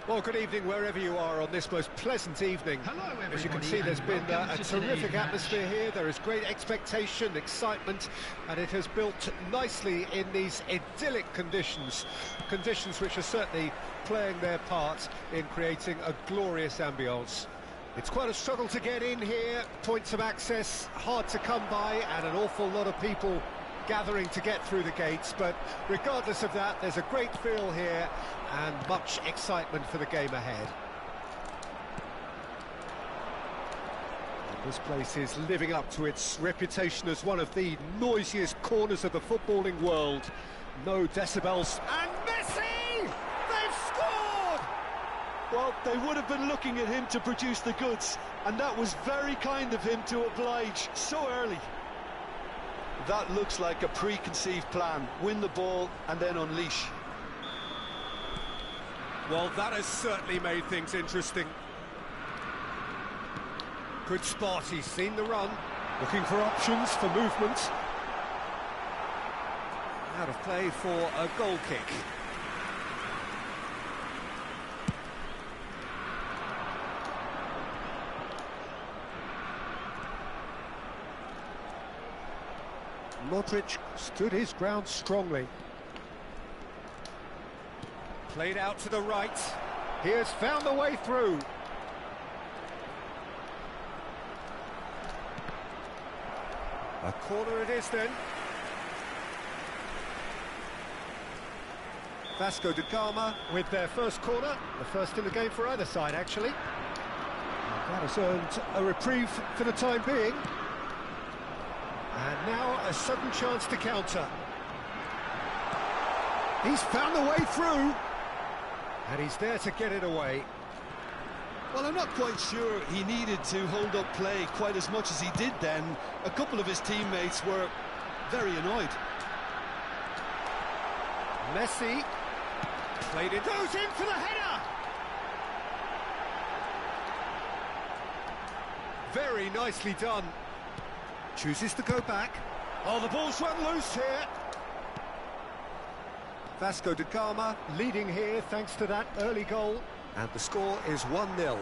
Well, good evening wherever you are on this most pleasant evening. Hello, everybody. As you can see, there's been a terrific atmosphere here. There is great expectation, excitement, and it has built nicely in these idyllic conditions. Conditions which are certainly playing their part in creating a glorious ambience. It's quite a struggle to get in here, points of access hard to come by, and an awful lot of people gathering to get through the gates, but regardless of that, there's a great feel here and much excitement for the game ahead. And this place is living up to its reputation as one of the noisiest corners of the footballing world. No decibels. And Messi! They've scored! Well, they would have been looking at him to produce the goods, and that was very kind of him to oblige so early. That looks like a preconceived plan. Win the ball and then unleash. Well, that has certainly made things interesting. Good spot, he's seen the run. Looking for options for movement. Out of play for a goal kick. Modric stood his ground strongly. Played out to the right. He has found the way through. A corner it is then. Vasco da Gama with their first corner. The first in the game for either side, actually. That has earned a reprieve for the time being. And now a sudden chance to counter. He's found the way through. And he's there to get it away. Well, I'm not quite sure he needed to hold up play quite as much as he did then. A couple of his teammates were very annoyed. Messi played it. Goes in for the header. Very nicely done. Chooses to go back. Oh, the ball's run loose here. Vasco da Gama leading here thanks to that early goal. And the score is 1-0.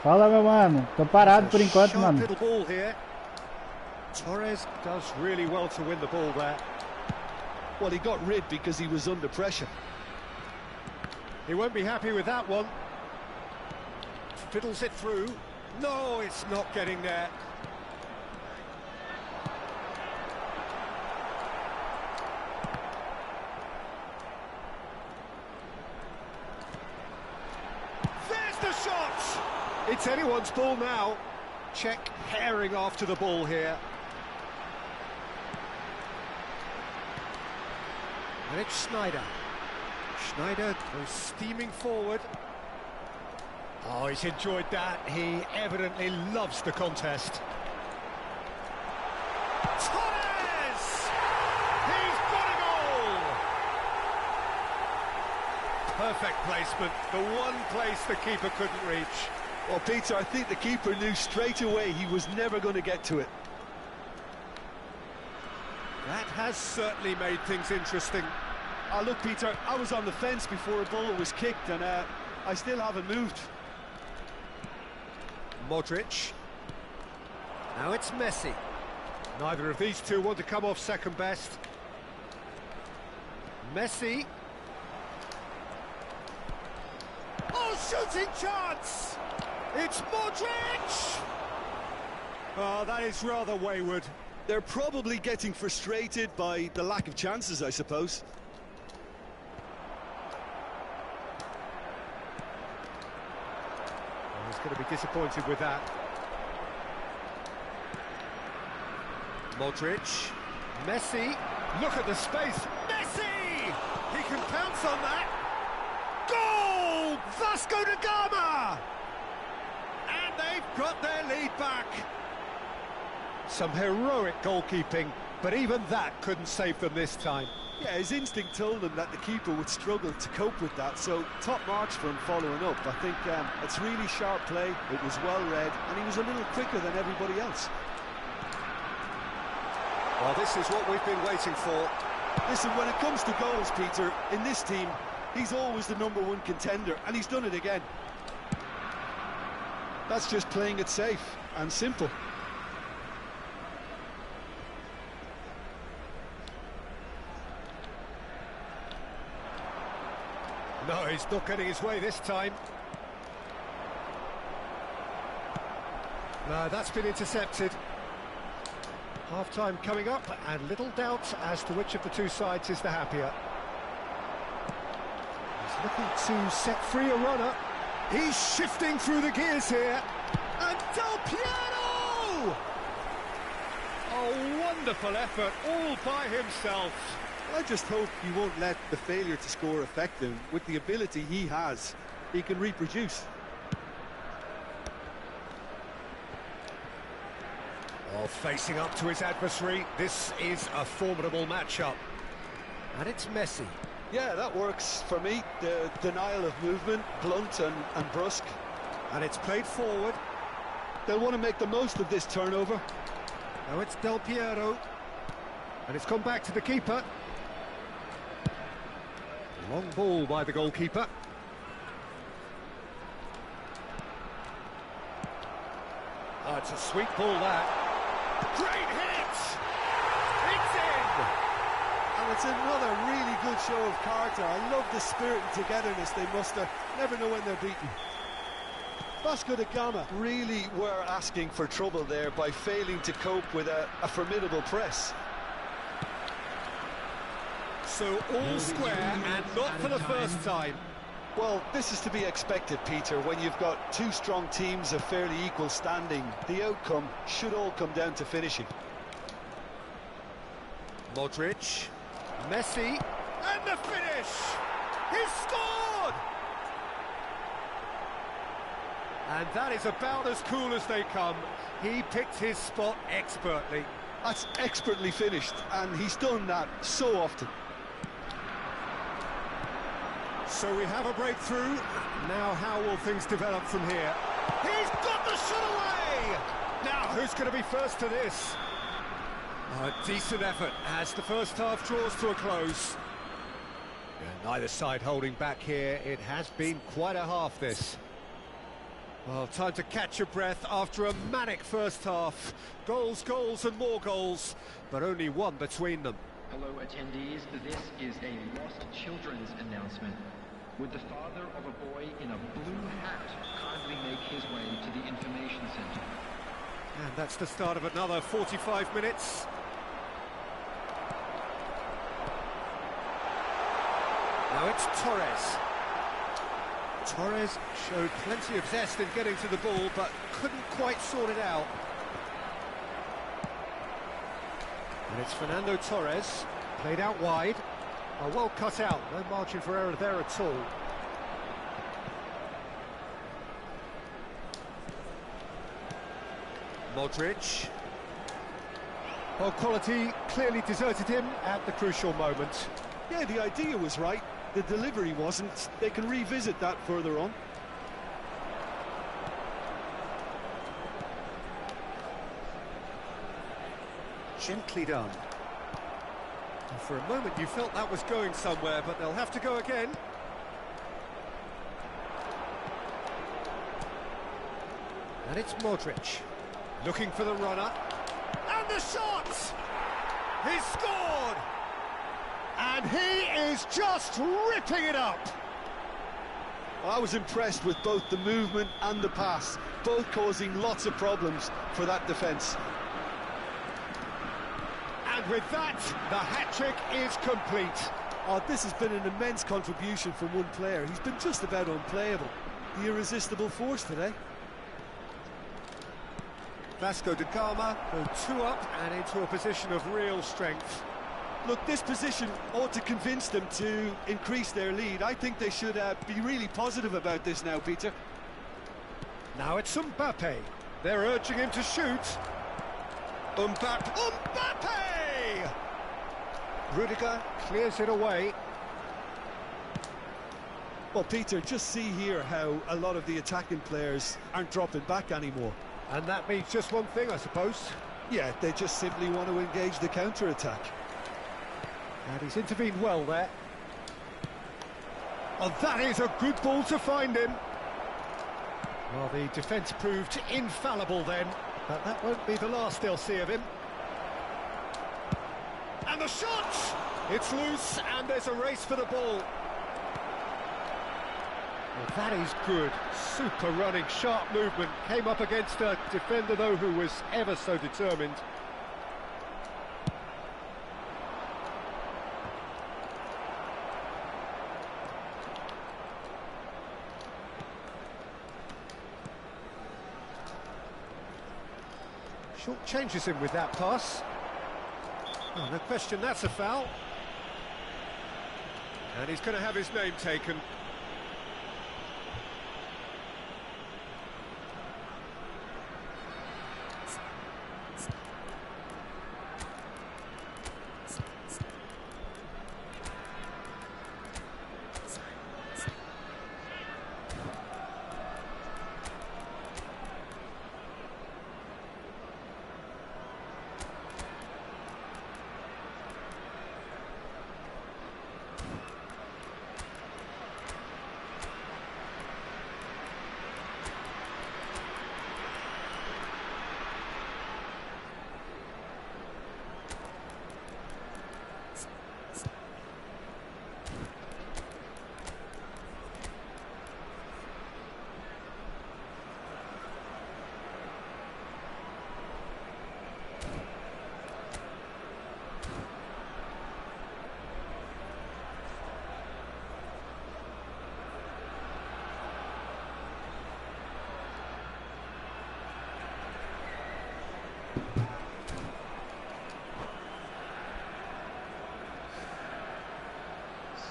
Fala, meu mano. Tô parado por enquanto, mano. Little ball here. Torres does really well to win the ball there. Well, he got rid because he was under pressure. He won't be happy with that one. Fiddles it through. No, it's not getting there. The shot! It's anyone's ball now. Czech herring after the ball here. And it's Schneider. Schneider goes steaming forward. Oh, he's enjoyed that. He evidently loves the contest. Torres! He's got a goal! Perfect placement, the one place the keeper couldn't reach. Well, Peter, I think the keeper knew straight away he was never going to get to it. That has certainly made things interesting. Look, Peter, I was on the fence before a ball was kicked, and I still haven't moved. Modric. Now it's Messi. Neither of these two want to come off second best. Messi. Oh, shooting chance! It's Modric! Oh, that is rather wayward. They're probably getting frustrated by the lack of chances, I suppose. going to be disappointed with that. Modric, Messi, look at the space, Messi! He can pounce on that. Goal! Vasco da Gama! And they've got their lead back. Some heroic goalkeeping, but even that couldn't save them this time. Yeah, his instinct told him that the keeper would struggle to cope with that, so top marks for him following up. I think it's really sharp play, it was well read, and he was a little quicker than everybody else. Well, this is what we've been waiting for. Listen, when it comes to goals, Peter, in this team, he's always the #1 contender, and he's done it again. That's just playing it safe and simple. No, he's not getting his way this time. No, that's been intercepted. Half-time coming up, and little doubt as to which of the two sides is the happier. He's looking to set free a runner. He's shifting through the gears here. And Del Piero! A wonderful effort, all by himself. I just hope he won't let the failure to score affect him. With the ability he has, he can reproduce. Well, facing up to his adversary, this is a formidable matchup. And it's Messi. Yeah, that works for me. The denial of movement, blunt and brusque. And it's played forward. They'll want to make the most of this turnover. Now it's Del Piero. And it's gone back to the keeper. Long ball by the goalkeeper. Oh, it's a sweet ball, that. Great hit! It's in! And it's another really good show of character. I love the spirit and togetherness they muster. Never know when they're beaten. Vasco da Gama really were asking for trouble there by failing to cope with a formidable press. So all square, and not for the first time. Well, this is to be expected, Peter. When you've got two strong teams of fairly equal standing, the outcome should all come down to finishing. Modric, Messi, and the finish! He's scored! And that is about as cool as they come. He picked his spot expertly. That's expertly finished, and he's done that so often. So we have a breakthrough. Now how will things develop from here? He's got the shot away! Now who's going to be first to this? A decent effort as the first half draws to a close. Yeah, neither side holding back here. It has been quite a half, this. Well, time to catch your breath after a manic first half. Goals, goals and more goals, but only one between them. Hello attendees, this is a lost children's announcement. Would the father of a boy in a blue hat kindly make his way to the information center? And that's the start of another 45 minutes. Now it's Torres. Torres showed plenty of zest in getting to the ball, but couldn't quite sort it out. And it's Fernando Torres, played out wide. Oh, well cut out, no margin for error there at all. Modric. Well, quality clearly deserted him at the crucial moment. Yeah, the idea was right. The delivery wasn't. They can revisit that further on. Gently done. And for a moment you felt that was going somewhere, but they'll have to go again. And it's Modric, looking for the runner. And the shot! He's scored! And he is just ripping it up! Well, I was impressed with both the movement and the pass, both causing lots of problems for that defence. And with that, the hat-trick is complete. Oh, this has been an immense contribution from one player. He's been just about unplayable. The irresistible force today. Vasco da Gama go 2 up and into a position of real strength. Look, this position ought to convince them to increase their lead. I think they should be really positive about this now, Peter. Now it's Mbappe. They're urging him to shoot. Mbappe! Rudiger clears it away. Well, Peter, just see here how a lot of the attacking players aren't dropping back anymore. And that means just one thing, I suppose. Yeah, they just simply want to engage the counter-attack. And he's intervened well there. Oh, that is a good ball to find him. Well, the defence proved infallible then, but that won't be the last they'll see of him. And the shot! It's loose, and there's a race for the ball. Well, that is good. Super running, sharp movement. Came up against a defender, though, who was ever so determined. Short changes him with that pass. Oh, no question, that's a foul. And he's going to have his name taken.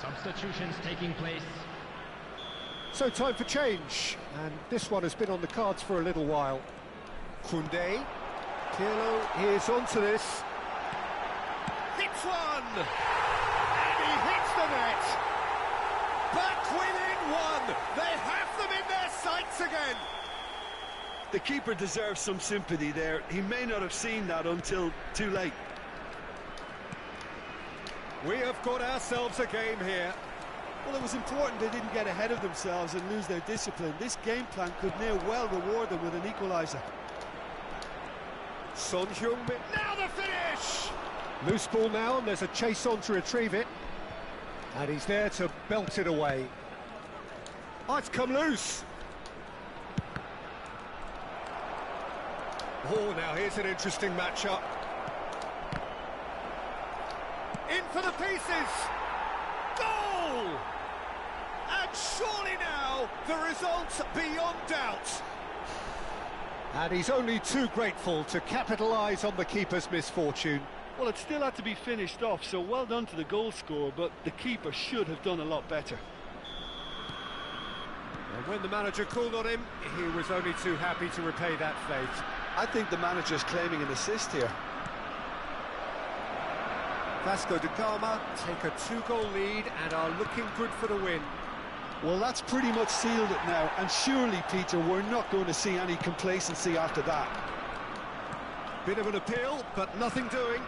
Substitutions taking place. So time for change, and this one has been on the cards for a little while. Koundé, Pirlo is onto this. Hits one! And he hits the net! Back within one! They have them in their sights again! The keeper deserves some sympathy there. He may not have seen that until too late. We have got ourselves a game here. Well, it was important they didn't get ahead of themselves and lose their discipline. This game plan could near well reward them with an equaliser. Son Heung-min, now the finish! Loose ball now, and there's a chase on to retrieve it. And he's there to belt it away. Oh, it's come loose! Oh, now here's an interesting matchup. In for the pieces! Goal! And surely now, the result's beyond doubt. And he's only too grateful to capitalise on the keeper's misfortune. Well, it still had to be finished off, so well done to the goal scorer, but the keeper should have done a lot better. And when the manager called on him, he was only too happy to repay that fate. I think the manager's claiming an assist here. Vasco da Gama take a 2-goal lead and are looking good for the win. Well, that's pretty much sealed it now, and surely, Peter, we're not going to see any complacency after that. Bit of an appeal, but nothing doing.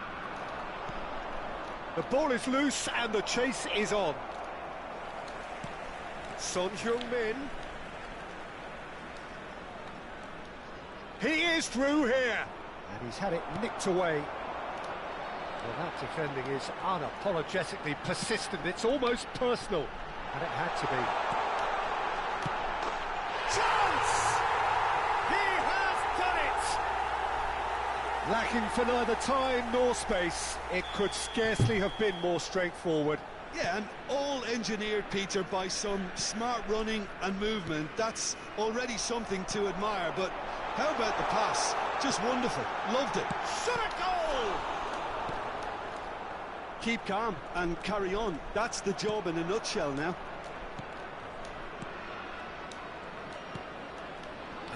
The ball is loose and the chase is on. Son Heung-min. He is through here. And he's had it nicked away. Well, that defending is unapologetically persistent. It's almost personal. And it had to be. Chance! He has done it! Lacking for neither time nor space. It could scarcely have been more straightforward. Yeah, and all engineered, Peter, by some smart running and movement. That's already something to admire, but how about the pass? Just wonderful. Loved it. Shot a goal! Keep calm and carry on. That's the job in a nutshell now.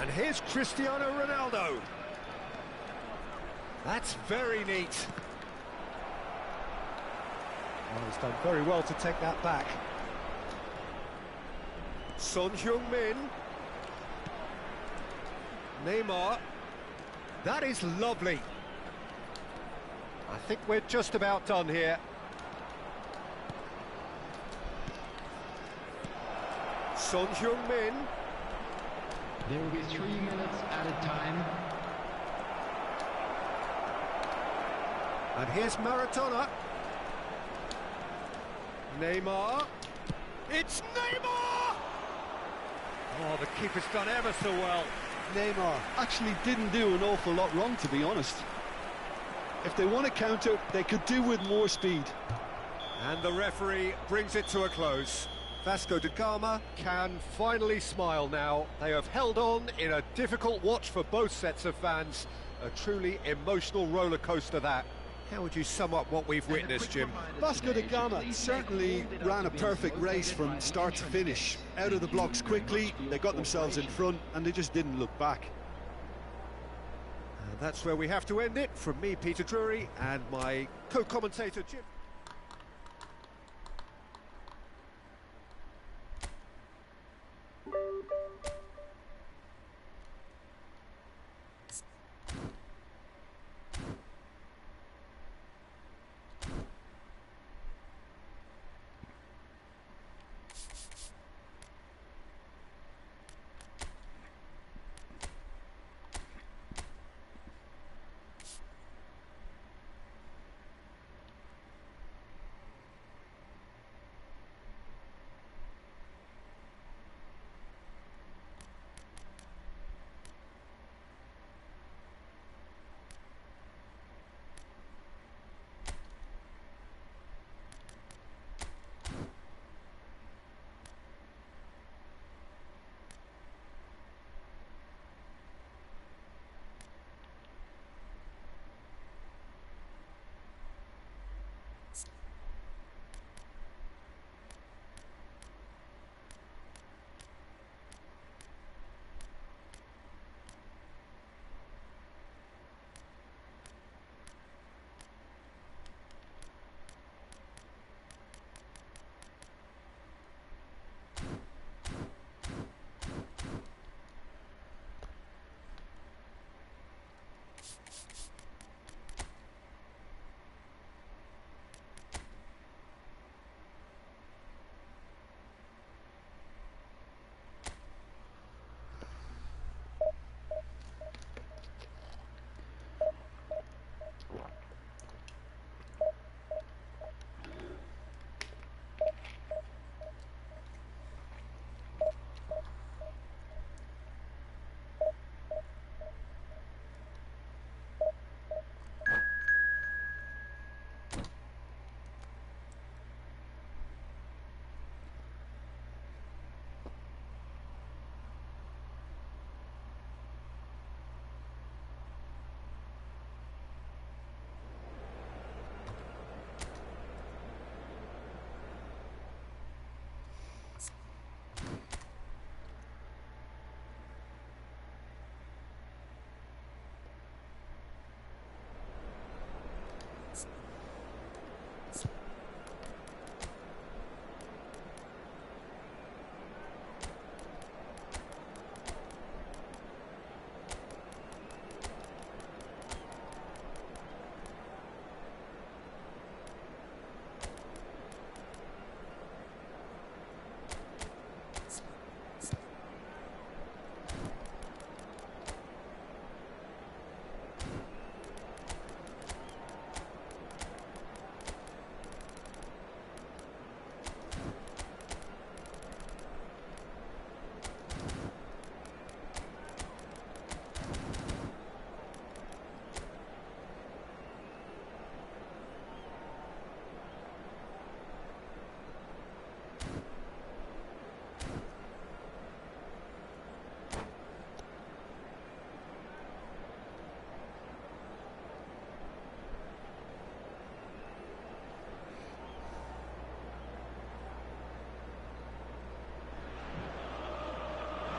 And here's Cristiano Ronaldo. That's very neat. Well, he's done very well to take that back. Son Heung-min. Neymar. That is lovely. I think we're just about done here. Son Heung-min. There will be 3 minutes at a time. And here's Maradona. Neymar. It's Neymar! Oh, the keeper's done ever so well. Neymar actually didn't do an awful lot wrong, to be honest. If they want to counter, they could do with more speed. And the referee brings it to a close. Vasco da Gama can finally smile now. They have held on in a difficult watch for both sets of fans. A truly emotional roller coaster, that. How would you sum up what we've witnessed, Jim? Vasco da Gama certainly ran a perfect race from start to finish. Out of the blocks quickly, they got themselves in front, and they just didn't look back. And that's where we have to end it. From me, Peter Drury, and my co-commentator, Jim.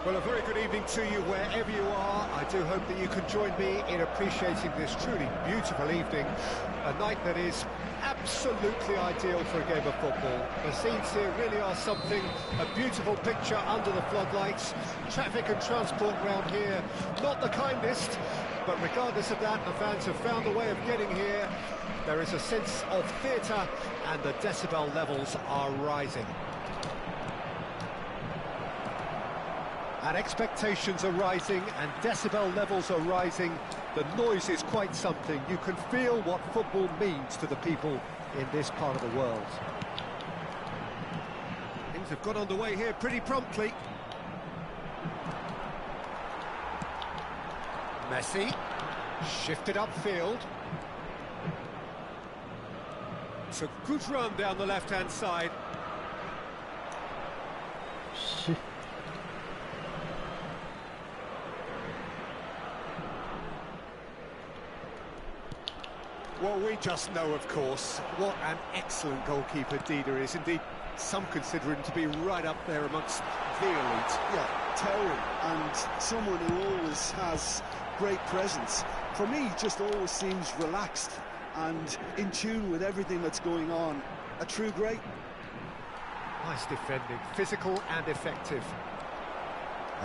Well, a very good evening to you wherever you are. I do hope that you can join me in appreciating this truly beautiful evening. A night that is absolutely ideal for a game of football. The scenes here really are something, a beautiful picture under the floodlights. Traffic and transport round here, not the kindest, but regardless of that, the fans have found a way of getting here. There is a sense of theatre and the decibel levels are rising. And expectations are rising and decibel levels are rising. The noise is quite something. You can feel what football means to the people in this part of the world. Things have got underway here pretty promptly. Messi, shifted upfield. It's a good run down the left-hand side. Well, we just know, of course, what an excellent goalkeeper Dida is. Indeed, some consider him to be right up there amongst the elite. Yeah, towering, and someone who always has great presence. For me, he just always seems relaxed and in tune with everything that's going on. A true great. Nice defending, physical and effective.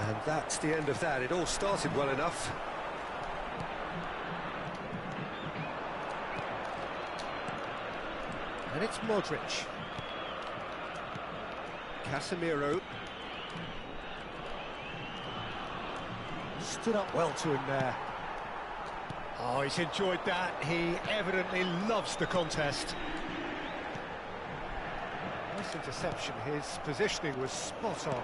And that's the end of that. It all started well enough. And it's Modric. Casemiro. Stood up well to him there. Oh, he's enjoyed that. He evidently loves the contest. Nice interception. His positioning was spot on.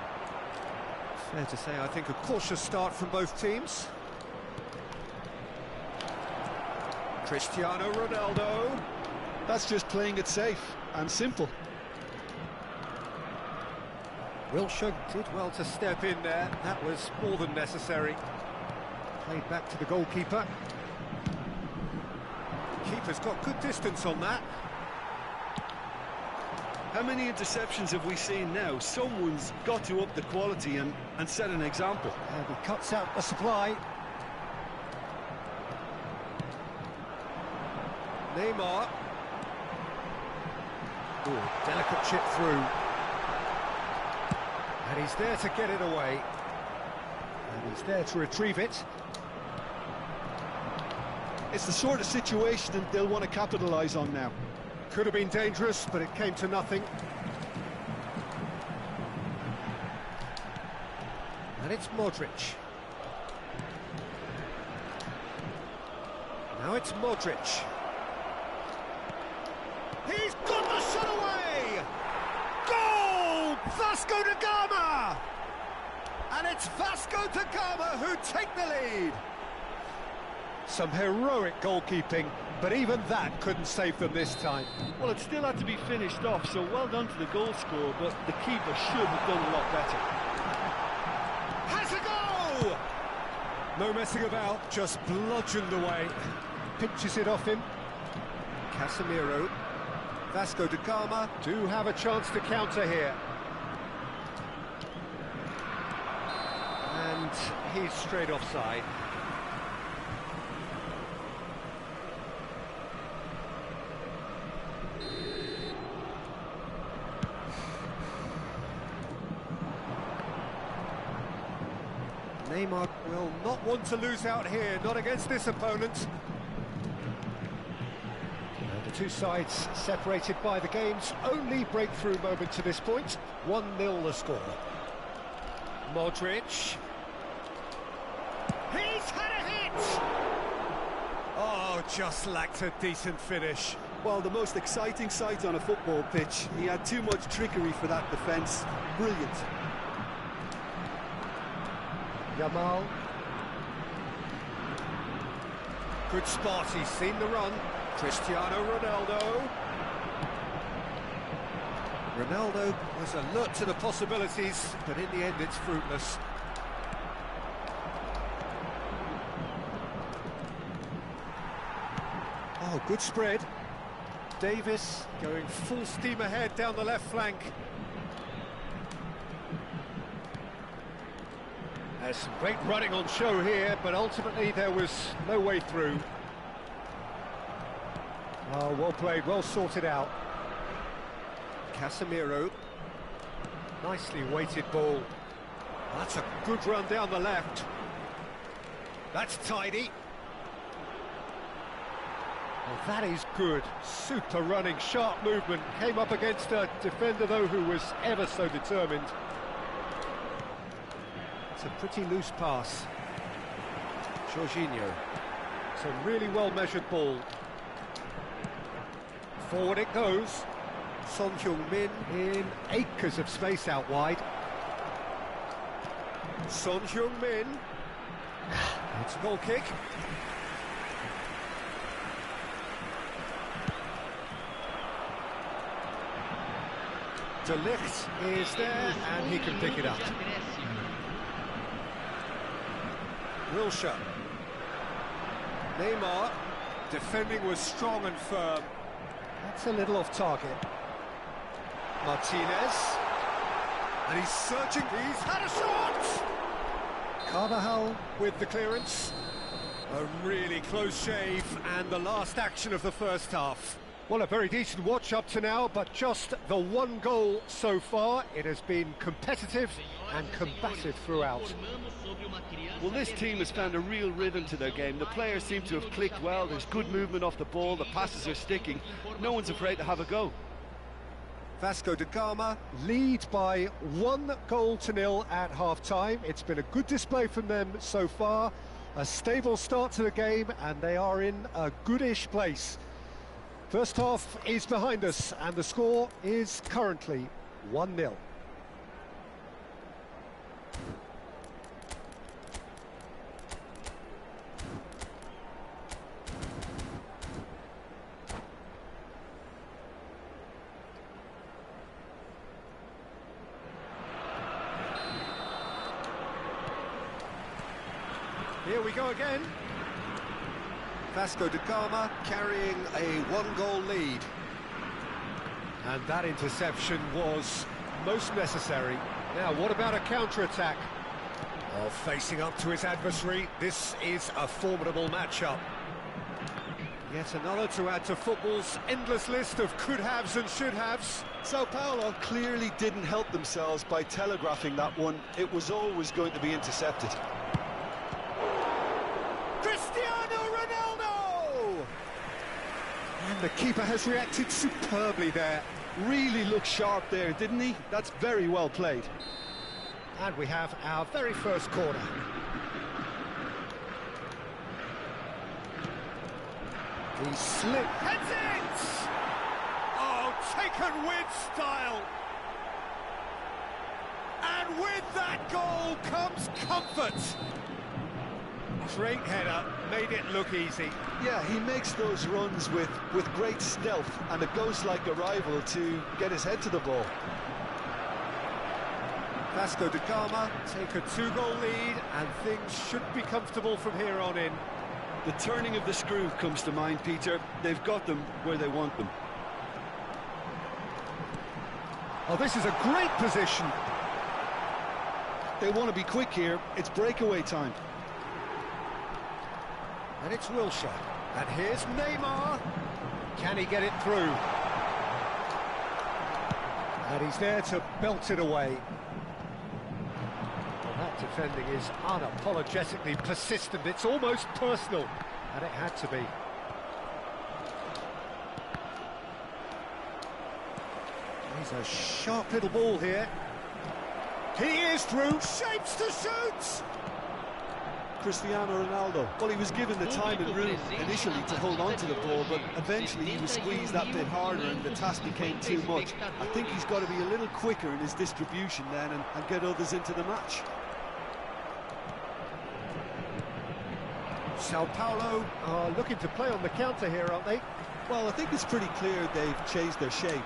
Fair to say, I think, a cautious start from both teams. Cristiano Ronaldo. That's just playing it safe and simple. Wilshere did well to step in there. That was more than necessary. Played back to the goalkeeper. Keeper's got good distance on that. How many interceptions have we seen now? Someone's got to up the quality and set an example. And he cuts out the supply. Neymar. Ooh, delicate chip through. And he's there to get it away. And he's there to retrieve it. It's the sort of situation that they'll want to capitalise on now. Could have been dangerous, but it came to nothing. And it's Modric. Now it's Modric. He's got the shot away! Goal! Vasco da Gama! And it's Vasco da Gama who take the lead. Some heroic goalkeeping, but even that couldn't save them this time. Well, it still had to be finished off, so well done to the goal scorer, but the keeper should have done a lot better. Has a goal! No messing about, just bludgeoned away. Pinches it off him. Casemiro. Vasco da Gama do have a chance to counter here. And he's straight offside. Neymar will not want to lose out here, not against this opponent. And the two sides separated by the game's only breakthrough moment to this point. 1-0 the score. Modric. He's had a hit! Oh, just lacked a decent finish. Well, the most exciting sight on a football pitch. He had too much trickery for that defence. Brilliant. Yamal. Good spot, he's seen the run. Cristiano Ronaldo. Ronaldo was alert to the possibilities, but in the end it's fruitless. Oh, good spread. Davis going full steam ahead down the left flank. There's some great running on show here, but ultimately there was no way through. Oh, well played, well sorted out. Casemiro. Nicely weighted ball. That's a good run down the left. That's tidy. Well, that is good. Super running, sharp movement. Came up against a defender, though, who was ever so determined. It's a pretty loose pass. Jorginho. It's a really well-measured ball. Forward it goes. Son Heung-min in acres of space out wide. Son Heung-min. It's a goal kick. De Ligt is there and he can pick it up. Wilshere. Neymar. Defending was strong and firm. That's a little off target. Martinez. And he's searching. He's had a shot! Carvajal with the clearance. A really close shave and the last action of the first half. Well, a very decent watch up to now, but just the one goal so far. It has been competitive and combative throughout. Well, this team has found a real rhythm to their game. The players seem to have clicked well. There's good movement off the ball. The passes are sticking. No one's afraid to have a go. Vasco da Gama lead by 1-0 at half-time. It's been a good display from them so far. A stable start to the game, and they are in a goodish place. First half is behind us, and the score is currently 1-0. Here we go again. Vasco da Gama carrying a 1-goal lead. And that interception was most necessary. Now, what about a counter-attack? Oh, facing up to his adversary, this is a formidable matchup. Yet another to add to football's endless list of could-haves and should-haves. Sao Paulo clearly didn't help themselves by telegraphing that one. It was always going to be intercepted. And the keeper has reacted superbly there. Really looked sharp there, didn't he? That's very well played. And we have our very first corner. He slipped. Heads it! Oh, taken with style. And with that goal comes comfort. Great header, made it look easy. Yeah, he makes those runs with great stealth and a ghost-like arrival to get his head to the ball. Vasco da Gama take a 2-goal lead and things should be comfortable from here on in. The turning of the screw comes to mind, Peter. They've got them where they want them. Oh, this is a great position. They want to be quick here. It's breakaway time. And it's Wilshere. And here's Neymar. Can he get it through? And he's there to belt it away. Well, that defending is unapologetically persistent. It's almost personal. And it had to be. He's a sharp little ball here. He is through. Shapes to shoot! Cristiano Ronaldo. Well, he was given the time and room initially to hold on to the ball, but eventually he was squeezed that bit harder and the task became too much. I think he's got to be a little quicker in his distribution then and get others into the match. Sao Paulo are looking to play on the counter here, aren't they? Well, I think it's pretty clear they've changed their shape,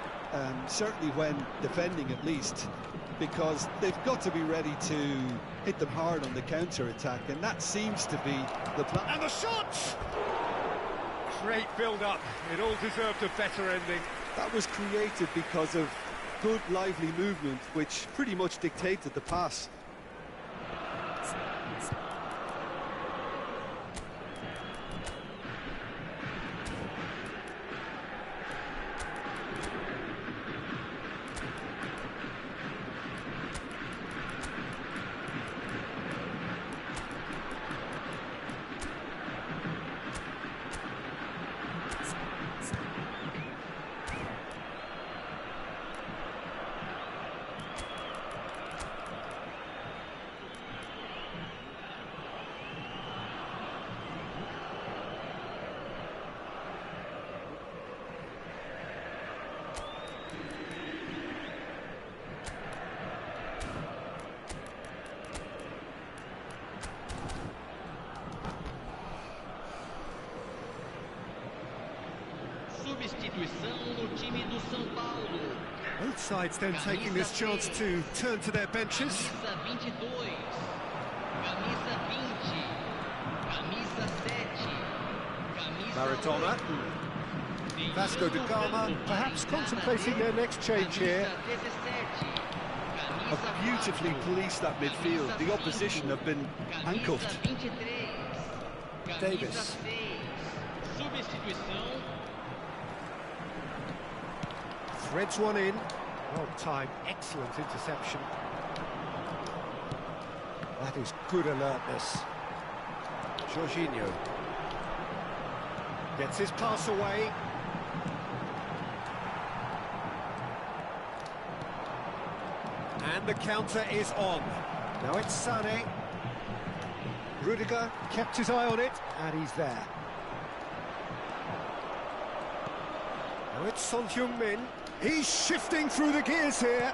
certainly when defending at least, because they've got to be ready to hit them hard on the counter-attack, and that seems to be the plan. And the shot! Great build-up. It all deserved a better ending. That was created because of good, lively movement, which pretty much dictated the pass. Substituição no time do São Paulo. Both sides then taking this chance to turn to their benches. Camisa 22. Camisa 20. Camisa 7. Camisa Maradona. 8. Vasco da Gama perhaps contemplating their next change here. Have beautifully policed that midfield. The opposition have been handcuffed. Davis. Substituição. Threads one in. Well timed, excellent interception. That is good alertness. Jorginho gets his pass away. And the counter is on. Now it's Sané. Rudiger kept his eye on it, and he's there. Now it's Son Heung-min. He's shifting through the gears here.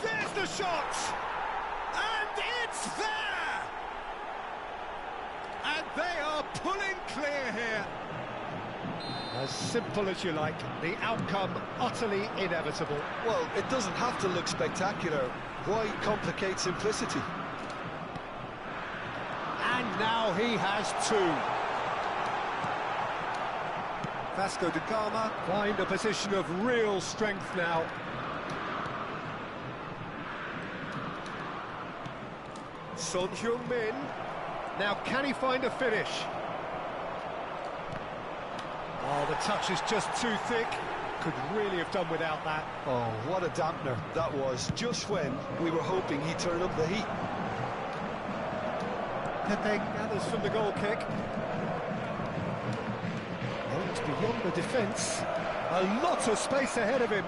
There's the shot! And it's there! And they are pulling clear here. As simple as you like, the outcome utterly inevitable. Well, it doesn't have to look spectacular. Why complicate simplicity? And now he has two. Vasco da Gama find a position of real strength now. Son Heung-min. Now can he find a finish? Oh, the touch is just too thick. Could really have done without that. Oh, what a dampener that was, just when we were hoping he'd turn up the heat. Pepe gathers from the goal kick. Oh, it's beyond the defence. A lot of space ahead of him.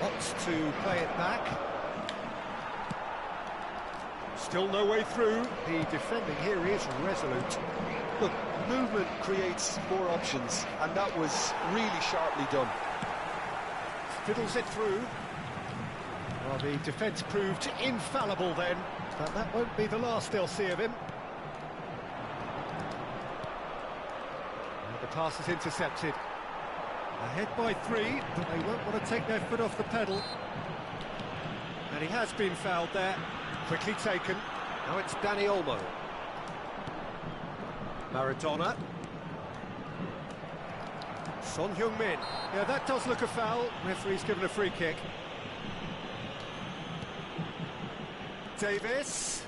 Opts to play it back. Still no way through. The defending here is resolute. Look, movement creates more options, and that was really sharply done. Fiddles it through. Well, the defence proved infallible then, but that won't be the last they'll see of him. And the pass is intercepted. Ahead by 3, but they won't want to take their foot off the pedal. And he has been fouled there. Quickly taken. Now it's Dani Olmo. Maradona. Son Heung-min. Yeah, that does look a foul. Referee's given a free kick. Davis.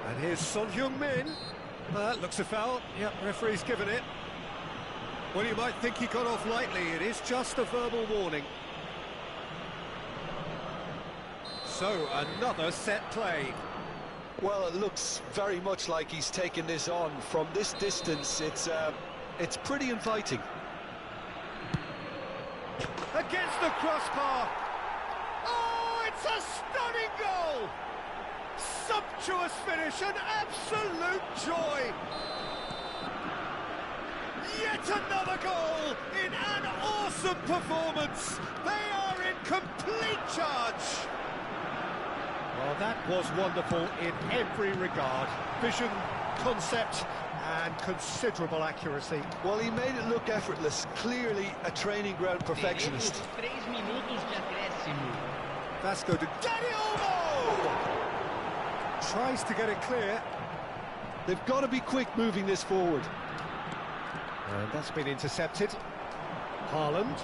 And here's Son Heung-min. That looks a foul. Yep, referee's given it. Well, you might think he got off lightly. It is just a verbal warning. So, another set play. Well, it looks very much like he's taken this on. From this distance, it's pretty inviting. Against the crossbar. Oh, it's a stunning goal! Sumptuous finish, an absolute joy! Yet another goal in an awesome performance. They are in complete charge. Well, that was wonderful in every regard. Vision, concept, and considerable accuracy. Well, he made it look effortless. Clearly a training ground perfectionist. 3 minutos de acréscimo. Vasco da Dani Olmo! Tries to get it clear. They've got to be quick moving this forward. And that's been intercepted. Haaland.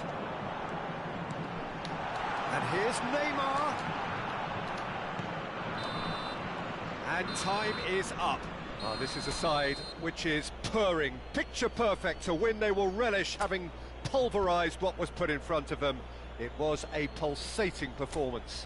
And here's Neymar. And time is up. Oh, this is a side which is purring, picture perfect, a win they will relish, having pulverised what was put in front of them. It was a pulsating performance.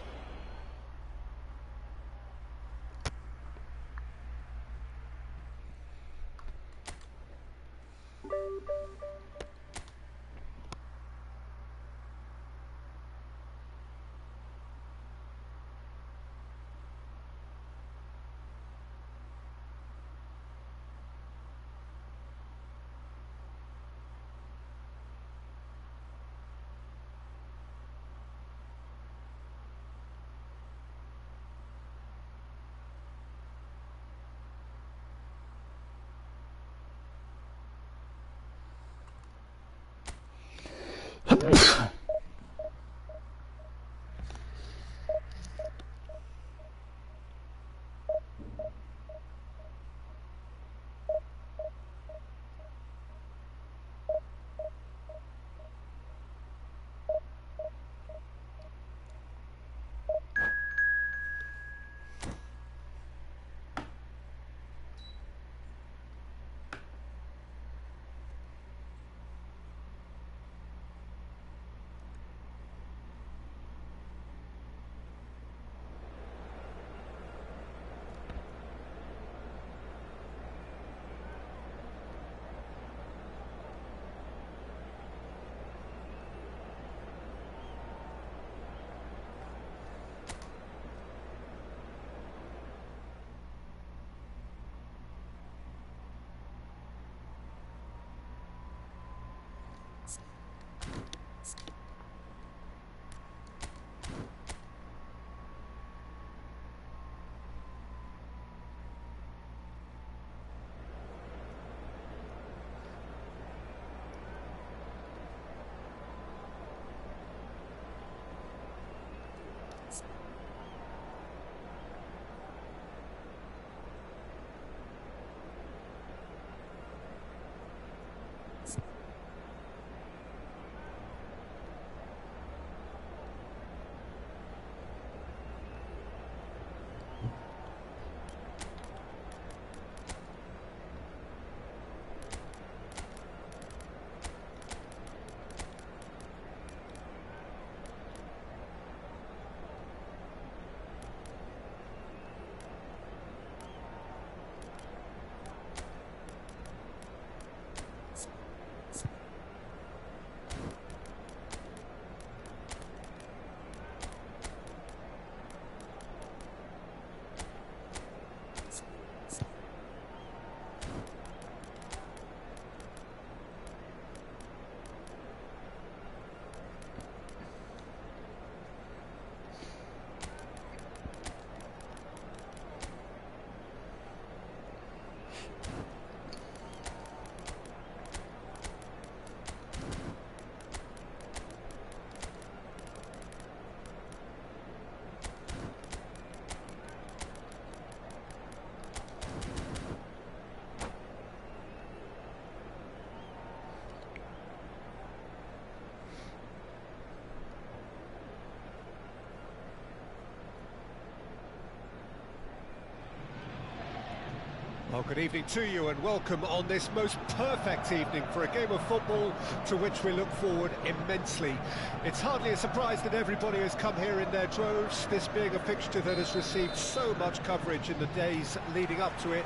Well, good evening to you and welcome on this most perfect evening for a game of football to which we look forward immensely. It's hardly a surprise that everybody has come here in their droves, this being a fixture that has received so much coverage in the days leading up to it.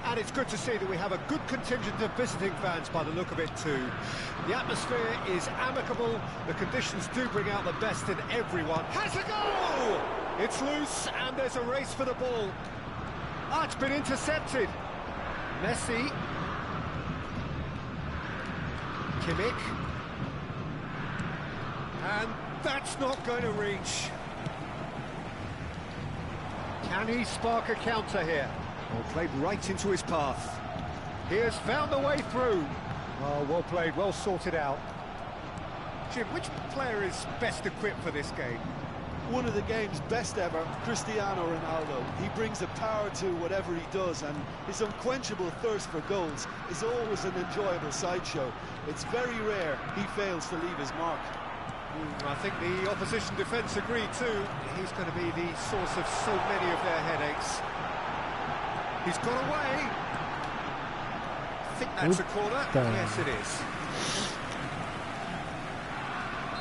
And it's good to see that we have a good contingent of visiting fans by the look of it too. The atmosphere is amicable, the conditions do bring out the best in everyone. Has a goal! It's loose and there's a race for the ball. Ah, it's been intercepted. Messi. Kimmich. And that's not going to reach. Can he spark a counter here? Well, played right into his path. He has found the way through. Oh, well played, well sorted out. Jim, which player is best equipped for this game? One of the game's best ever, Cristiano Ronaldo. He brings a power to whatever he does, and his unquenchable thirst for goals is always an enjoyable sideshow. It's very rare he fails to leave his mark. I think the opposition defence agree too. He's going to be the source of so many of their headaches. He's got away. I think that's a corner. Yes, it is.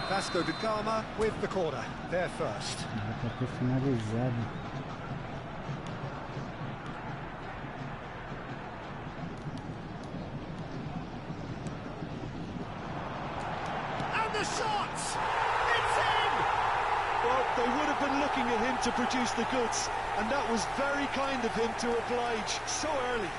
Vasco da Gama with the corner, there first. Já tá finalizado. And the shot! It's in! Well, they would have been looking at him to produce the goods, and that was very kind of him to oblige so early.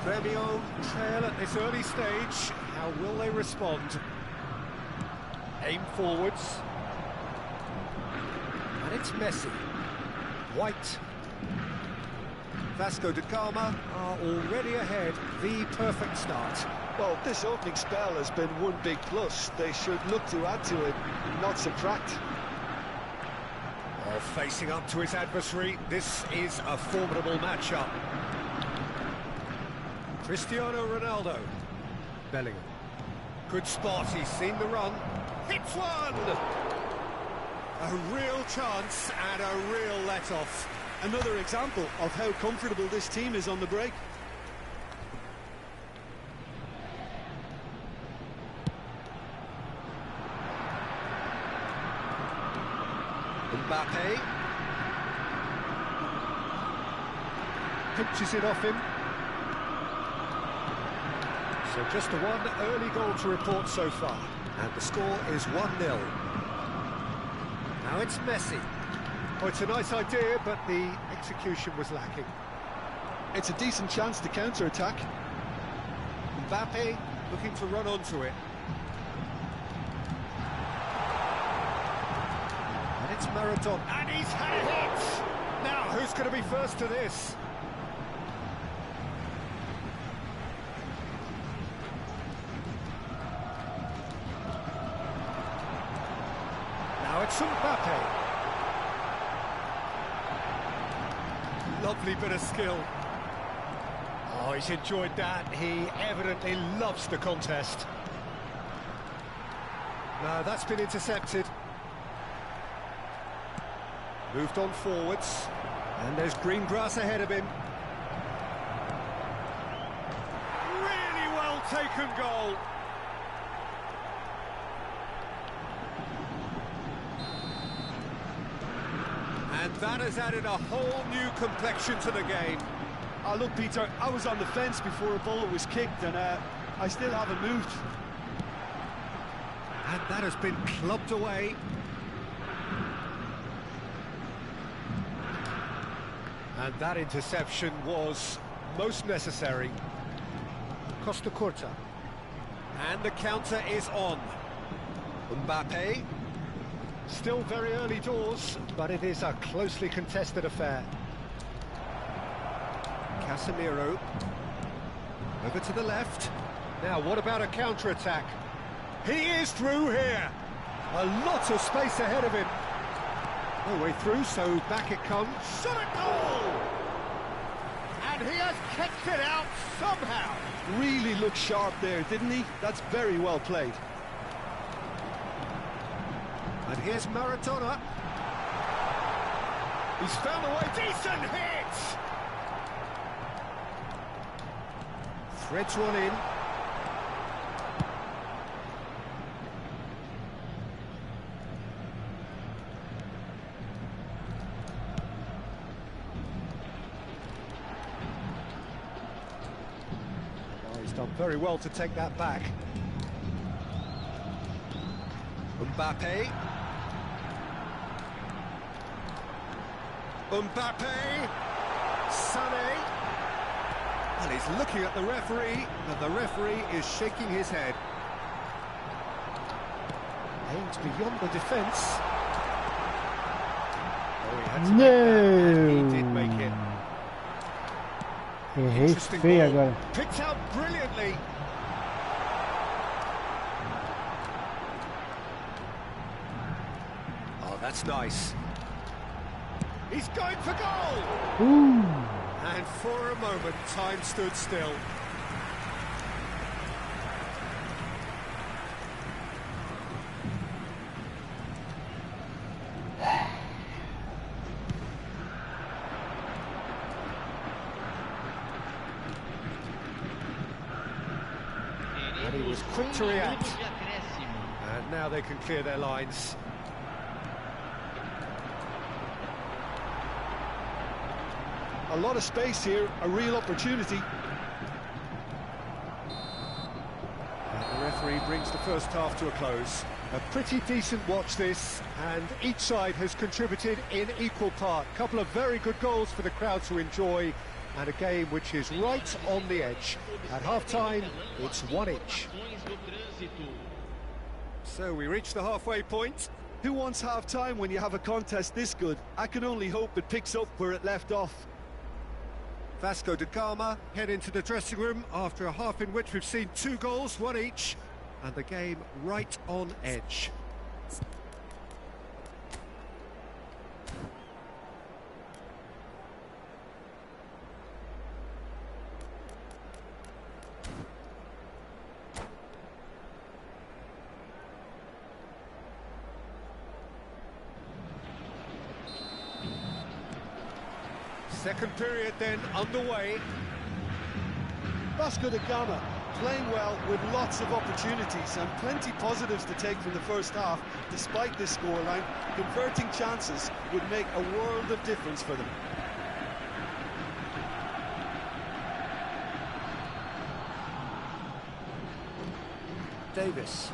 Gremio trail at this early stage. How will they respond? Aim forwards. And it's Messi. White. Vasco da Gama are already ahead. The perfect start. Well, this opening spell has been one big plus. They should look to add to it, not subtract. Oh, facing up to his adversary, this is a formidable matchup. Cristiano Ronaldo. Bellingham. Good spot, he's seen the run. Hits one! A real chance and a real let-off. Another example of how comfortable this team is on the break. Mbappe pinches it off him. So just the one early goal to report so far, and the score is 1-0. Now it's Messi. Oh, it's a nice idea, but the execution was lacking. It's a decent chance to counter-attack. Mbappe looking to run onto it. And it's Maradona. And he's had a hit! Now, who's going to be first to this? Now it's Mbappe. Lovely bit of skill. Oh, he's enjoyed that. He evidently loves the contest. No, that's been intercepted. Moved on forwards. And there's green grass ahead of him. Really well taken goal. And that has added a whole new complexion to the game. Oh, look, Peter, I was on the fence before a ball was kicked, and I still haven't moved. And that has been clubbed away. And that interception was most necessary. Costa Corta. And the counter is on. Mbappe. Still very early doors, but it is a closely contested affair. Casemiro. Over to the left. Now, what about a counter-attack? He is through here. A lot of space ahead of him. No way through, so back it comes. Shot a goal! And he has kicked it out somehow. Really looked sharp there, didn't he? That's very well played. And here's Maradona. He's found a way. Decent hit! Threads one in. Oh, he's done very well to take that back. Mbappe. Mbappe, Sané, and he's looking at the referee, and the referee is shaking his head. Aimed beyond the defence. Oh, he had to make that, and he did make it. Interesting ball, picked out brilliantly. Oh, that's nice. He's going for goal! Ooh. And for a moment, time stood still. And he was quick to react. And now they can clear their lines. A lot of space here, a real opportunity. And the referee brings the first half to a close. A pretty decent watch this, and each side has contributed in equal part. A couple of very good goals for the crowd to enjoy, and a game which is right on the edge. At half-time, it's 1-1. So we reach the halfway point. Who wants half-time when you have a contest this good? I can only hope it picks up where it left off. Vasco da Gama head into the dressing room after a half in which we've seen 2 goals, 1 each, and the game right on edge. Second period then underway. Vasco da Gama playing well with lots of opportunities and plenty positives to take from the first half. Despite this scoreline, converting chances would make a world of difference for them. Davis.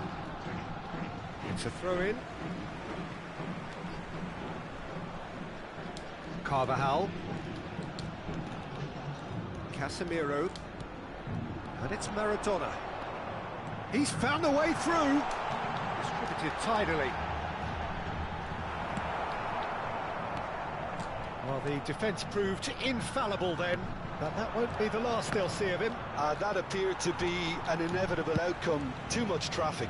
It's a throw-in. Carvajal. Casemiro. And it's Maradona. He's found a way through. Distributed tidily. Well, the defence proved infallible then, but that won't be the last they'll see of him. That appeared to be an inevitable outcome. Too much traffic.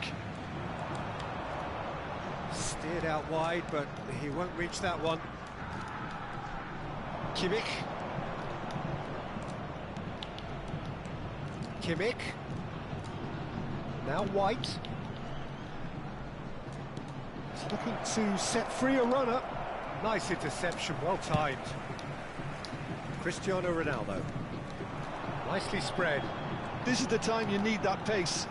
Steered out wide, but he won't reach that one. Kimmich. Kimmich. Now White. He's looking to set free a runner. Nice interception, well timed. Cristiano Ronaldo. Nicely spread. This is the time you need that pace.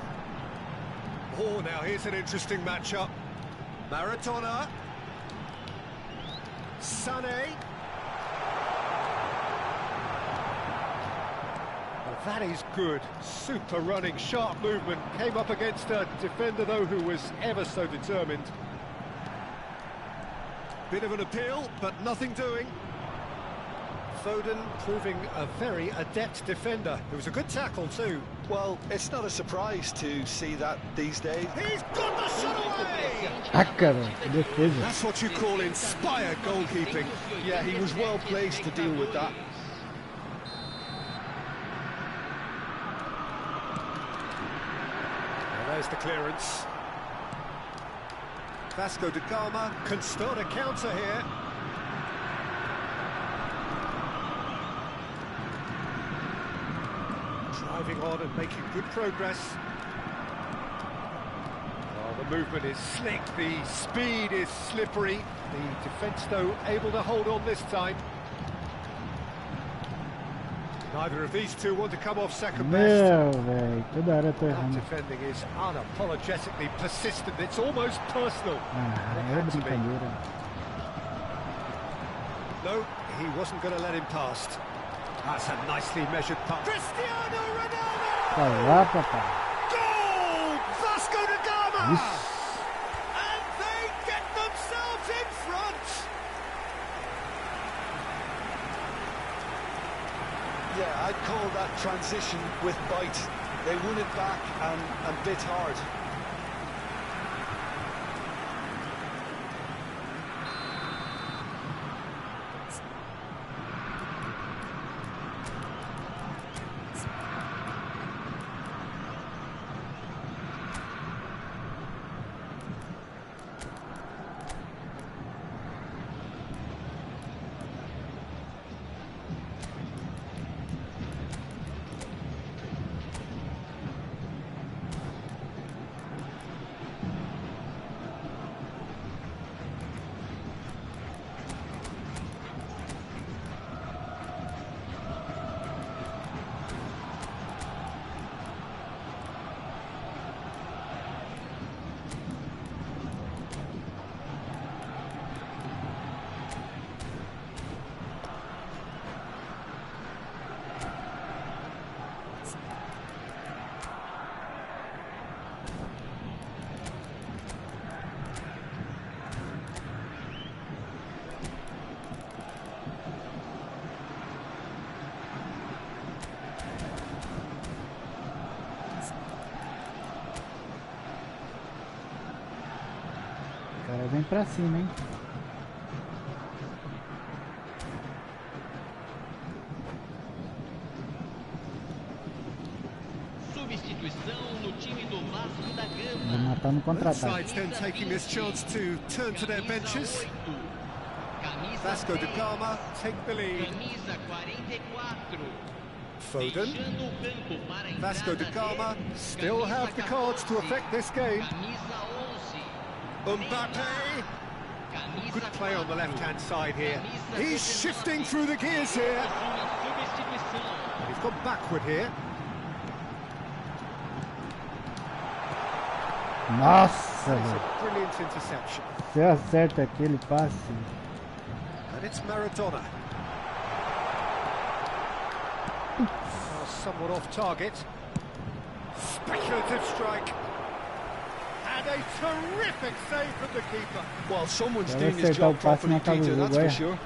Oh, now here's an interesting matchup. Maradona. Sané. That is good. Super running, sharp movement. Came up against a defender, though, who was ever so determined. Bit of an appeal, but nothing doing. Foden proving a very adept defender. It was a good tackle, too. Well, it's not a surprise to see that these days. He's got the shot away! Ah, cara, que defesa. That's what you call inspired goalkeeping. Yeah, he was well placed to deal with that. There's the clearance. Vasco da Gama can start a counter here. Driving on and making good progress. Oh, the movement is slick, the speed is slippery. The defence, though, able to hold on this time. Neither of these two want to come off second best. Meu, velho, toda hora eu tô That errando. defending is unapologetically persistent. It's almost personal. Ah, é brincadeira. No, he wasn't going to let him past. That's a nicely measured putt. Cristiano Ronaldo! Vai lá, papai. Goal! Vasco da Gama! Ixi. And they get themselves in front! Yeah, I'd call that transition with bite. They won it back and bit hard. O cara vem pra cima, hein? Substituição no time do Vasco da Gama. Vou matar no Both contra-ataque. sides then taking this chance to turn to their benches. Camisa Vasco da 10, Gama take the lead. Camisa 44. Foden. Deixando o campo para a Vasco da entrada Gama dele. still have the cards to affect this game. Camisa 11. Mbappe. Camisa Good play on the 4. left-hand side here. Camisa He's 19. shifting through the gears here. Uma substituição. He's gone backward here. Nossa, It's velho. a brilliant interception. Se eu acerto aquele passe. And it's Maradona. Well, somewhat off target. Speculative strike. And a terrific save from the keeper. Well, someone's Deve doing his acertar o job passe e properly, matar o Peter, jogo, that's for é. sure.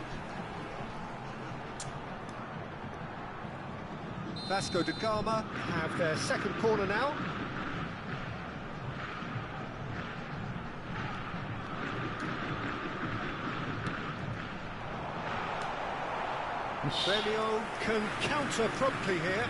Vasco da Gama have their second corner now. Grêmio can counter promptly here.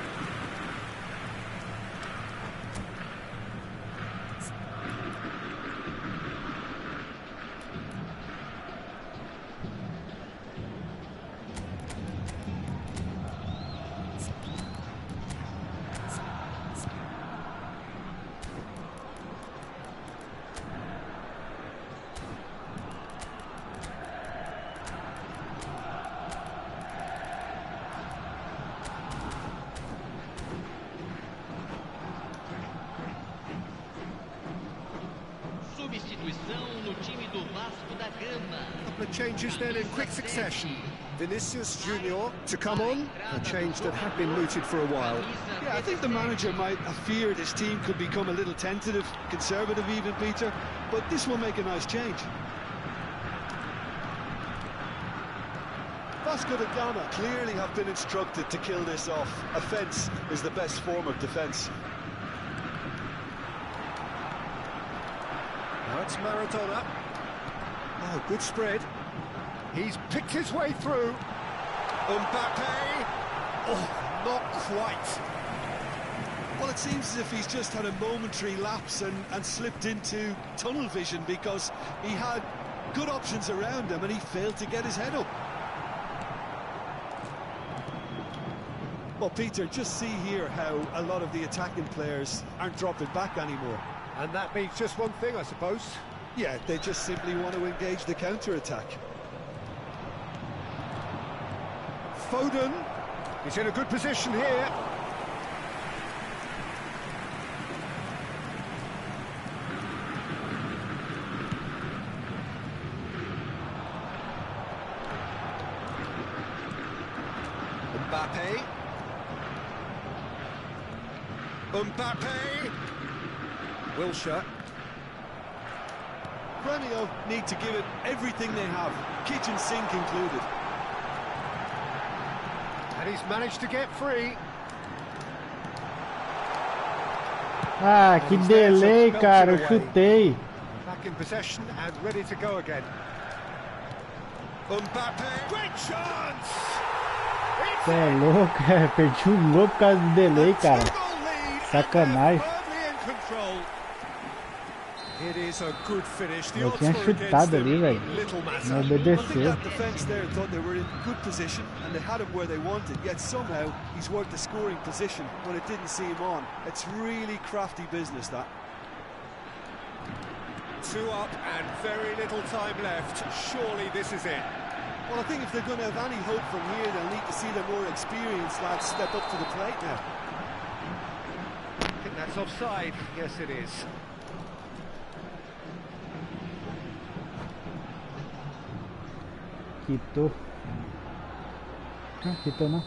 Substituição no time do Vasco da Gama. Couple of changes then in quick succession. Vinicius Junior to come on, a change that had been mooted for a while. Yeah, I think the manager might have feared his team could become a little tentative, conservative even, Peter, but this will make a nice change. Vasco da Gama clearly have been instructed to kill this off. Offence is the best form of defence. Now it's Maradona. Oh, good spread. He's picked his way through. Mbappe. Oh, not quite. Well, it seems as if he's just had a momentary lapse and slipped into tunnel vision because he had good options around him and he failed to get his head up. Well, Peter, just see here how a lot of the attacking players aren't dropping back anymore. And that means just one thing, I suppose. Yeah, they just simply want to engage the counter-attack. Foden. He's in a good position here. Mbappe. Mbappe. Wilshere. Grêmio need to give it everything they have, kitchen sink included. And he's managed to get free. Ah, que delay, cara. Eu chutei. Back in possession and ready to go again. Mbappe. Great chance! Você é louco, cara. Perdi um gol por causa do delay, cara. Sacanagem. It is a good finish. The Eu odds tinha were against chutado ali, them. velho. Little Não matter. I think obedeceu. that defence there thought they were in good position and they had him where they wanted, yet somehow he's worked the scoring position when it didn't see him on. It's really crafty business, that. 2 up and very little time left. Surely this is it. Well, I think if they're going to have any hope from here, they'll need to see the more experienced lads step up to the plate now. I think that's offside. Yes, it is. Quitou. Não, quitou não.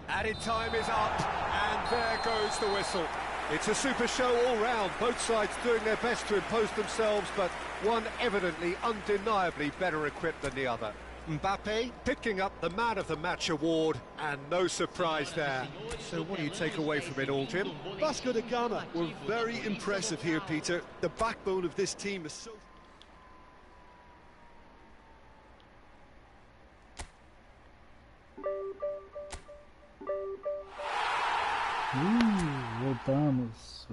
Added time is up, and there goes the whistle. It's a super show all round, both sides doing their best to impose themselves, but one evidently, undeniably better equipped than the other. Mbappe picking up the Man of the Match award, and no surprise there. So what do you take away from it all, Jim? Vasco da Gama were very impressive here, Peter. The backbone of this team is so... Voltamos.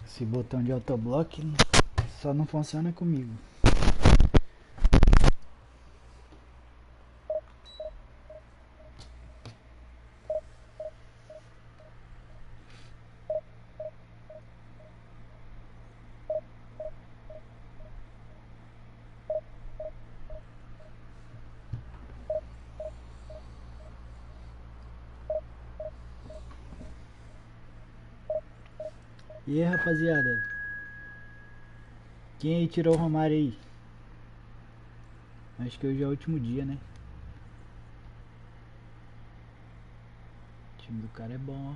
Esse botão de autoblock só não funciona comigo. E aí, rapaziada, quem aí tirou o Romario aí? Acho que hoje é o último dia, né? O time do cara é bom, ó.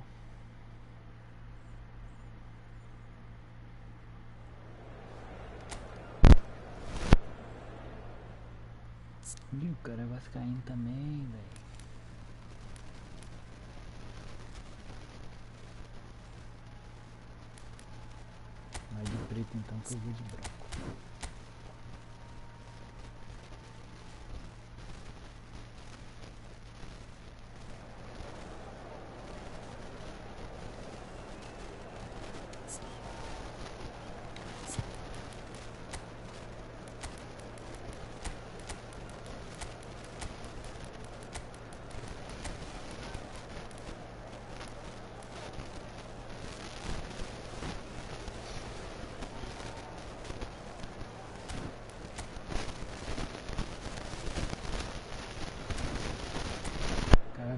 E o cara é vascaíno também, velho. Vai de preto então, que eu vou de branco.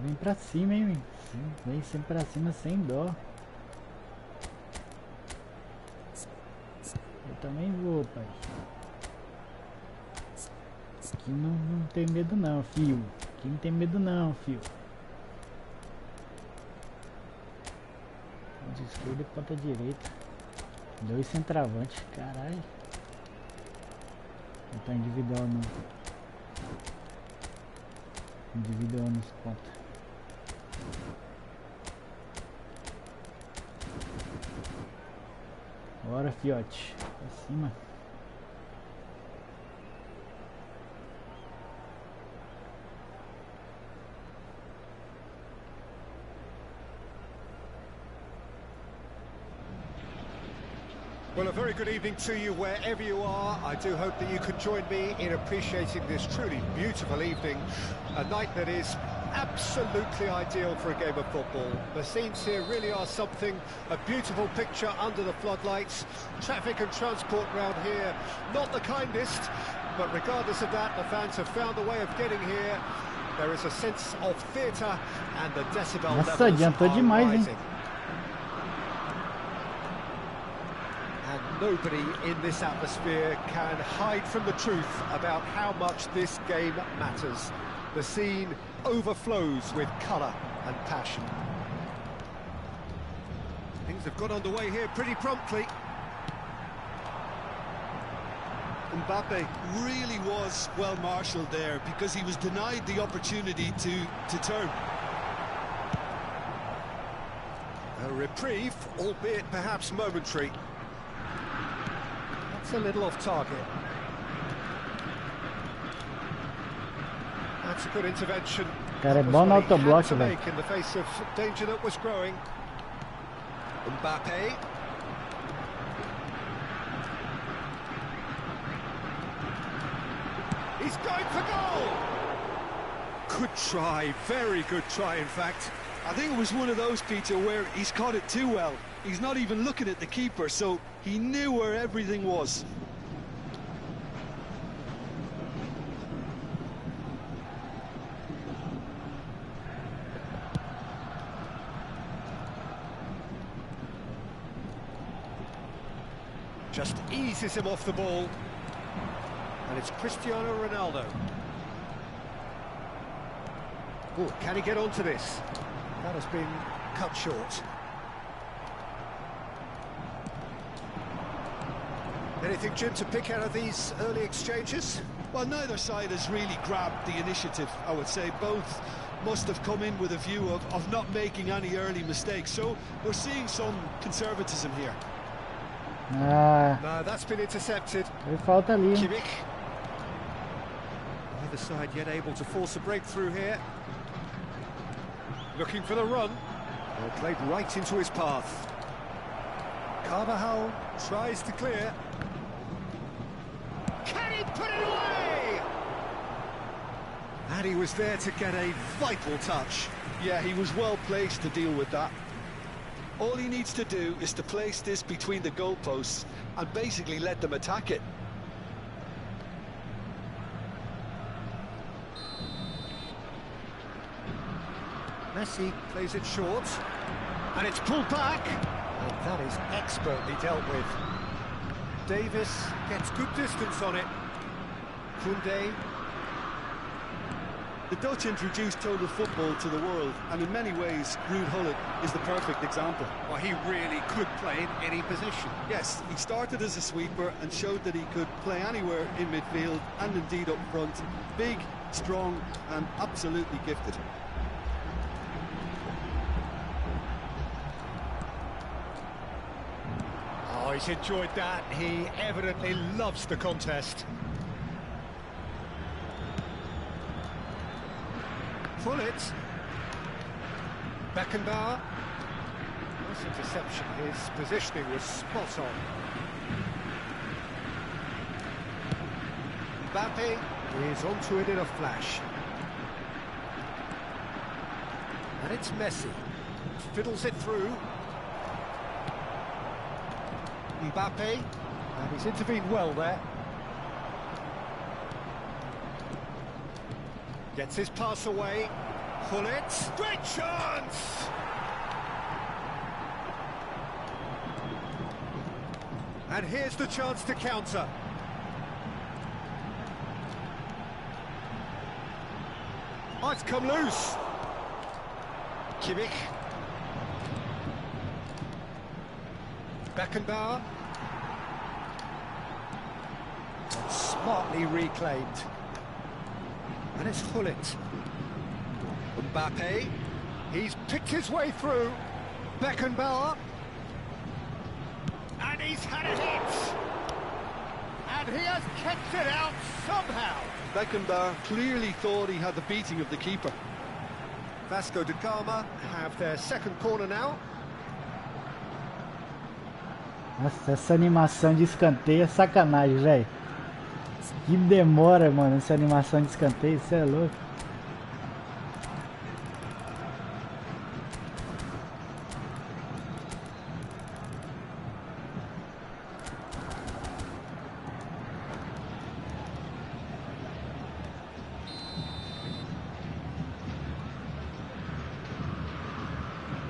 Vem pra cima, hein? Vem sempre pra cima sem dó. Eu também vou, pai. Aqui não tem medo não, fio. Aqui não tem medo não, fio. De esquerda e ponta direita. 2 centravantes, caralho. Não tá individual não. Individual nos pontos. Bora, fiote, pra cima. Well, a very good evening to you wherever you are. I do hope that you could join me in appreciating this truly beautiful evening, a night that is absolutely ideal for a game of football. The scenes here really are something, a beautiful picture under the floodlights. Traffic and transport round here, not the kindest, but regardless of that, the fans have found a way of getting here. There is a sense of theatre and the decibel Nossa, levels adiantou are demais, rising. hein? And nobody in this atmosphere can hide from the truth about how much this game matters. The scene overflows with colour and passion. Things have got underway here pretty promptly. Mbappe really was well marshalled there because he was denied the opportunity to turn. A reprieve, albeit perhaps momentary. That's a little off target. That's a good intervention. Cara, é That was bom no what he had autoblock, to velho. make in the face of danger that was growing. Mbappe. He's going for goal! Good try, very good try in fact. I think it was one of those, Peter, where he's caught it too well. He's not even looking at the keeper, so he knew where everything was. Just eases him off the ball. And it's Cristiano Ronaldo. Oh, can he get onto this? That has been cut short. Anything, Jim, to pick out of these early exchanges? Well, neither side has really grabbed the initiative, I would say. Both must have come in with a view of not making any early mistakes. So we're seeing some conservatism here. Ah, No, that's been intercepted. foi falta ali. Kimmich. Neither side yet able to force a breakthrough here. Looking for the run. Well, played right into his path. Carvajal tries to clear. Can he put it away? And he was there to get a vital touch. Yeah, he was well placed to deal with that. All he needs to do is to place this between the goalposts and basically let them attack it. Messi plays it short, and it's pulled back. And that is expertly dealt with. Davis gets good distance on it. Koundé. The Dutch introduced total football to the world, and in many ways, Ruud Gullit is the perfect example. Well, he really could play in any position. Yes, he started as a sweeper and showed that he could play anywhere in midfield and indeed up front. Big, strong, and absolutely gifted. Oh, he's enjoyed that. He evidently loves the contest. Pull it. Beckenbauer. Nice interception. His positioning was spot on. Mbappe is onto it in a flash. And it's Messi. Fiddles it through. Mbappe. And he's intervened well there. Gets his pass away. Pull it. Great chance! And here's the chance to counter. Oh, it's come loose. Kimmich. Beckenbauer. Smartly reclaimed. And it's Gullit. Mbappe. He's picked his way through. Beckenbauer. And he's had a hit. And he has kept it out somehow. Beckenbauer clearly thought he had the beating of the keeper. Vasco da Gama have their second corner now. Nossa, essa animação de escanteio é sacanagem, velho. Que demora, mano, essa animação de escanteio, isso é louco.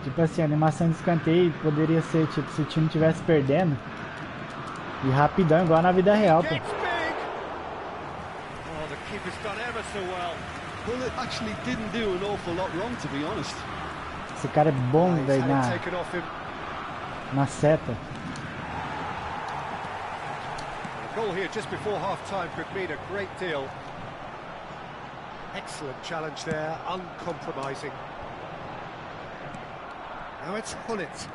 Tipo assim, a animação de escanteio poderia ser tipo se o time estivesse perdendo e rapidão, igual na vida real, pô. Gullit actually didn't do an awful lot wrong, to be honest. Esse cara é bom, velho, na seta. A goal here just before half-time could mean a great deal. Excellent challenge there, uncompromising. Now it's Gullit.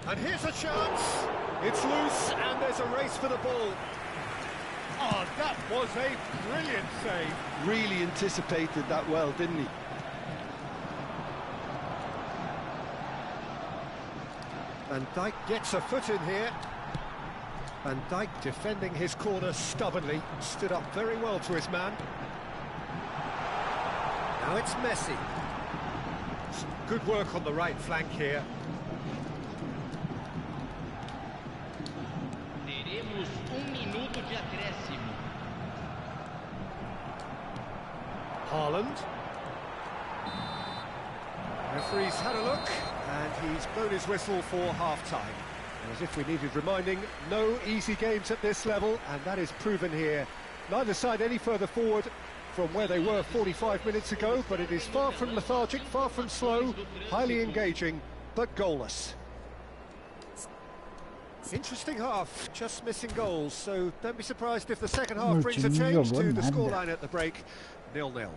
And here's a chance. It's loose and there's a race for the ball. Oh, that was a brilliant save. Really anticipated that well, didn't he? Van Dijk gets a foot in here. Van Dijk defending his corner stubbornly. Stood up very well to his man. Now it's Messi. Some good work on the right flank here. Teremos minuto de acréscimo. Haaland. Referee's had a look, and he's blown his whistle for half-time. As if we needed reminding, no easy games at this level, and that is proven here. Neither side any further forward. from where they were 45 minutes ago, but it is far from lethargic, far from slow, highly engaging, but goalless. Interesting half, just missing goals, so don't be surprised if the second half brings a change to the scoreline at the break, 0-0.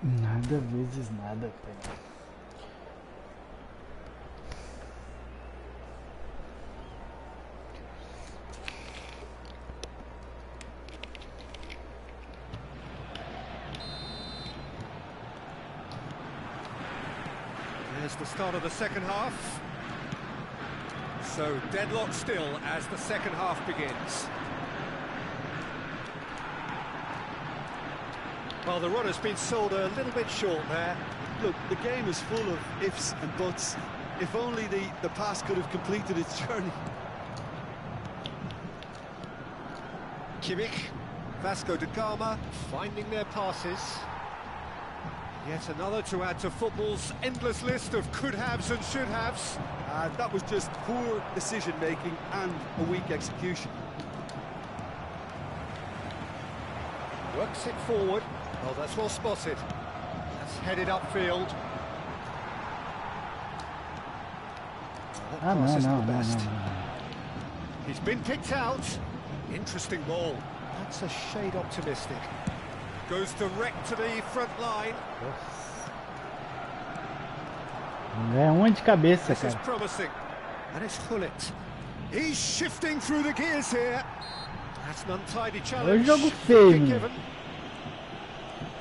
Nada vezes nada, pai. There's the start of the second half. So deadlock still as the second half begins. Well, the run has been sold a little bit short there. Look, the game is full of ifs and buts. If only the pass could have completed its journey. Kimmich, Vasco da Gama finding their passes. Yet another to add to football's endless list of could-haves and should-haves. And that was just poor decision-making and a weak execution. Works it forward. Oh, that's well spotted. That's headed upfield. Ah, no. He's been picked out. Interesting ball. That's a shade optimistic. Goes direct to the front line. É de cabeça, This is cara. promising. And it's Hullet. He's shifting through the gears here. That's an untidy challenge. jogo feio, Kick né? given.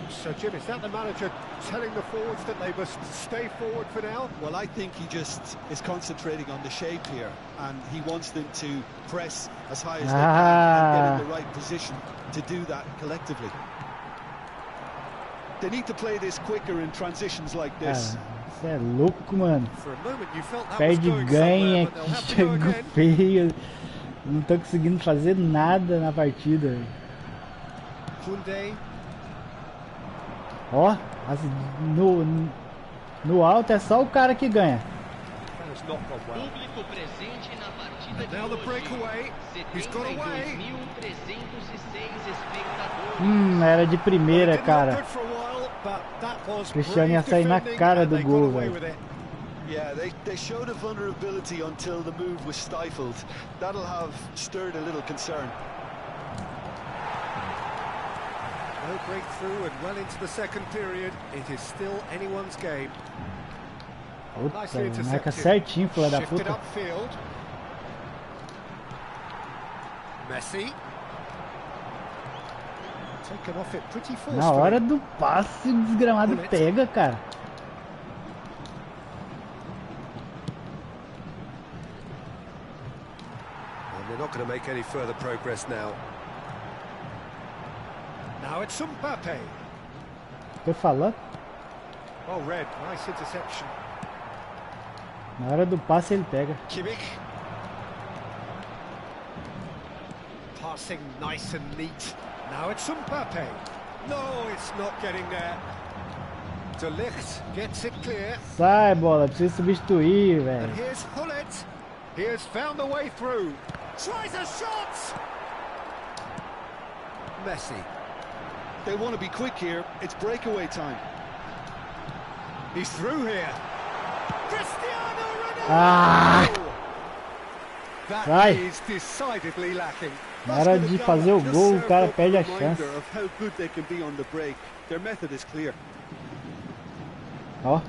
So Jim, is that the manager telling the forwards that they must stay forward for now? Well, I think he just is concentrating on the shape here, and he wants them to press as high as they can and get in the right position to do that collectively. They need to play this quicker in transitions like this. Você é louco, mano. For a moment you felt that was Perde going ganha, somewhere, but they'll have to go chegou again. feio. Não tô conseguindo fazer nada na partida. Koundé. Ó, no alto é só o cara que ganha. That has not gone well. Público presente na partida de Now the hoje. breakaway. He's got away. 72.306 espectadores. Era de primeira, Didn't look cara. good for a while, but that was Cristiano ia brave sair na defending cara and do they gol, got away velho. with it. Yeah, they showed a vulnerability until the move was stifled. That'll have stirred a little concern. No breakthrough and well into the second period. It is still anyone's game. Puta, Nicely marca intercepted. certinho, filha da Shifted puta. upfield. Messi. Taken off it pretty forcefully. Na hora do passe, o desgramado pega, cara. And they're not going to make any further progress now. Now it's Mbappe. Tô falando. Oh, Red, nice interception. Na hora do passe ele pega. Kimmich. Passing nice and neat. Now it's Mbappe. No, it's not getting there. De Ligt gets it clear. Sai, bola, precisa substituir, velho. And here's Hullet. He has found the way through. Tries a shot. Messi. They want to be quick here. It's breakaway time. He's through here. Cristiano Ronaldo. That Vai. is decidedly lacking. Na hora de fazer o gol, o cara perde a chance. Of how good they can be on the break. Their method is clear. Ó.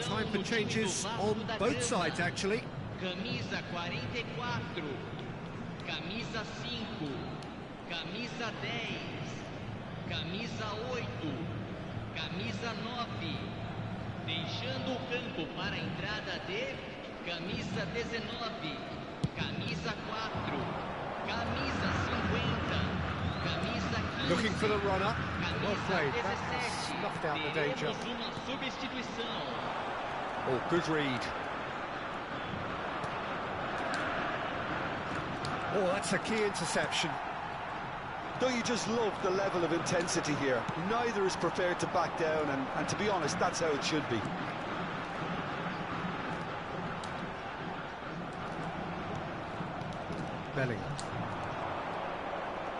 time for changes on both sides, actually. Camisa 44, camisa 5, camisa 10, camisa 8, camisa 9, deixando o campo para a entrada de camisa 19, camisa 4, camisa 50, camisa 15, Looking for the runner. Well camisa played. 17. That snuffed out the danger. Teremos uma substituição. Oh, good read. Oh, that's a key interception. Don't you just love the level of intensity here? Neither is prepared to back down, and to be honest, that's how it should be. Bellingham.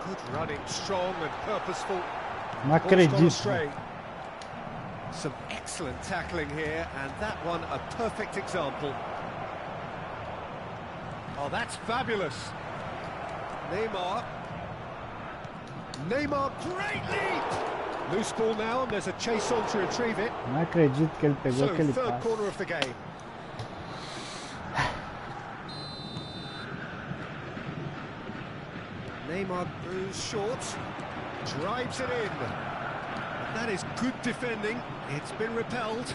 Good running, strong and purposeful. Não Ball's gone acredito. astray. Some excellent tackling here, and that one a perfect example. Oh, that's fabulous. Neymar, great leap! Loose ball now, and there's a chase on to retrieve it. Não acredito que ele pegou So, aquele third passe. corner of the game. Neymar goes short, drives it in. That is good defending. It's been repelled.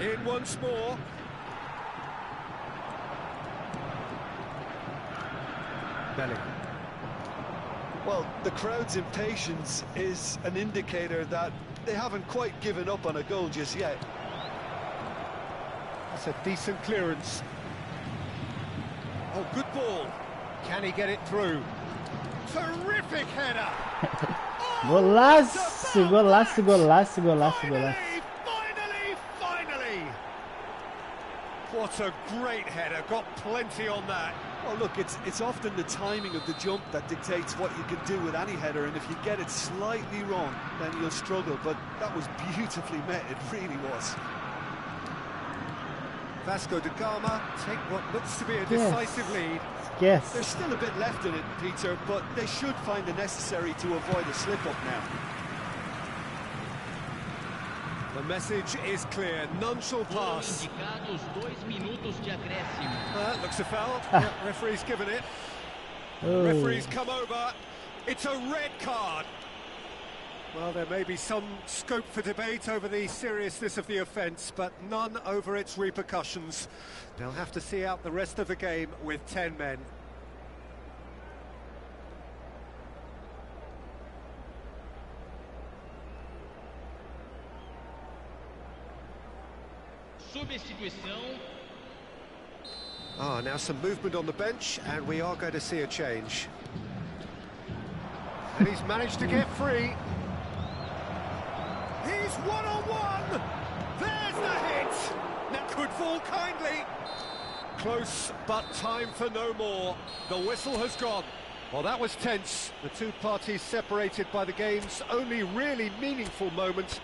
In once more. Bellingham. Well, the crowd's impatience is an indicator that they haven't quite given up on a goal just yet. That's a decent clearance. Oh, good ball. Can he get it through? Terrific header. Golaço, golaço, golaço, golaço, golaço. Finally! What a great header. Got plenty on that. Well, look, it's often the timing of the jump that dictates what you can do with any header, and if you get it slightly wrong, then you'll struggle. But that was beautifully met, it really was. Vasco da Gama take what looks to be a decisive lead. Esquece. There's still a bit left in it, Peter, but they should find the necessary to avoid a slip-up now. The message is clear. None shall Foram pass. indicados 2 minutos de acréscimo. Looks a foul. Yeah, referee's given it. Oh. Referee's come over. It's a red card. Well, there may be some scope for debate over the seriousness of the offence, but none over its repercussions. They'll have to see out the rest of the game with 10 men. Substituição. Now some movement on the bench, and we are going to see a change. And he's managed to get free. He's one-on-one! There's the hit! That could fall kindly. Close, but time for no more. The whistle has gone. Well, that was tense. The two parties separated by the game's only really meaningful moment.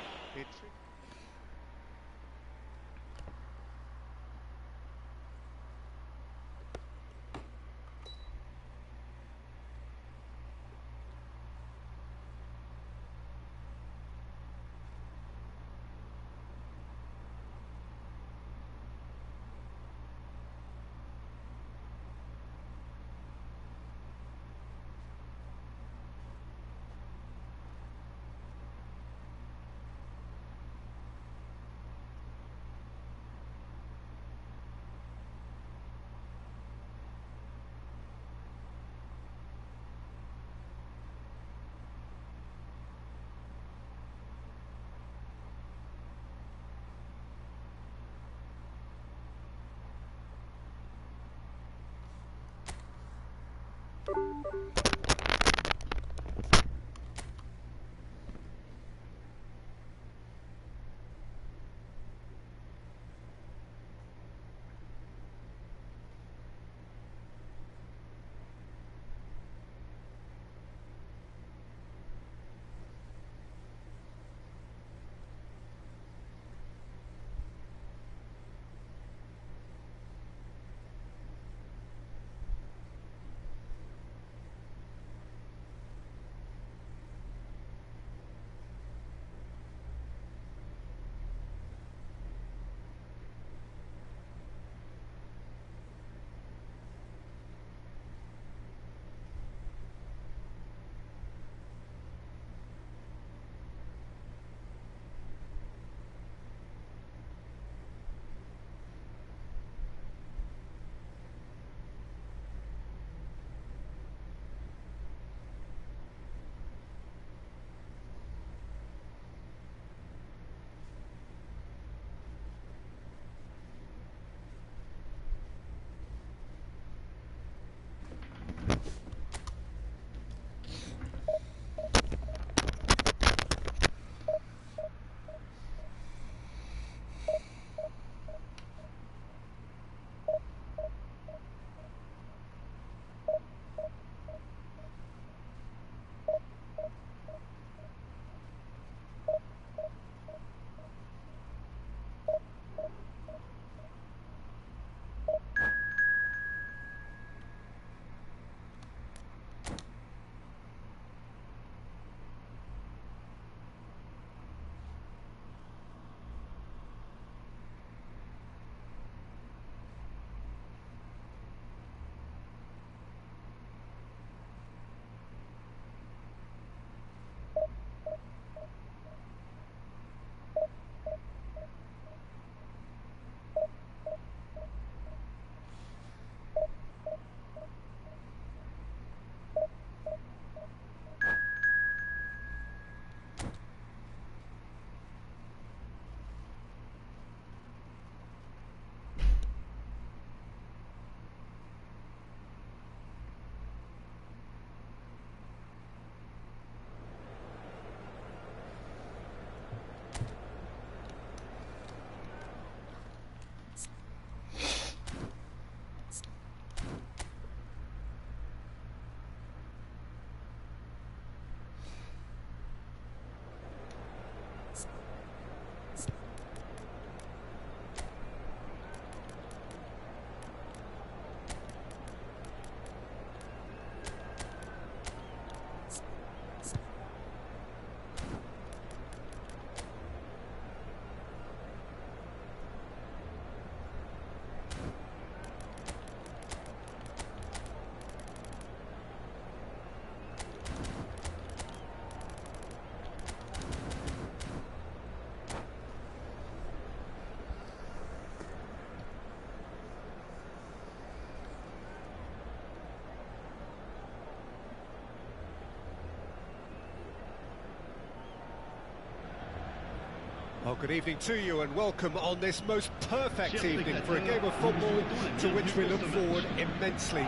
Well, good evening to you and welcome on this most perfect evening for a game of football to which we look forward immensely.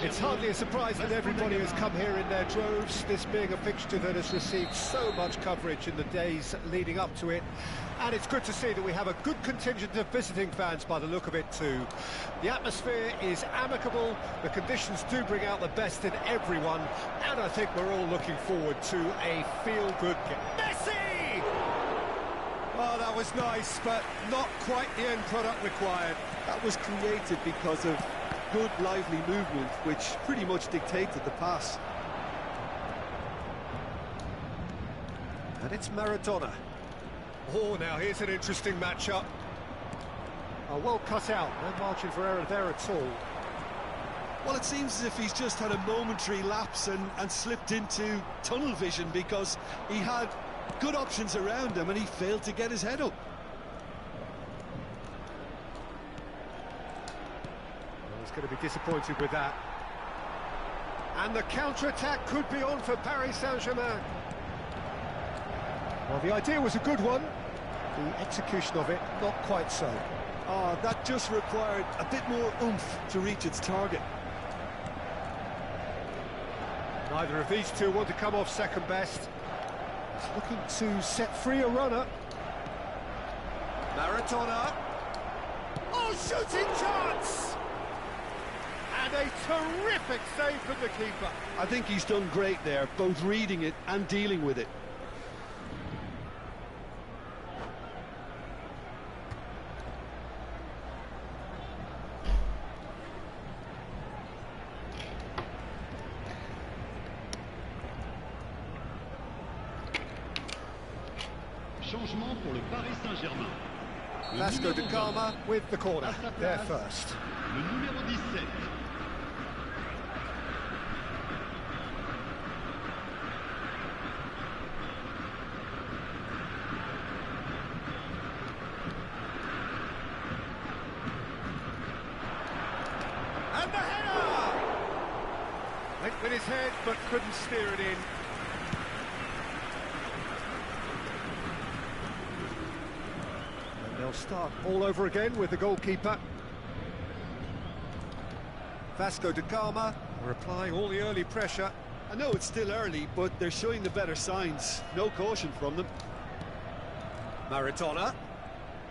It's hardly a surprise that everybody has come here in their droves, this being a fixture that has received so much coverage in the days leading up to it. And it's good to see that we have a good contingent of visiting fans by the look of it too. The atmosphere is amicable, the conditions do bring out the best in everyone, and I think we're all looking forward to a feel-good game. Messi! Oh, that was nice, but not quite the end product required. That was created because of good, lively movement, which pretty much dictated the pass. And it's Maradona. Oh, now here's an interesting matchup. Oh, well cut out, no margin for error there at all. Well, it seems as if he's just had a momentary lapse and slipped into tunnel vision, because he had good options around him and he failed to get his head up. Well, he's going to be disappointed with that. And the counter-attack could be on for Paris Saint-Germain. Well, the idea was a good one. The execution of it, not quite so. Oh, that just required a bit more oomph to reach its target. Neither of these two want to come off second best. He's looking to set free a runner. Maradona. Oh, shooting chance! And a terrific save from the keeper. I think he's done great there, both reading it and dealing with it. Changement pour le Paris Saint-Germain. Vasco da Gama with the corner, there first. Le numéro 17. And the header! Went with his head, but couldn't steer it in. They'll start all over again with the goalkeeper. Vasco da Gama are applying all the early pressure. I know it's still early, but they're showing the better signs. No caution from them. Maradona.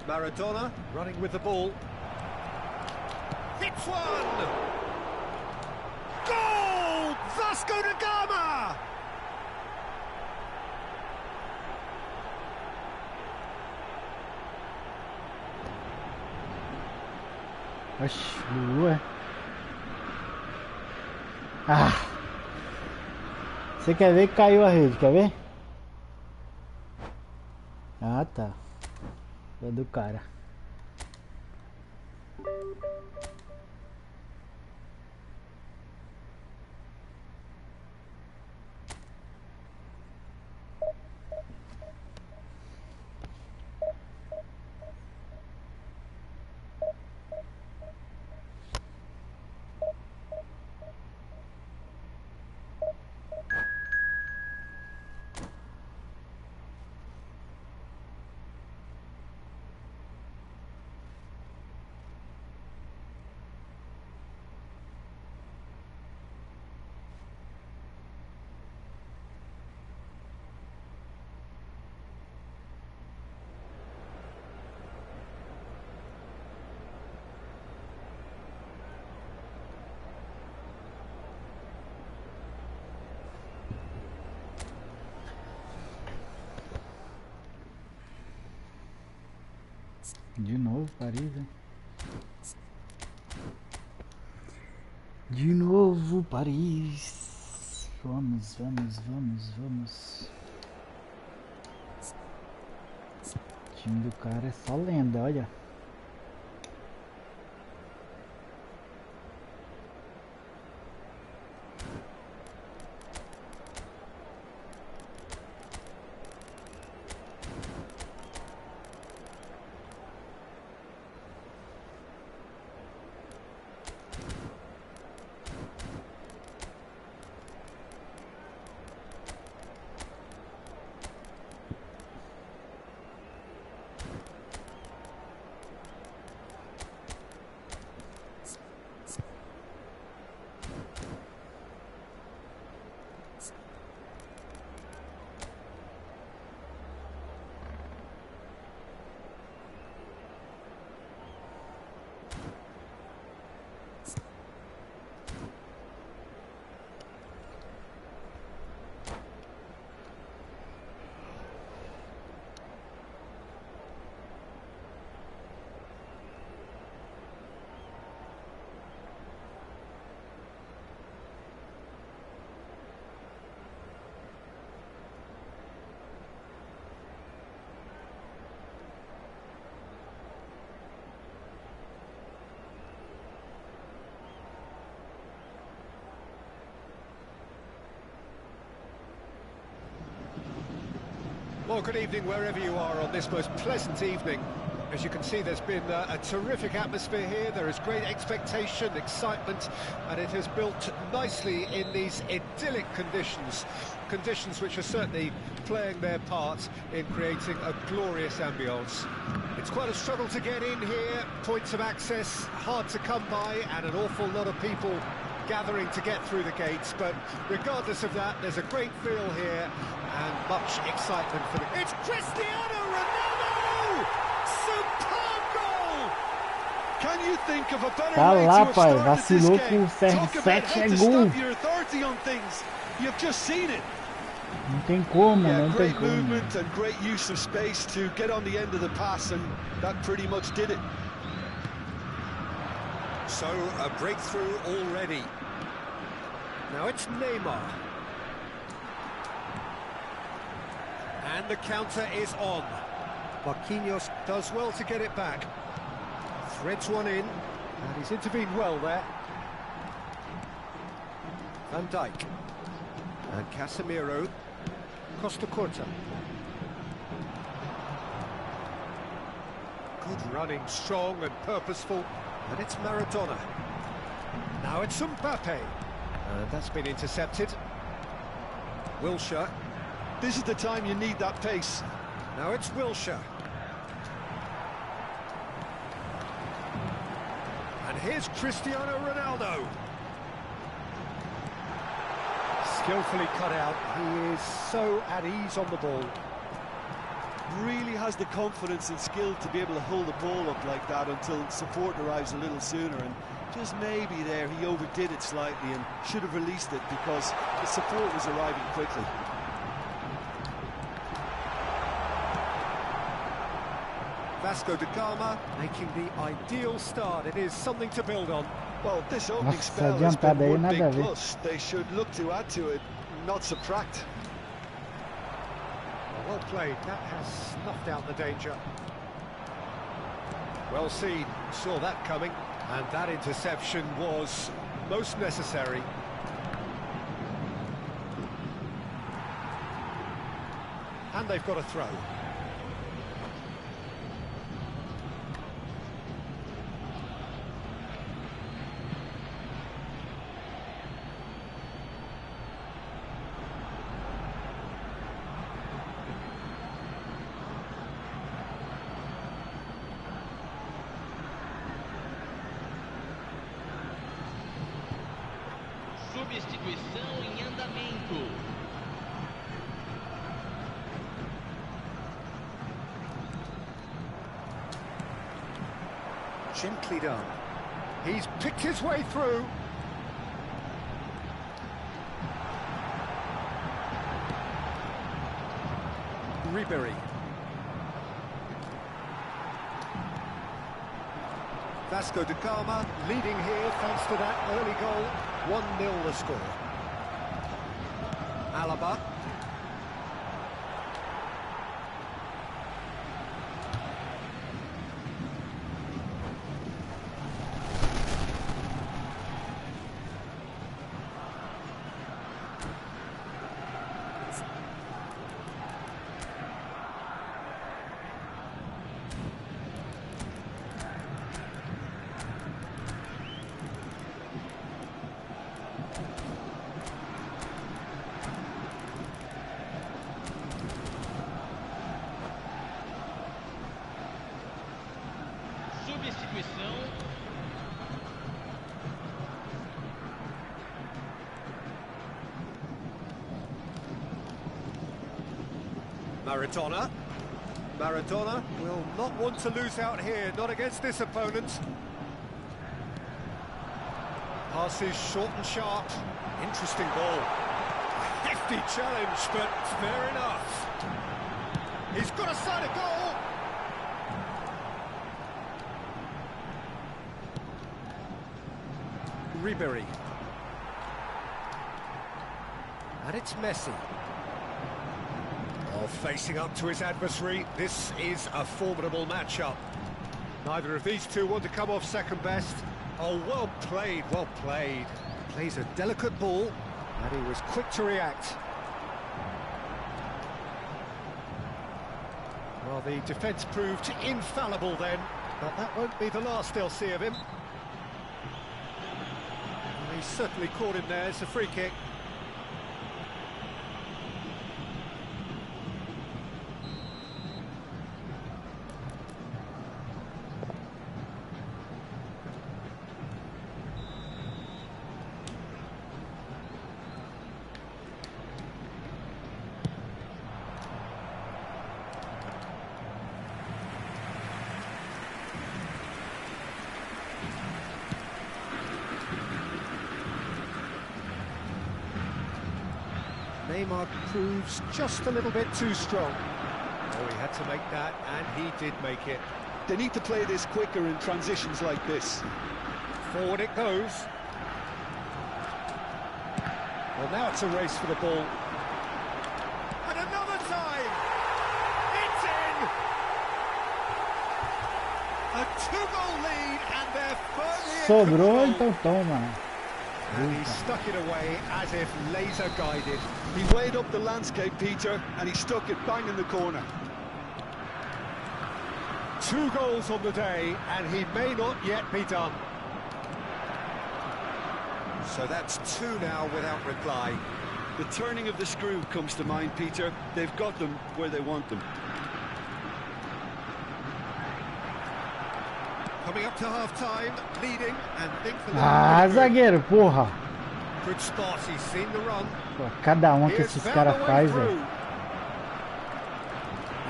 Maradona running with the ball. Hits one! Goal! Vasco da Gama! Oxi, lua. Ah! Você quer ver que caiu a rede, quer ver? Ah, tá. É do cara. De novo, Paris, hein? De novo, Paris. Vamos, vamos, vamos, vamos. O time do cara é só lenda, olha. Well, good evening wherever you are on this most pleasant evening. As you can see, there's been a terrific atmosphere here. There is great expectation, excitement, and it has built nicely in these idyllic conditions. Conditions which are certainly playing their part in creating a glorious ambience. It's quite a struggle to get in here, points of access hard to come by, and an awful lot of people gathering to get through the gates, but regardless of that, there's a great feel here and much excitement for the... It's Cristiano Ronaldo! Superb goal! Can you think of a better Tá way lá, to have pai, started this vacilou game? com o Talk about CR7 how é to gol. stamp your authority on things. You've just seen it. Não tem como, Yeah, não tem great como. movement and great use of space to get on the end of the pass, and that pretty much did it. So, a breakthrough already. Now it's Neymar. And the counter is on. Marquinhos does well to get it back. Threads one in, and he's intervened well there. Van Dijk. And Casemiro. Costa Curta. Good running, strong and purposeful. And it's Maradona. Now it's Mbappe. And that's been intercepted. Wilshere. This is the time you need that pace. Now it's Wilshere. And here's Cristiano Ronaldo. Skillfully cut out. He is so at ease on the ball. Really has the confidence and skill to be able to hold the ball up like that until support arrives a little sooner, and just maybe there he overdid it slightly and should have released it because the support was arriving quickly. Vasco da Gama making the ideal start. It is something to build on. Well, this opening Nossa, spell has adiantada been aí, one nada a big ver. plus. They should look to add to it, not subtract. Well played, that has snuffed out the danger. Well seen, saw that coming, and that interception was most necessary. And they've got a throw. Substituição em andamento. Gently done. He's picked his way through. Ribery. Vasco da Gama leading here thanks to that early goal. 1-0 the score. Alaba. Substituição. Maradona. Maradona will not want to lose out here, not against this opponent. Pass is short and sharp. Interesting ball. A hefty challenge, but fair enough. He's got a side of goal. Ribery. And it's Messi. Oh, facing up to his adversary, this is a formidable matchup. Neither of these two want to come off second best. Oh, well played, well played. Plays a delicate ball, and he was quick to react. Well, the defence proved infallible then, but that won't be the last they'll see of him. Well, he's certainly caught him there. It's a free kick. Neymar proves just a little bit too strong. Oh, he had to make that, and he did make it. They need to play this quicker in transitions like this. Forward it goes. Well, now it's a race for the ball. And another time! It's in! A two-goal lead, and they're firmly in Sobrou, control. então toma. And he stuck it away as if laser guided. He weighed up the landscape, Peter, and he stuck it bang in the corner. 2 goals on the day, and he may not yet be done. So that's 2 now without reply. The turning of the screw comes to mind, Peter. They've got them where they want them. Coming up to half-time, leading, and thankfully... Ah, zagueiro, porra. Good spot, he's seen the run. Pô, cada um que He's esses found caras the way fazem, through. velho.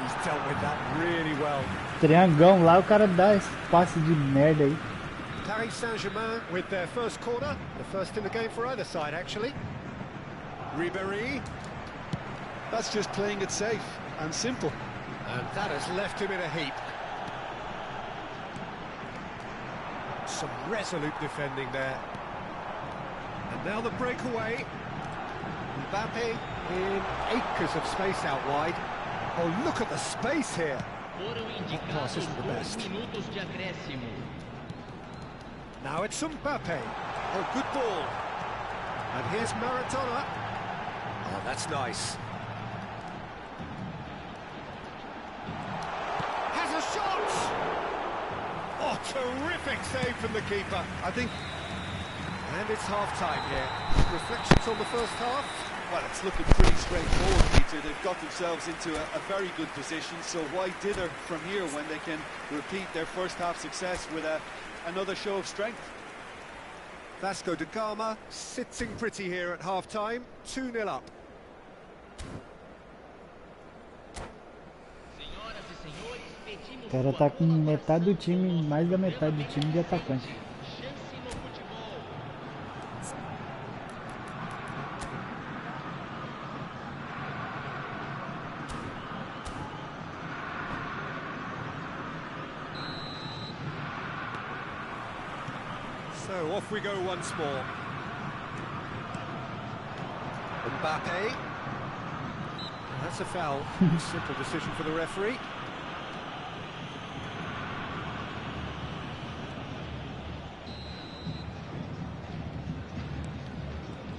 He's dealt with that really well. Triangão lá, o cara dá esse passe de merda aí. Paris Saint-Germain with their first corner, the first in the game for either side, actually. Ribéry. That's just playing it safe and simple. And that has left him in a heap. Some resolute defending there. And now the breakaway. Mbappe in acres of space out wide. Oh, look at the space here. Foram pass indicados isn't the 2 best. minutos de acréscimo. Now it's Mbappe. Oh, good ball. And here's Maradona. Oh, that's nice. Has a shot! Oh, terrific save from the keeper. I think, And it's half-time here. Reflections on the first half? well, it's looking pretty straightforward, Peter. They've got themselves into a very good position, so why dither from here when they can repeat their first half success with another show of strength? Vasco da Gama sitting pretty here at half-time. 2-0 up. Senhoras e senhores, pedimos O cara sua tá com colaboração metade do time, no nosso mais da metade do programa time de atacante. Chance no futebol. So off we go once more. Mbappe. That's a foul. Simple decision for the referee.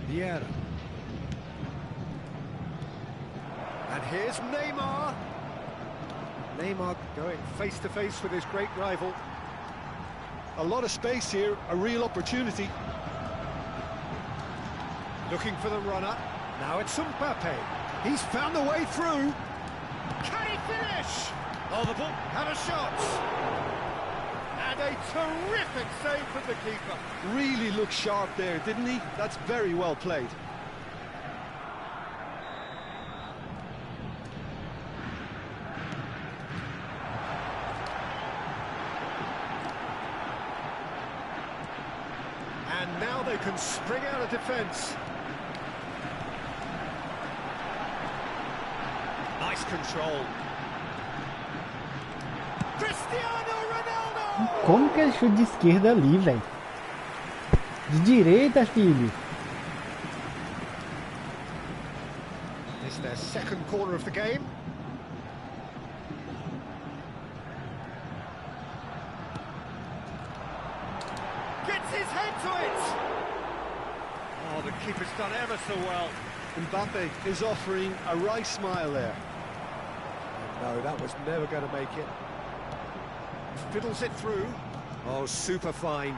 Vieira. And here's Neymar. Neymar going face to face with his great rival. A lot of space here, a real opportunity. Looking for the runner. Now it's Mbappe. He's found the way through. Can he finish? Oh, the ball had a shot. And a terrific save from the keeper. Really looked sharp there, didn't he? That's very well played. And now they can spring out of defence. Nice control. Cristiano Ronaldo! Como que é chute de esquerda ali, velho? De direita, filho. It's their second corner of the game. Gets his head to it! Oh, the keeper's done ever so well. Mbappe is offering a wry smile there. No, that was never going to make it. Fiddles it through. Oh, super find.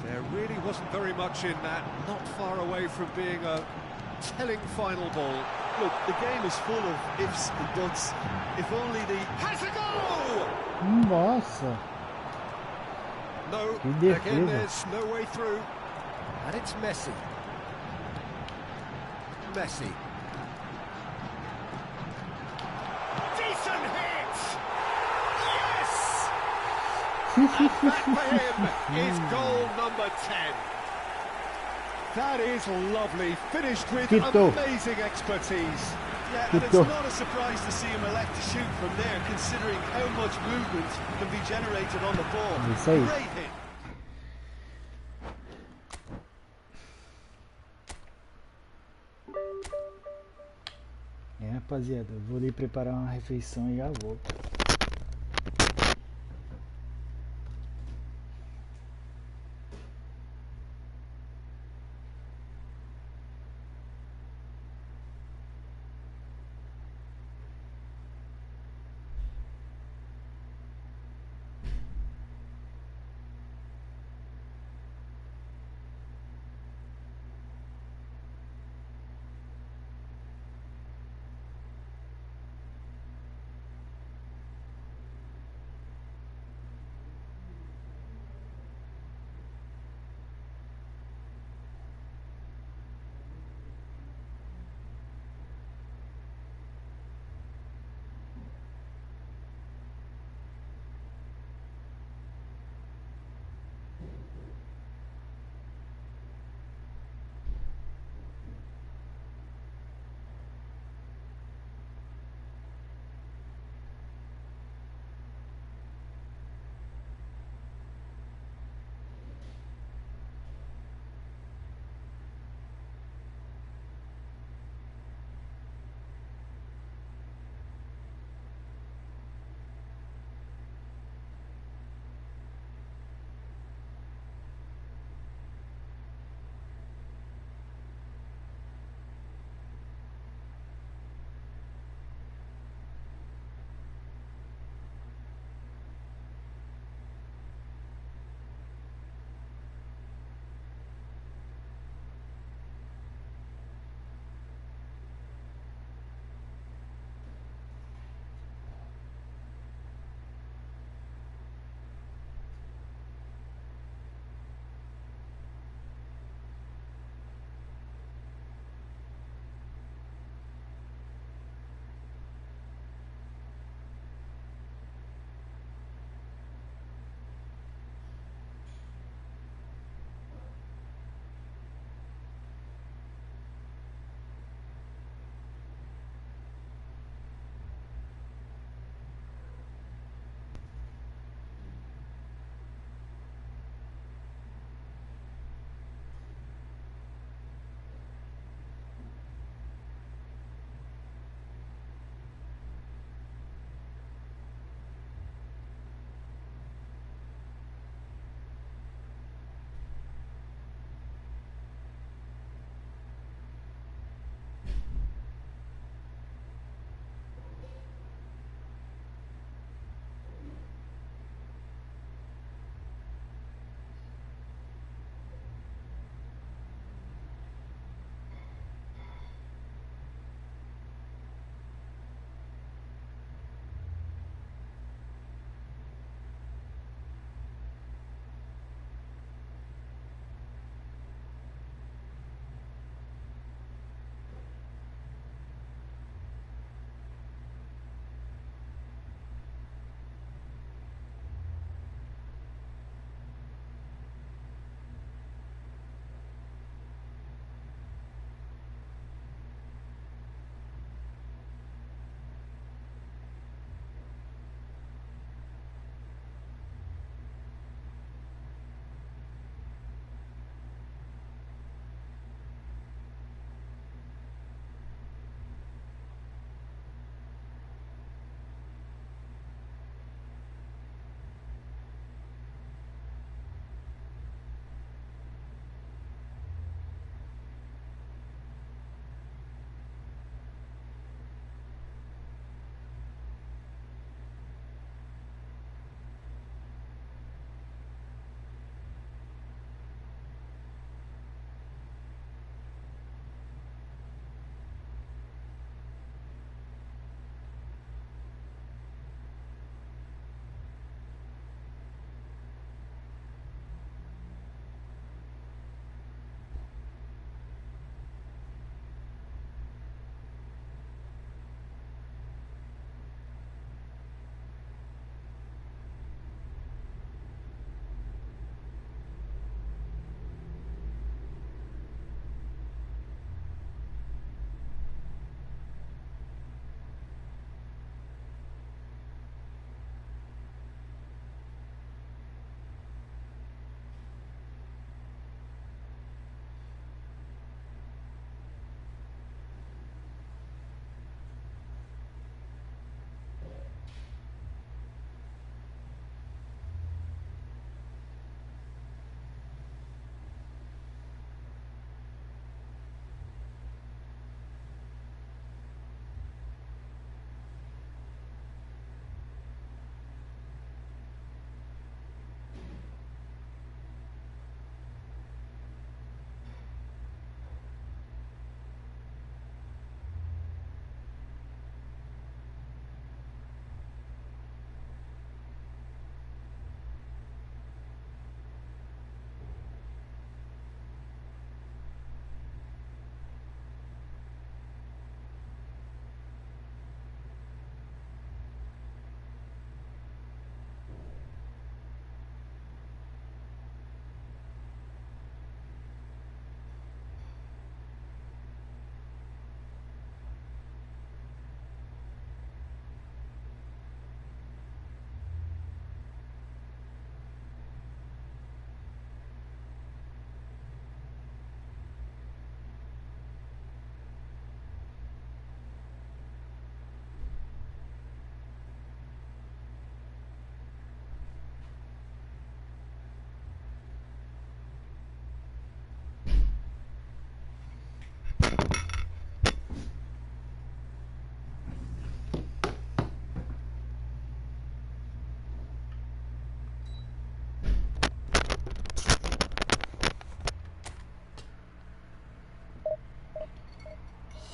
There really wasn't very much in that. Not far away from being a telling final ball. Look, the game is full of ifs and buts. If only the... Has a goal! Nossa. No, Que defesa. again there's no way through. And it's Messi. Messi. Decent hit! Yes! And that for him is goal number 10. That is lovely, finished with Quito. amazing expertise. Yeah, and it's Quito. not a surprise to see him elect to shoot from there, considering how much movement can be generated on the ball. Isso aí. Great hit. É, rapaziada, eu vou ali preparar uma refeição e já volto.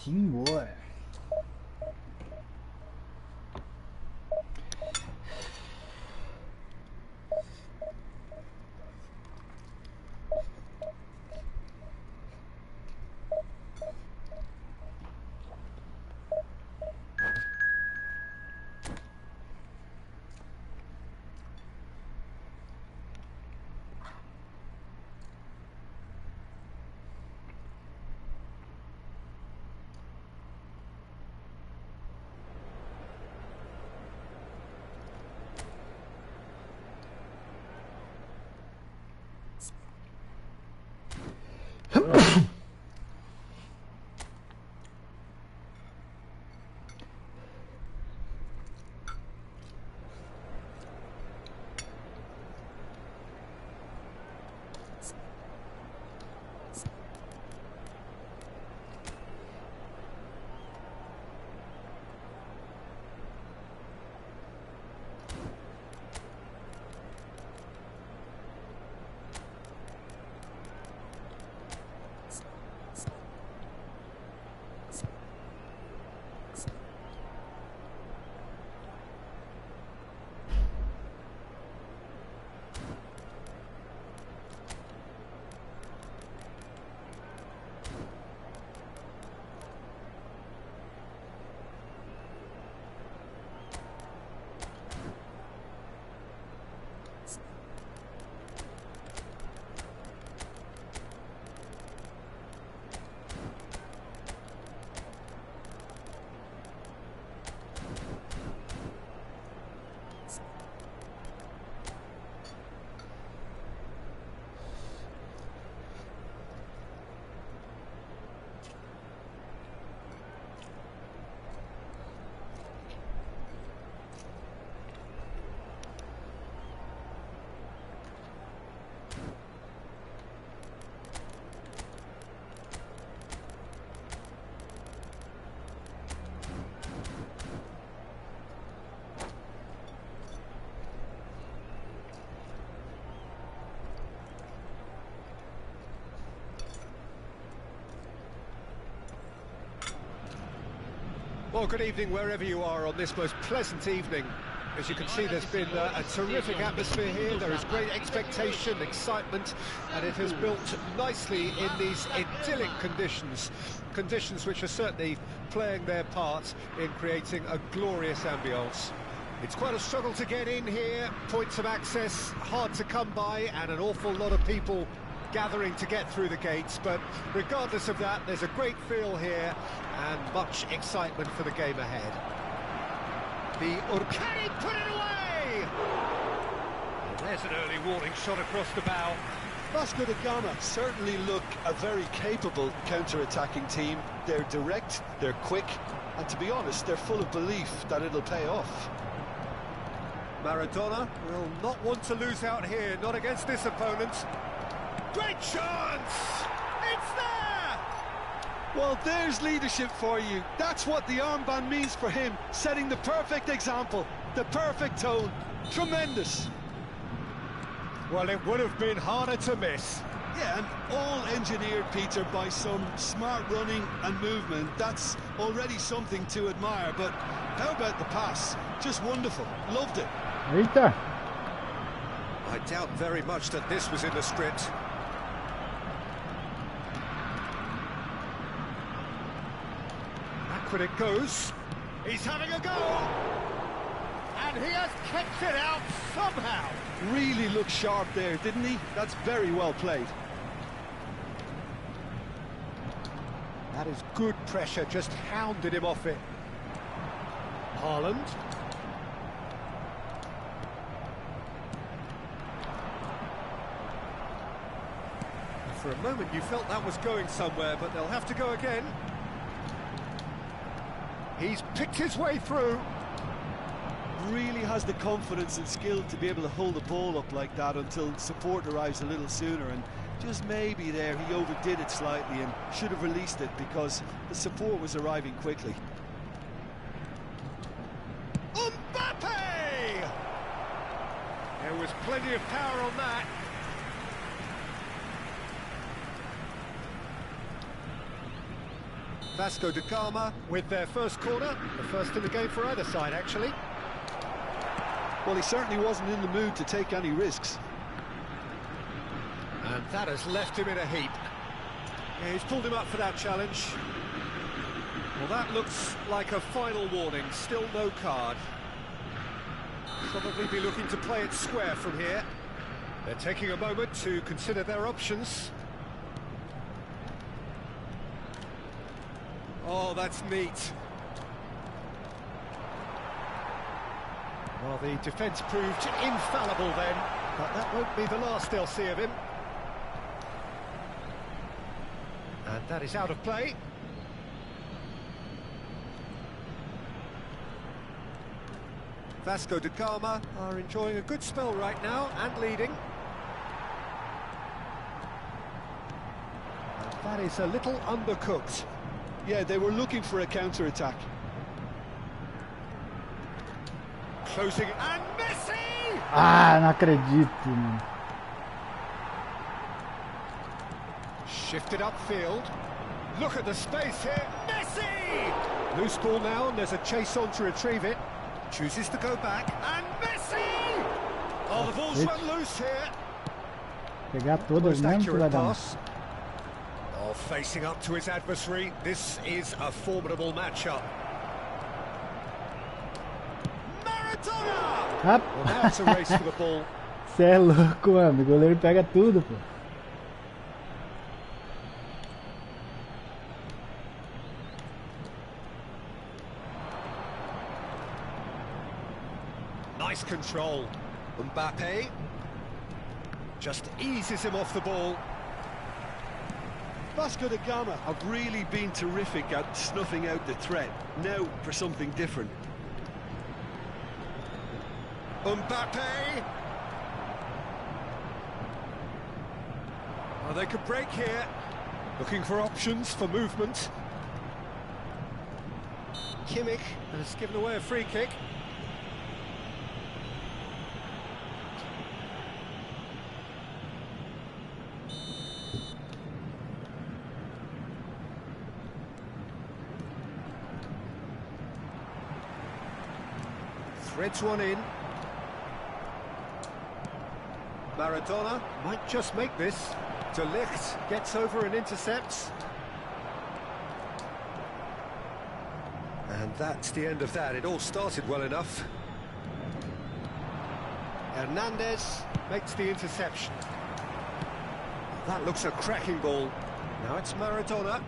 Senhor. Well, good evening wherever you are on this most pleasant evening. As you can see, there's been a terrific atmosphere here. There is great expectation, excitement, and it has built nicely in these idyllic conditions. Conditions which are certainly playing their part in creating a glorious ambience. It's quite a struggle to get in here, points of access hard to come by, and an awful lot of people gathering to get through the gates, but regardless of that, there's a great feel here and much excitement for the game ahead. Can he put it away? And there's an early warning shot across the bow. Vasco da Gama certainly look a very capable counter-attacking team. They're direct, they're quick, and to be honest, they're full of belief that it'll pay off. Maradona will not want to lose out here, not against this opponent. Great chance! It's there! Well, there's leadership for you. That's what the armband means for him, setting the perfect example, the perfect tone. Tremendous. Well, it would have been harder to miss. Yeah, and all engineered, Peter, by some smart running and movement. That's already something to admire, but how about the pass? Just wonderful. Loved it. Eita! I doubt very much that this was in the script. Back when it goes. He's having a go! And he has kept it out somehow. Really looked sharp there, didn't he? That's very well played. That is good pressure, just hounded him off it. Haaland. For a moment you felt that was going somewhere, but they'll have to go again. He's picked his way through. Really has the confidence and skill to be able to hold the ball up like that until support arrives a little sooner, and just maybe there he overdid it slightly and should have released it because the support was arriving quickly. Mbappe! There was plenty of power on that. Vasco da Gama with their first corner, the first in the game for either side, actually. Well, he certainly wasn't in the mood to take any risks. And that has left him in a heap. Yeah, he's pulled him up for that challenge. Well, that looks like a final warning, still no card. Probably be looking to play it square from here. They're taking a moment to consider their options. Oh, that's neat. Well, the defence proved infallible then, but that won't be the last they'll see of him. And that is out of play. Vasco da Gama are enjoying a good spell right now and leading. And that is a little undercooked. Yeah, they were looking for a counter-attack. Closing and Messi! Ah, não acredito, mano. Shifted upfield. Look at the space here. Messi! Loose ball now, and there's a chase on to retrieve it. Chooses to go back, and Messi! Oh, the ball's run loose here. Pegar todas Most mesmo que vai accurate dar. pass. Oh, facing up to his adversary. This is a formidable matchup. Maradona! Ah, Well, now it's a race for the ball. cê é louco, mano. O goleiro pega tudo, pô. Nice control. Mbappe just eases him off the ball. Vasco da Gama have really been terrific at snuffing out the threat. Now for something different. Mbappe! Oh, they could break here. Looking for options for movement. Kimmich has given away a free kick. Threads one in. Maradona might just make this. De Ligt gets over and intercepts. And that's the end of that. It all started well enough. Hernandez makes the interception. That looks a cracking ball. Now it's Maradona.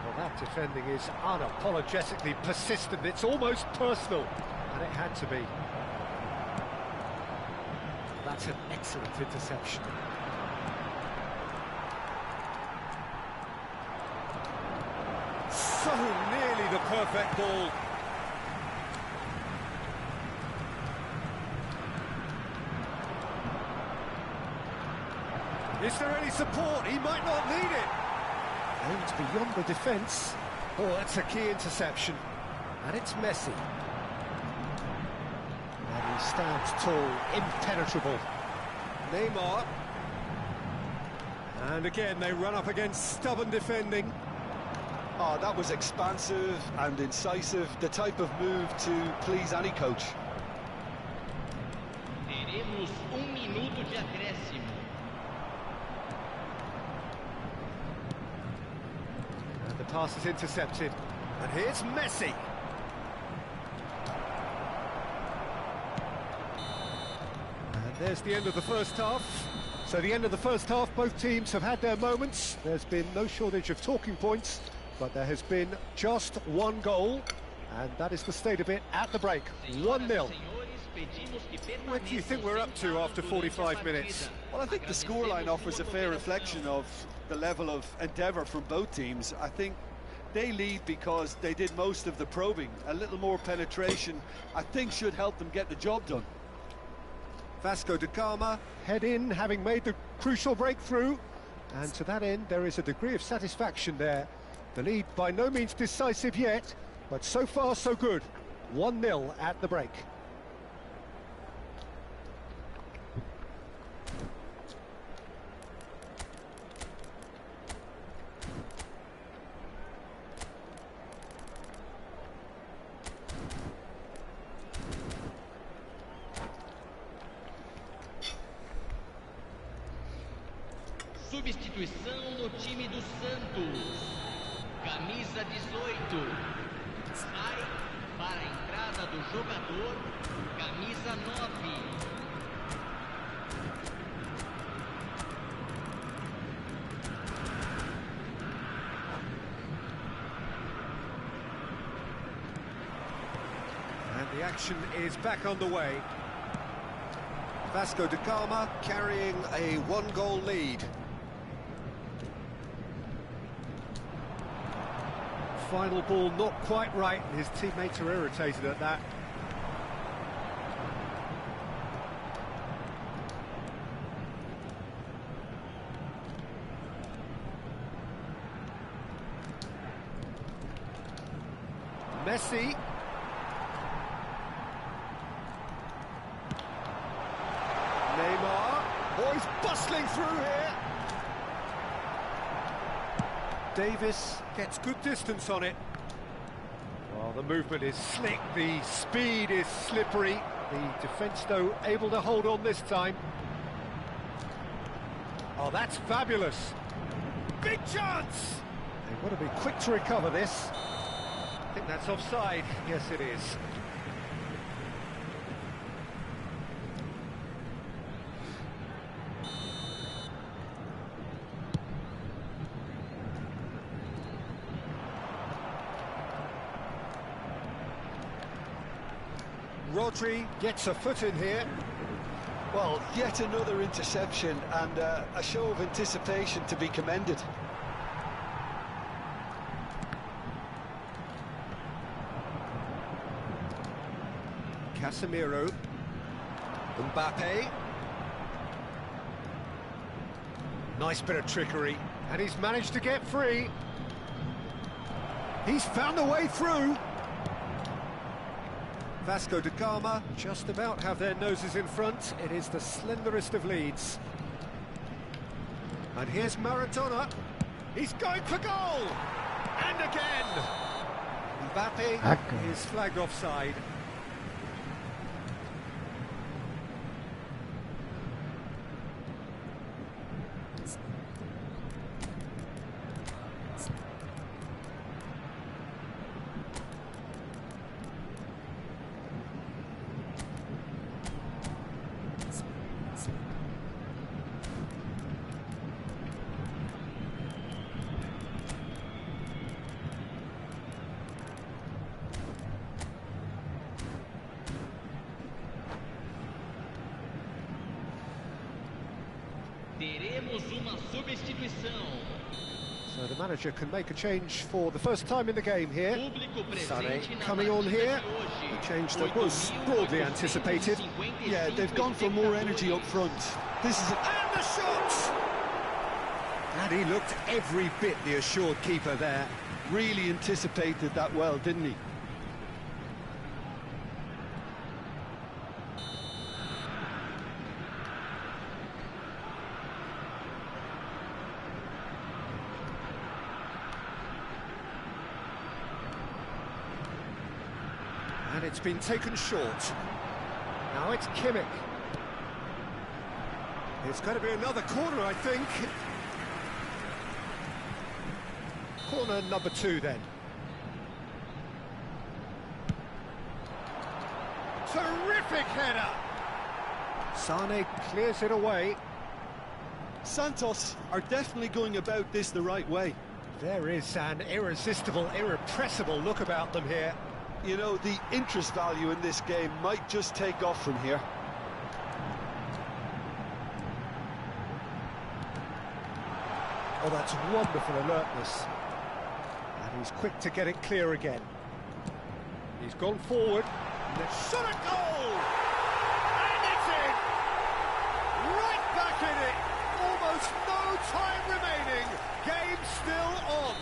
Well, that defending is unapologetically persistent. It's almost personal. And it had to be. That's an excellent interception. So nearly the perfect ball. Is there any support? He might not need it. Aimed beyond the defence. Oh, that's a key interception. And it's Messi. And he stands tall, impenetrable. Neymar. And again, they run up against stubborn defending. Oh, that was expansive and incisive, the type of move to please any coach. Teremos minuto de acréscimo. And the pass is intercepted. And here's Messi. And there's the end of the first half. So the end of the first half, both teams have had their moments. There's been no shortage of talking points, but there has been just one goal, and that is the state of it at the break. 1-0. What do you think we're up to after 45 minutes? Well, I think the scoreline offers a fair reflection of the level of endeavour from both teams. I think they lead because they did most of the probing. A little more penetration, I think, should help them get the job done. Vasco da Gama head in, having made the crucial breakthrough, and to that end there is a degree of satisfaction there. The lead by no means decisive yet, but so far so good. 1-0 at the break. substituição no time do Santos. Camisa 18. Sai para a entrada do jogador. Camisa 9. And the action is back on the way. Vasco da Gama carrying a one-goal lead. Final ball not quite right, his teammates are irritated at that. Messi. Neymar. Boys bustling through here. Davis gets good distance on it. Well, the movement is slick, the speed is slippery. The defence, though, able to hold on this time. Oh, that's fabulous. Big chance! They've got to be quick to recover this. I think that's offside. Yes, it is. Rodri gets a foot in here. Well, yet another interception and a show of anticipation to be commended. Casemiro. Mbappe. Nice bit of trickery, and he's managed to get free. He's found a way through. Vasco da Gama just about have their noses in front. It is the slenderest of leads. And here's Maradona. He's going for goal! And again! Mbappe is flagged offside. Teremos uma substituição. So the manager can make a change for the first time in the game here. Sané coming on here. A change that was broadly anticipated. Yeah, they've gone for more energy up front. This is And the shot! And he looked every bit the assured keeper there. really anticipated that well, didn't he? And it's been taken short. Now it's Kimmich. It's going to be another corner, I think. Corner number 2, then. Terrific header! Sané clears it away. Santos are definitely going about this the right way. There is an irresistible, irrepressible look about them here. You know, the interest value in this game might just take off from here. Oh, that's wonderful alertness. And he's quick to get it clear again. He's gone forward. And it's shot at goal! And it's in! Right back in it! Almost no time remaining. Game still on.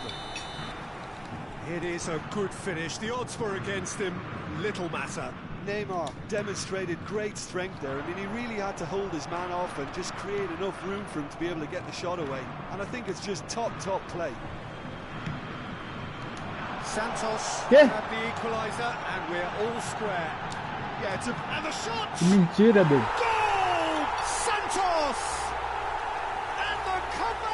It is a good finish. The odds were against him. Little matter. Neymar demonstrated great strength there. I mean, he really had to hold his man off and just create enough room for him to be able to get the shot away. And I think it's just top play. Santos had the equaliser, and we're all square. Yeah, it's and the shot! Mentira, dude. Goal! Santos! And the comeback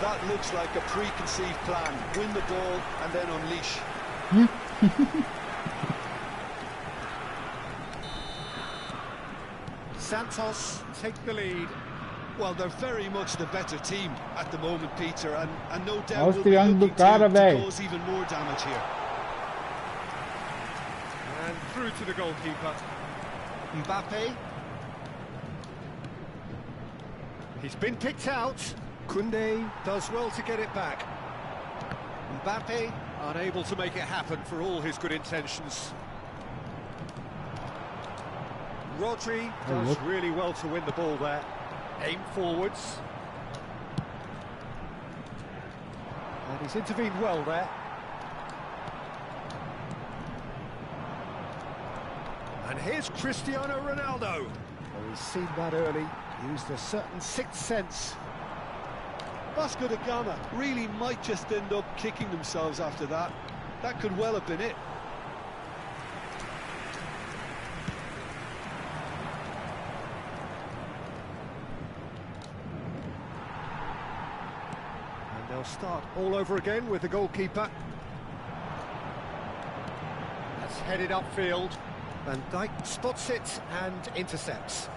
That looks like a preconceived plan. Win the ball and then unleash. Santos take the lead. Well, they're very much the better team at the moment, Peter, and no doubt Olha os will be triângulos do looking cara, to velho. cause even more damage here. And through to the goalkeeper. Mbappe. He's been picked out. Koundé does well to get it back. Mbappe unable to make it happen for all his good intentions. Rodri does really well to win the ball there. Aim forwards. And he's intervened well there. And here's Cristiano Ronaldo. Oh, he's seen that early, used a certain sixth sense. Vasco da Gama really might just end up kicking themselves after that. That could well have been it. And they'll start all over again with the goalkeeper. That's headed upfield. Van Dijk spots it and intercepts.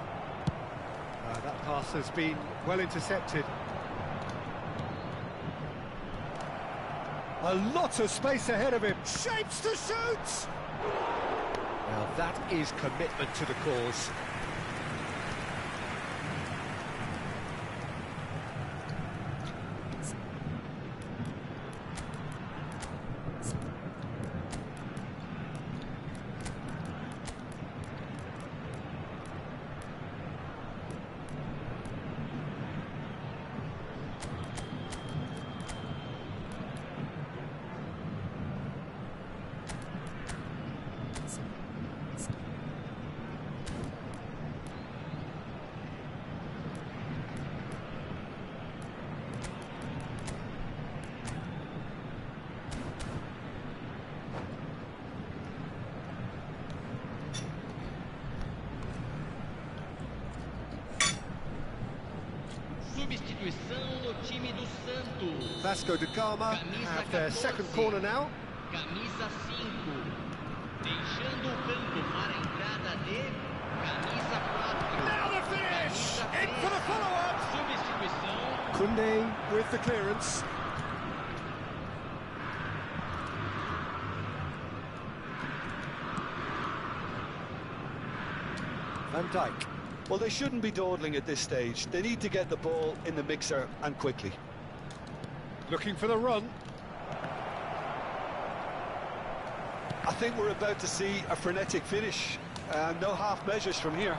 That pass has been well intercepted. A lot of space ahead of him. Shapes to shoot! Now that is commitment to the cause. Substituição no time do Santos. Vasco da Gama have their second corner now. Camisa 5. Deixando o campo para a entrada de camisa 4. Now the finish! In for the follow-up! Substituição. Koundé with the clearance. Van Dijk. Well, they shouldn't be dawdling at this stage. They need to get the ball in the mixer and quickly. Looking for the run. I think we're about to see a frenetic finish. No half measures from here.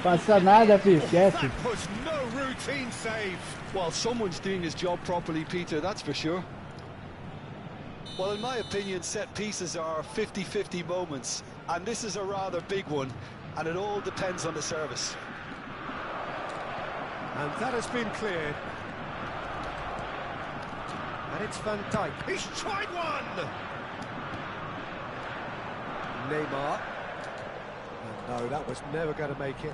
Passa nada, filho, esquece. That was no routine save. Well, someone's doing his job properly, Peter, that's for sure. Well, in my opinion, set pieces are 50-50 moments, and this is a rather big one, and it all depends on the service. And that has been cleared. And it's Van Dijk. He's tried one! Neymar. And no, that was never going to make it.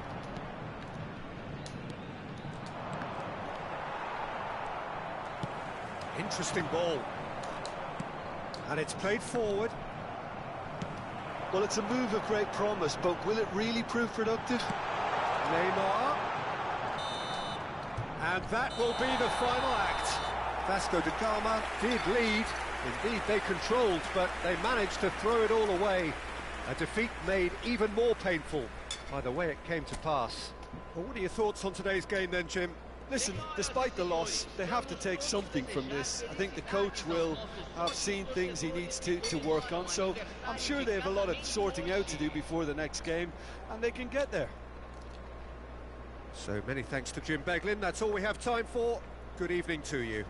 Interesting ball. And it's played forward. Well, it's a move of great promise, but will it really prove productive? Neymar. And that will be the final act. Vasco da Gama did lead. Indeed, they controlled, but they managed to throw it all away. A defeat made even more painful by the way it came to pass. Well, what are your thoughts on today's game then, Jim? Listen, despite the loss, they have to take something from this. I think the coach will have seen things he needs to work on, so I'm sure they have a lot of sorting out to do before the next game, and they can get there. So many thanks to Jim Beglin. That's all we have time for. Good evening to you.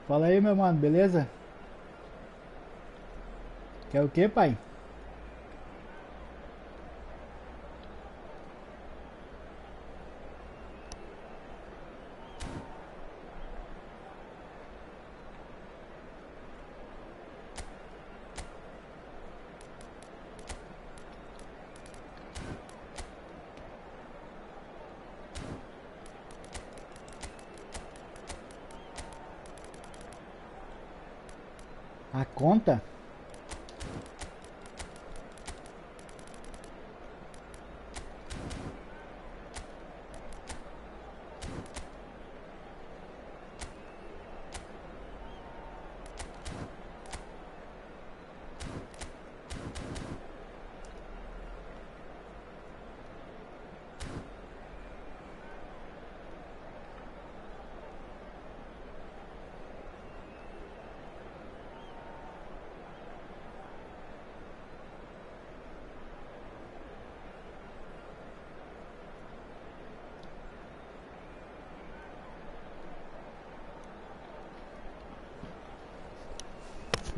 Fala aí, meu mano, beleza? Quer o que, pai? A conta?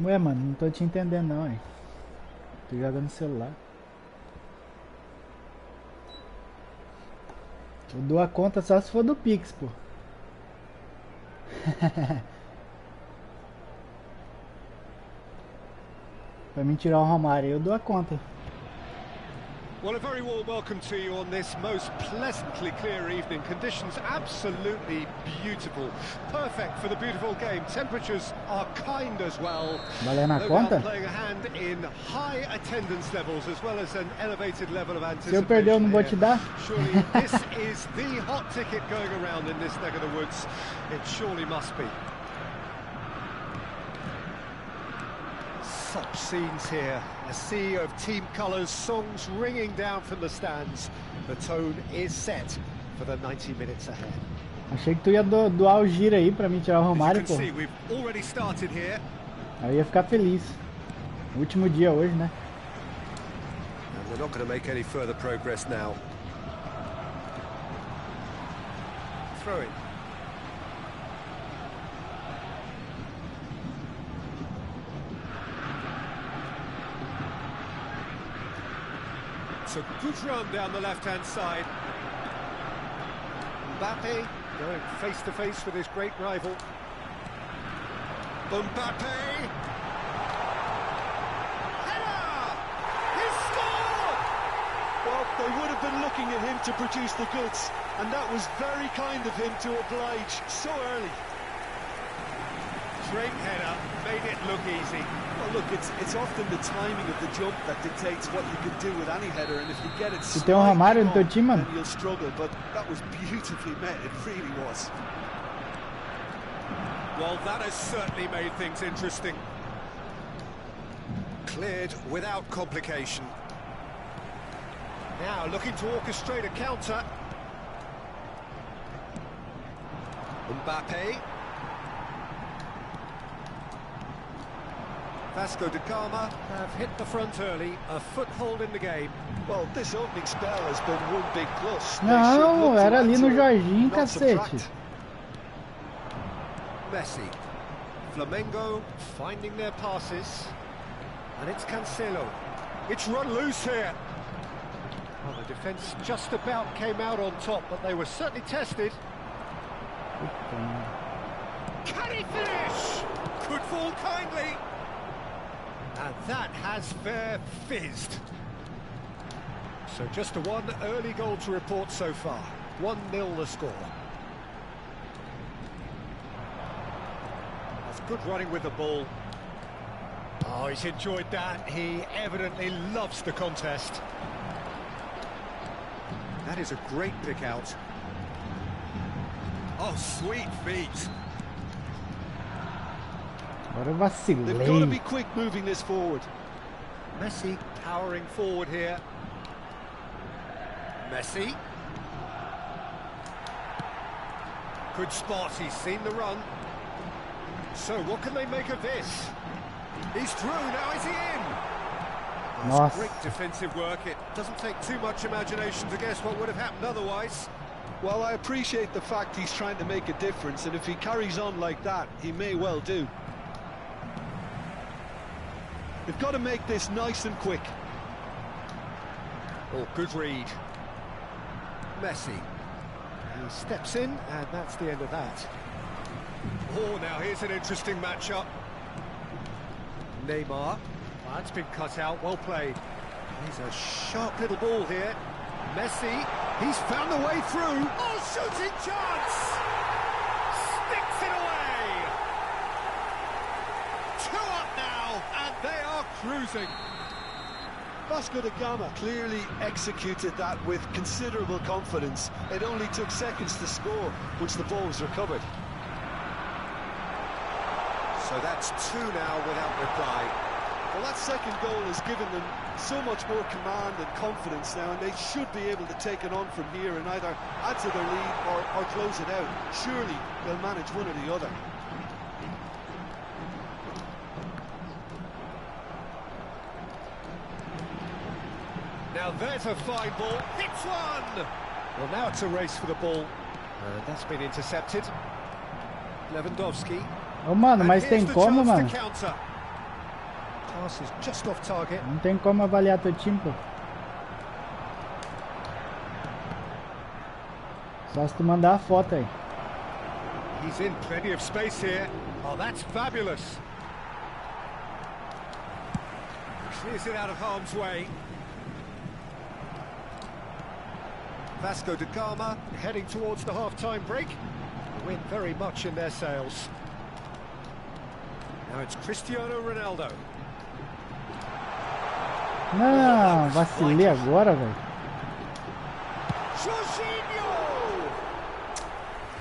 Ué, mano, não tô te entendendo não, hein? Tô jogando no celular. Eu dou a conta só se for do Pix, pô. Pra mim tirar o Romario, eu dou a conta. Well, a very warm welcome to you on this most pleasantly clear evening. Conditions absolutely beautiful. Perfect for the beautiful game. Temperatures are kind as well. Valendo a conta? Playing a hand in high attendance levels as well as an elevated level of anticipation. Se eu perder, eu não vou te dar? Surely this is the hot ticket going around in this neck of the woods. It surely must be. Such scenes here, a sea of team colours, songs ringing down from the stands. The tone is set for the 90 minutes ahead. Achei que tu ia doar o giro aí pra mim tirar o Romario, pô. Aí eu ia ficar feliz. Último dia hoje, né? And we're not going to make any further progress now. Throw it. So good run down the left-hand side. Mbappe going face-to-face with his great rival. Mbappe! Header! He scored! Well, they would have been looking at him to produce the goods, and that was very kind of him to oblige so early. Great header, made it look easy. Well, look, it's often the timing of the jump that dictates what you can do with any header, and if you get it tem um Romario no teu time, mano? then you'll struggle, but that was beautifully met, it really was. Well, that has certainly made things interesting. Cleared without complication. Now looking to orchestrate a counter. Mbappe. Vasco da Gama have hit the front early, a foothold in the game. Well, this opening spell has been one big plus. Não, era ali no Jorginho, cacete. Messi. Flamengo finding their passes. And it's Cancelo. It's run loose here. Well, the defence just about came out on top, but they were certainly tested. Can he finish? Could fall kindly. And that has fair fizzed. So just one early goal to report so far. 1-0 the score. That's good running with the ball. Oh, he's enjoyed that. He evidently loves the contest. That is a great pick out. Oh, sweet feet. They've got to be quick moving this forward. Messi powering forward here. Messi. Good spot, he's seen the run. So what can they make of this? He's through, now is he in? That's great defensive work. It doesn't take too much imagination to guess what would have happened otherwise. Well, I appreciate the fact he's trying to make a difference, and if he carries on like that, he may well do. They've got to make this nice and quick. Oh, good read. Messi. He steps in, and that's the end of that. Oh, now here's an interesting matchup. Neymar. That's been cut out, well played. He's a sharp little ball here. Messi, he's found the way through. Oh, shooting chance! Sticks it away! 2 up now, and they are cruising. Vasco da Gama clearly executed that with considerable confidence. It only took seconds to score once the ball was recovered. So that's 2 now without reply. Well, that second goal has given them so much more command and confidence now, and they should be able to take it on from here and either add to their lead or close it out. Surely they'll manage one or the other. Now there's a fine ball, hits one! Well, now it's a race for the ball. That's been intercepted. Lewandowski. Ô, mano, mas tem como, mano? Pass is just off target. Não tem como avaliar teu time, pô. Só se tu mandar a foto aí. He's in plenty of space here. Oh, that's fabulous. Clears it out of harm's way. Vasco da Gama heading towards the half-time break. The wind very much in their sails. Now it's Cristiano Ronaldo. Não, vacilei agora, velho. Jorginho!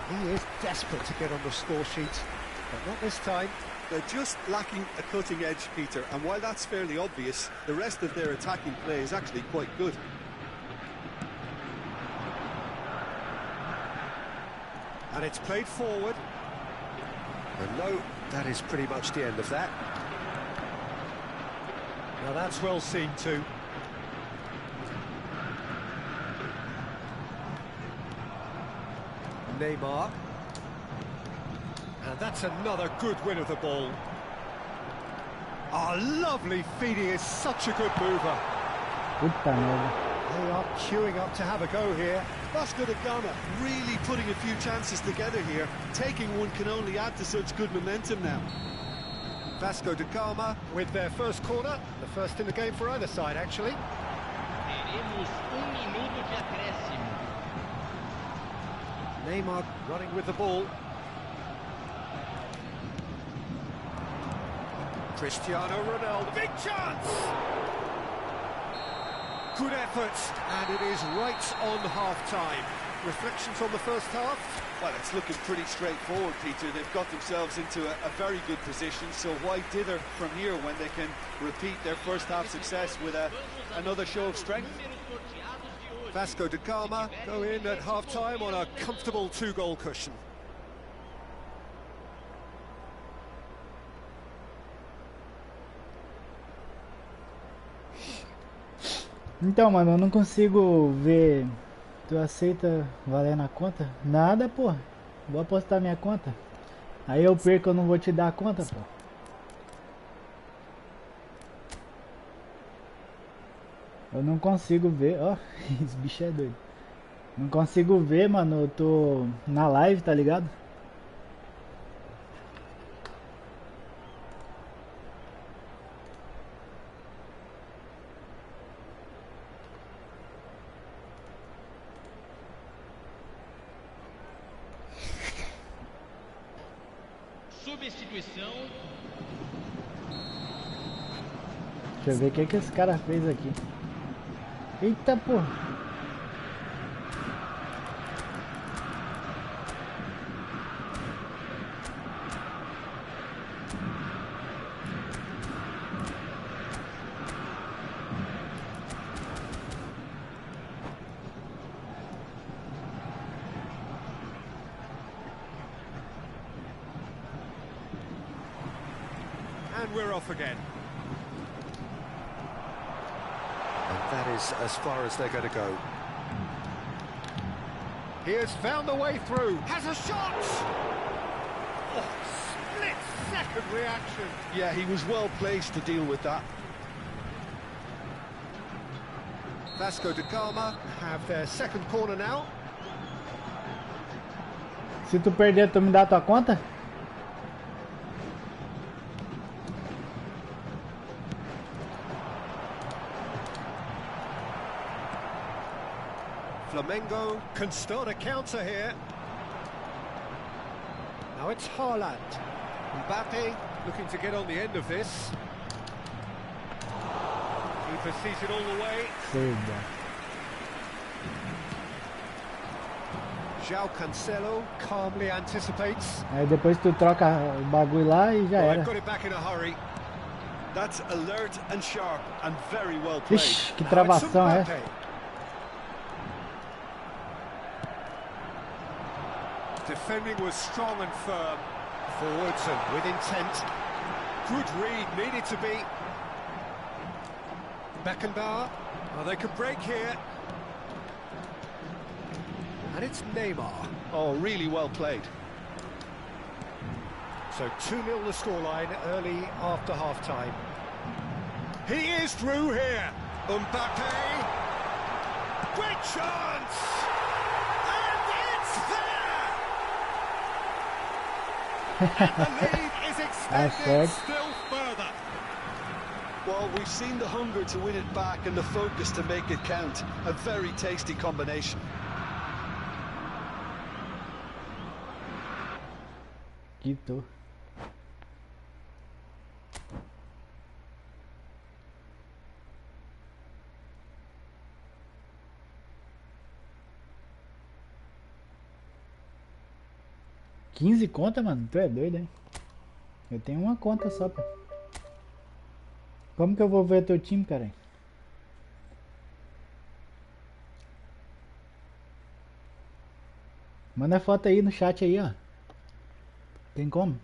He is desperate to get on the score sheet, but not this time. They're just lacking a cutting edge, Peter, and while that's fairly obvious, the rest of their attacking play is actually quite good. And it's played forward. And no, that is pretty much the end of that. Now that's well seen too. Neymar. And that's another good win of the ball. Oh, lovely feeding is such a good mover. Puta merda. They are queuing up to have a go here. Vasco da Gama really putting a few chances together here. Taking one can only add to such good momentum now. Vasco da Gama with their first corner, the first in the game for either side, actually. Teremos minuto de acréscimo. Neymar running with the ball. Cristiano Ronaldo, big chance! Good effort, and it is right on half-time. Reflections on the first half? Well, it's looking pretty straightforward, Peter. They've got themselves into a very good position, so why dither from here when they can repeat their first half success with another show of strength? Vasco da Gama go in at half-time on a comfortable 2-goal cushion. Então, mano, eu não consigo ver. Tu aceita valer na conta? Nada, pô. Vou apostar minha conta. Aí eu perco, eu não vou te dar a conta, pô. Eu não consigo ver, ó. Esse bicho é doido. Não consigo ver, mano. Eu tô na live, tá ligado? Substituição. Deixa eu ver o que esse cara fez aqui. Eita, pô. And we're off again. And that is as far as they're going to go. He has found the way through. Has a shot! Oh, split-second reaction. Yeah, he was well placed to deal with that. Vasco da Gama have their second corner now. Se tu perder, tu me dá a tua conta? Flamengo can start a counter here. Now it's Haaland. Mbappe looking to get on the end of this. Keeper sees it all the way. Chega. João Cancelo calmly anticipates. Aí depois tu troca o bagulho lá e já Well, era. they've got it back in a hurry. That's alert and sharp and very well played. Ixi, que Now it's travação é? Mbappe. Defending was strong and firm. Forwards and with intent. Good read, needed to be. Beckenbauer. Oh, they could break here. And it's Neymar. Oh, really well played. So 2-0 the scoreline early after half-time. He is through here. Mbappe. Great chance! And it's there! And the lead is extended still further. Well, we've seen the hunger to win it back and the focus to make it count. A very tasty combination. Quito. $15 conta, mano? Tu é doido, hein? Eu tenho uma conta só, pô. Como que eu vou ver teu time, cara? Manda foto aí no chat aí, ó. Tem como?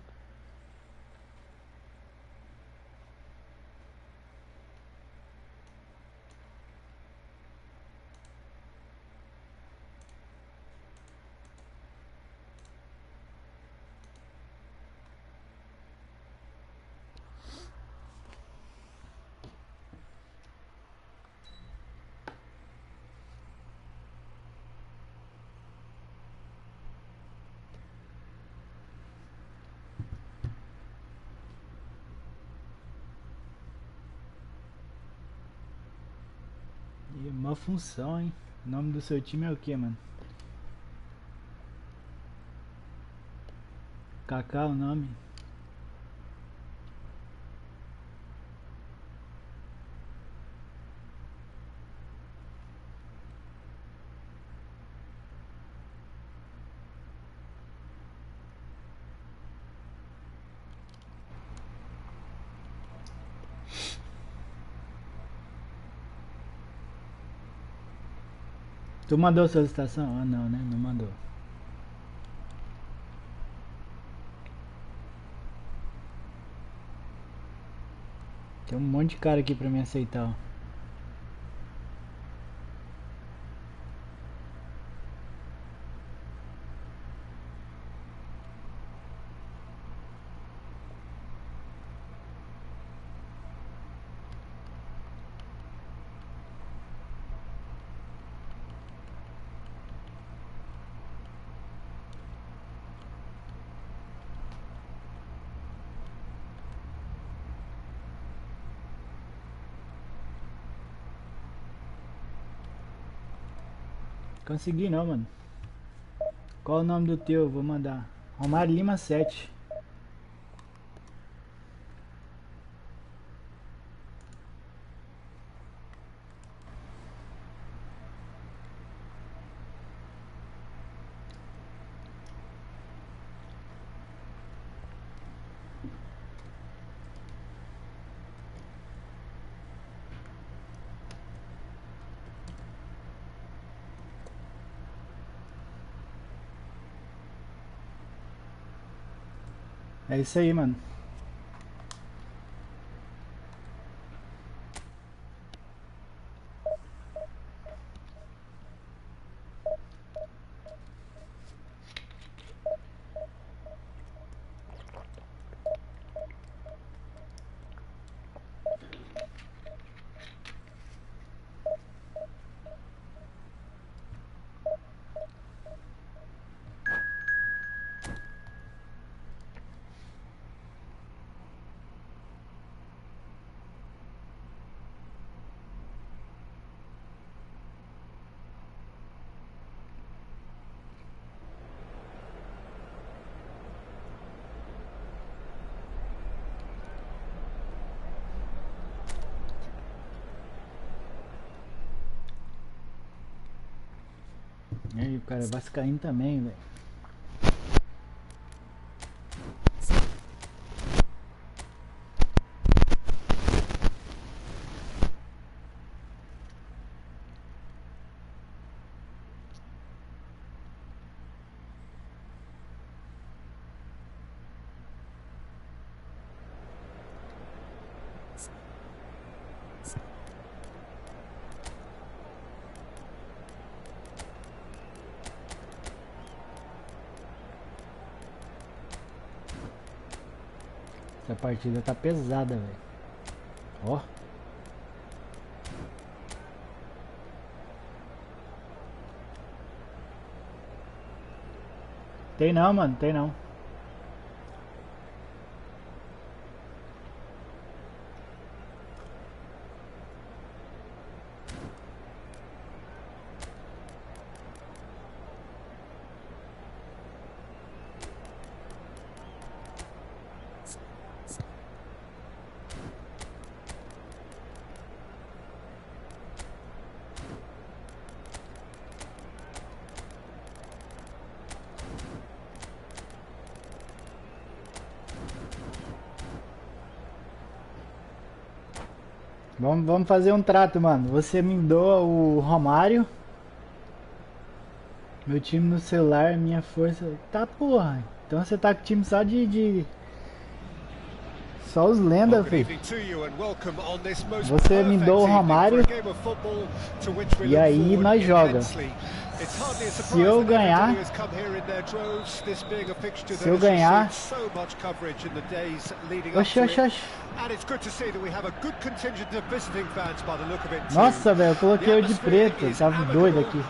E uma função, hein? O nome do seu time é o que, mano? Kaká o nome? Tu mandou solicitação? Ah, não, né? Não mandou. Tem um monte de cara aqui pra me aceitar, ó. Consegui não, mano. Qual o nome do teu? Vou mandar. Romario Lima 7. É isso aí, mano. E aí, o cara é vascaíno também, velho. Essa partida tá pesada, velho. Ó. Tem não, mano. Tem não. Vamos fazer um trato, mano. Você me doa o Romario. Meu time no celular, minha força. Tá, porra. Então você tá com o time só de... Só os lendas, filho. Você me doa o Romario. E aí nós joga. Se eu ganhar... Se eu ganhar... Oxi, oxi, oxi. Nossa, velho, eu coloquei o de preto, tava doido aqui.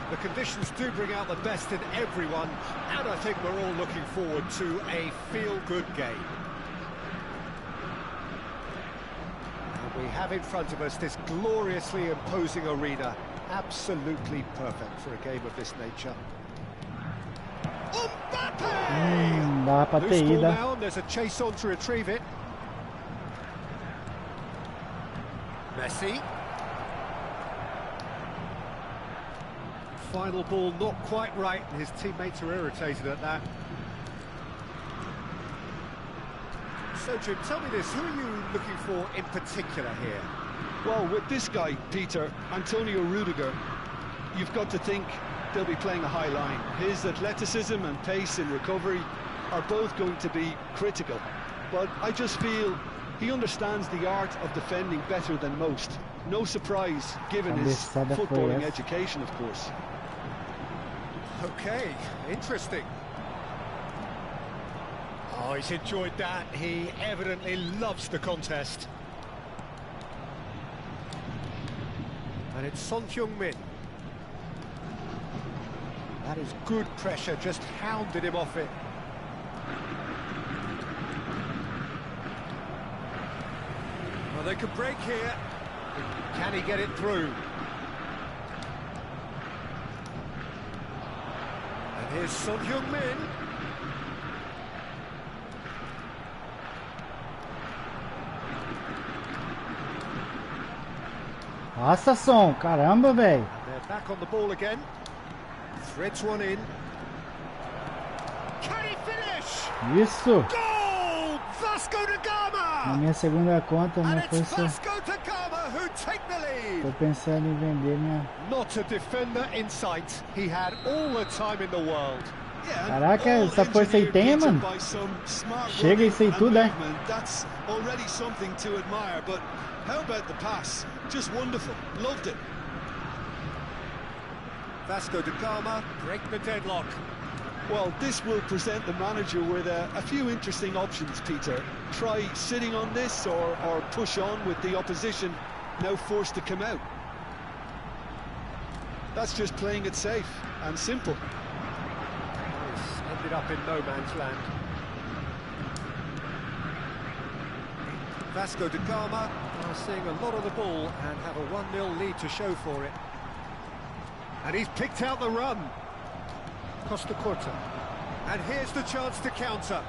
We have in front of us this gloriously imposing arena, absolutely perfect for a game of this nature. Dá pra ter ida. There's a chase on to retrieve it. Messi. Final ball not quite right, and his teammates are irritated at that. So, Jim, tell me this, who are you looking for in particular here? Well, with this guy, Peter, Antonio Rudiger, you've got to think they'll be playing a high line. His athleticism and pace in recovery are both going to be critical. But I just feel he understands the art of defending better than most. No surprise, given his footballing education, of course. Okay, interesting. Oh, he's enjoyed that. He evidently loves the contest. And it's Son Heung-min. That is good pressure, just hounded him off it. Well, they could break here. Can he get it through? And here's Son Heung-min. Nossa, Son, caramba, velho. They're back on the ball again. Threads one in. Can he finish? Isso. Goal! Vasco da Na Gama! minha segunda conta, And minha it's força. Vasco da Gama who take the lead. Tô pensando em vender minha. Not a defender in sight. He had all the time in the world. Caraca, essa força aí tem, mano. Chega isso aí tudo, é? That's already something to admire, but how about the pass? Just wonderful. Loved it. Vasco da Gama break the deadlock. Well, this will present the manager with a few interesting options, Peter. Try sitting on this or push on with the opposition now forced to come out. That's just playing it safe and simple. It's ended up in no man's land. Vasco da Gama are seeing a lot of the ball and have a 1-0 lead to show for it. And he's picked out the run. Costa Corta. And here's the chance to counter.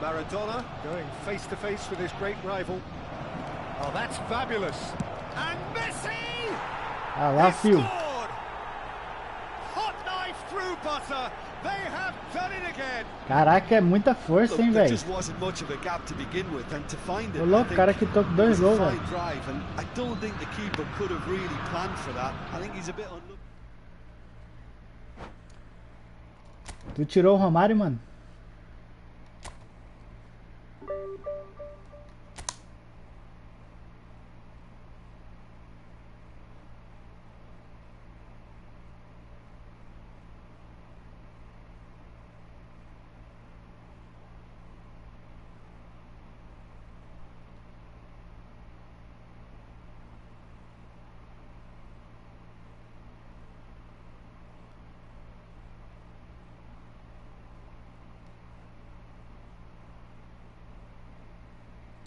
Maradona going face-to-face with his great rival. Oh, that's fabulous. And Messi! Ah lá, He fio. scored! Hot knife through butter. They have done it again. Caraca, é muita força, Look, hein, there velho. just wasn't much of a gap to begin with, and to find it, Ô I louco, think, cara que toca dois was a gols, fine velho. drive, and I don't think the keeper could have really planned for that. I think he's a bit unlucky. Tu tirou o Romario, mano?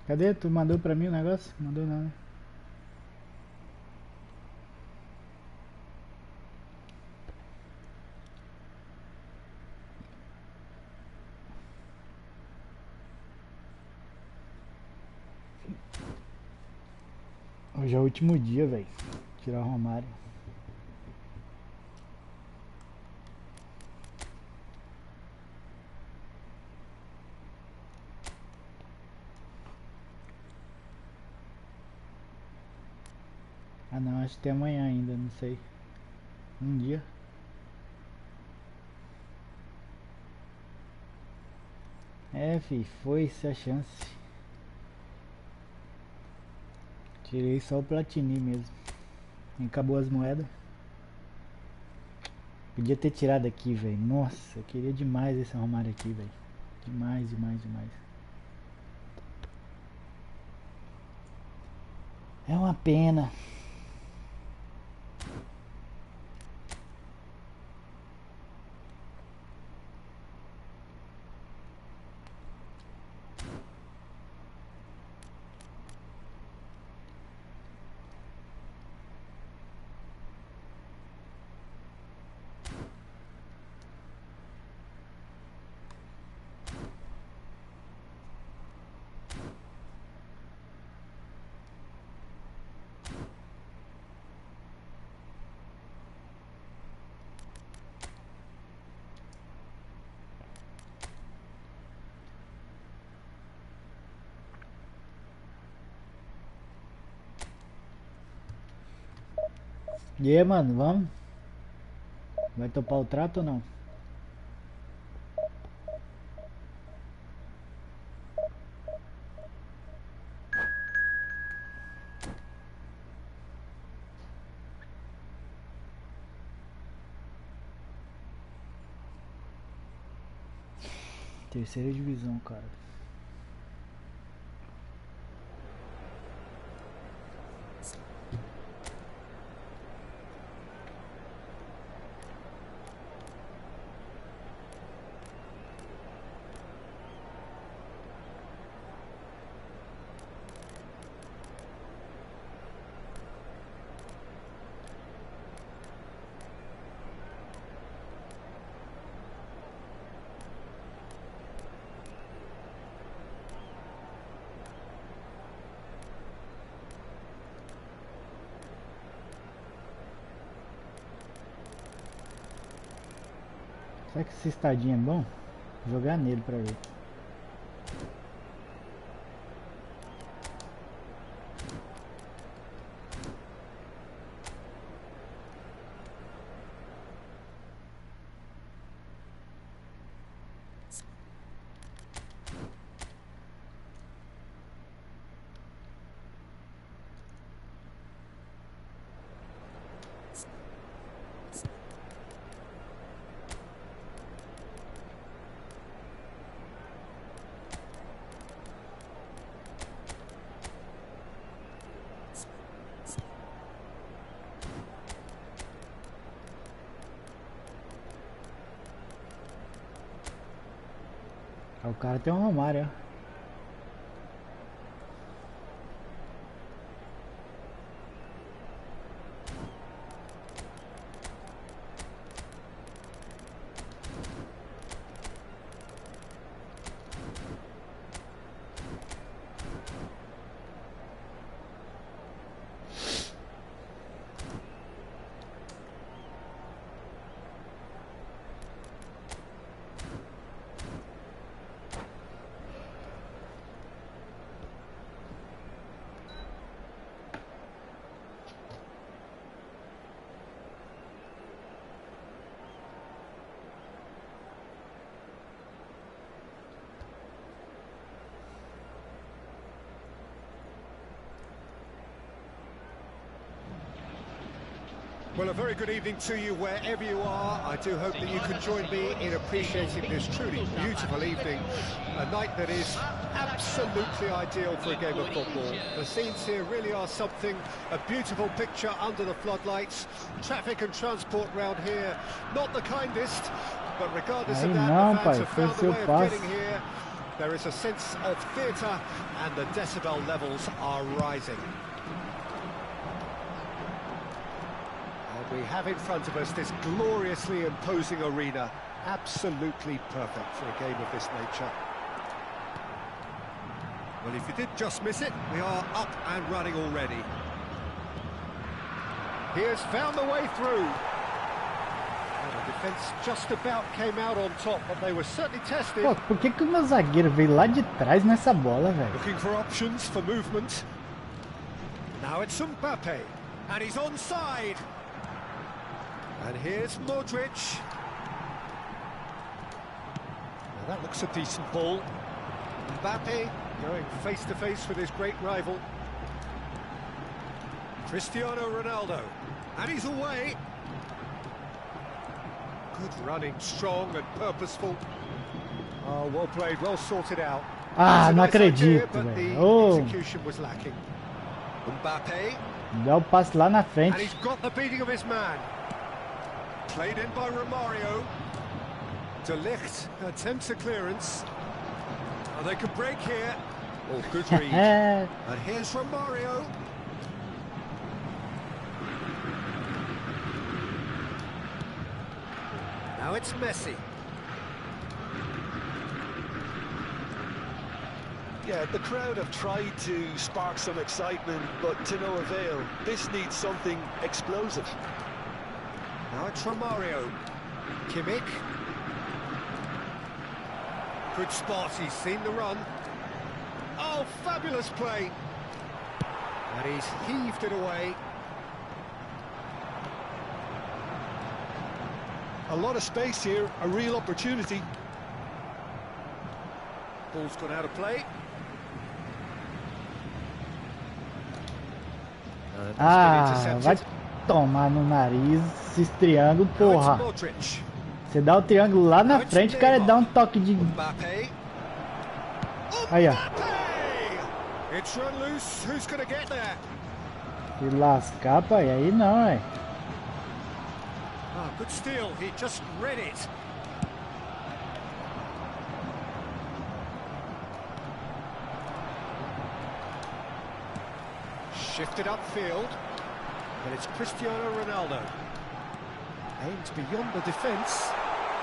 Cadê? Tu mandou pra mim o negócio? Mandou não, né? Hoje é o último dia, velho. Tirar o Romário. Ah não, acho que tem amanhã ainda, não sei. Um dia. É, fi, foi-se a chance. Tirei só o platini mesmo. Acabou as moedas. Podia ter tirado aqui, velho. Nossa, eu queria demais esse Romário aqui, velho. Demais, demais, demais. É uma pena. E aí, mano, vamos? Vai topar o trato ou não? Terceira divisão, cara. Será que esse estadinho é bom? Vou jogar nele pra ver. O cara tem um Romario, ó. Well, a very good evening to you wherever you are. I do hope that you can join me in appreciating this truly beautiful evening. A night that is absolutely ideal for a game of football. The scenes here really are something, a beautiful picture under the floodlights. Traffic and transport round here, not the kindest, but regardless of that, the fans have found a way of getting here. There is a sense of theatre and the decibel levels are rising. We have in front of us this gloriously imposing arena, absolutely perfect for a game of this nature. Well, if you did just miss it, we are up and running already. He has found the way through. Well, the defence just about came out on top, but they were certainly tested. Pô, por que o meu zagueiro veio lá de trás nessa bola, velho? Looking for options for movement. Now it's Mbappe, and he's onside. And here's Modric. Now that looks a decent ball. Mbappe going face-to-face with his great rival. Cristiano Ronaldo. And he's away. Good running, strong and purposeful. Oh, well played, well sorted out. Ah, não acredito, but the velho. execution was lacking. Mbappe. Dá o passe lá na And frente. he's got the beating of his man. Played in by Romario. De Ligt attempts a clearance. Oh, they can break here. Oh, good read. And here's Romario. Now it's Messi. Yeah, the crowd have tried to spark some excitement, but to no avail. This needs something explosive. Now it's Romario. Kimmich. Good spot, he's seen the run. Oh, fabulous play. And he's heaved it away. A lot of space here, a real opportunity. Ball's gone out of play. Ah, vai tomar no nariz, esse triângulo, porra. Você dá o triângulo lá na frente, o cara dá um toque de... Aí, ó. Se lascar, pai, aí não, é. Good steal, he just read it. Shifted upfield, but it's Cristiano Ronaldo. Aims beyond the defence.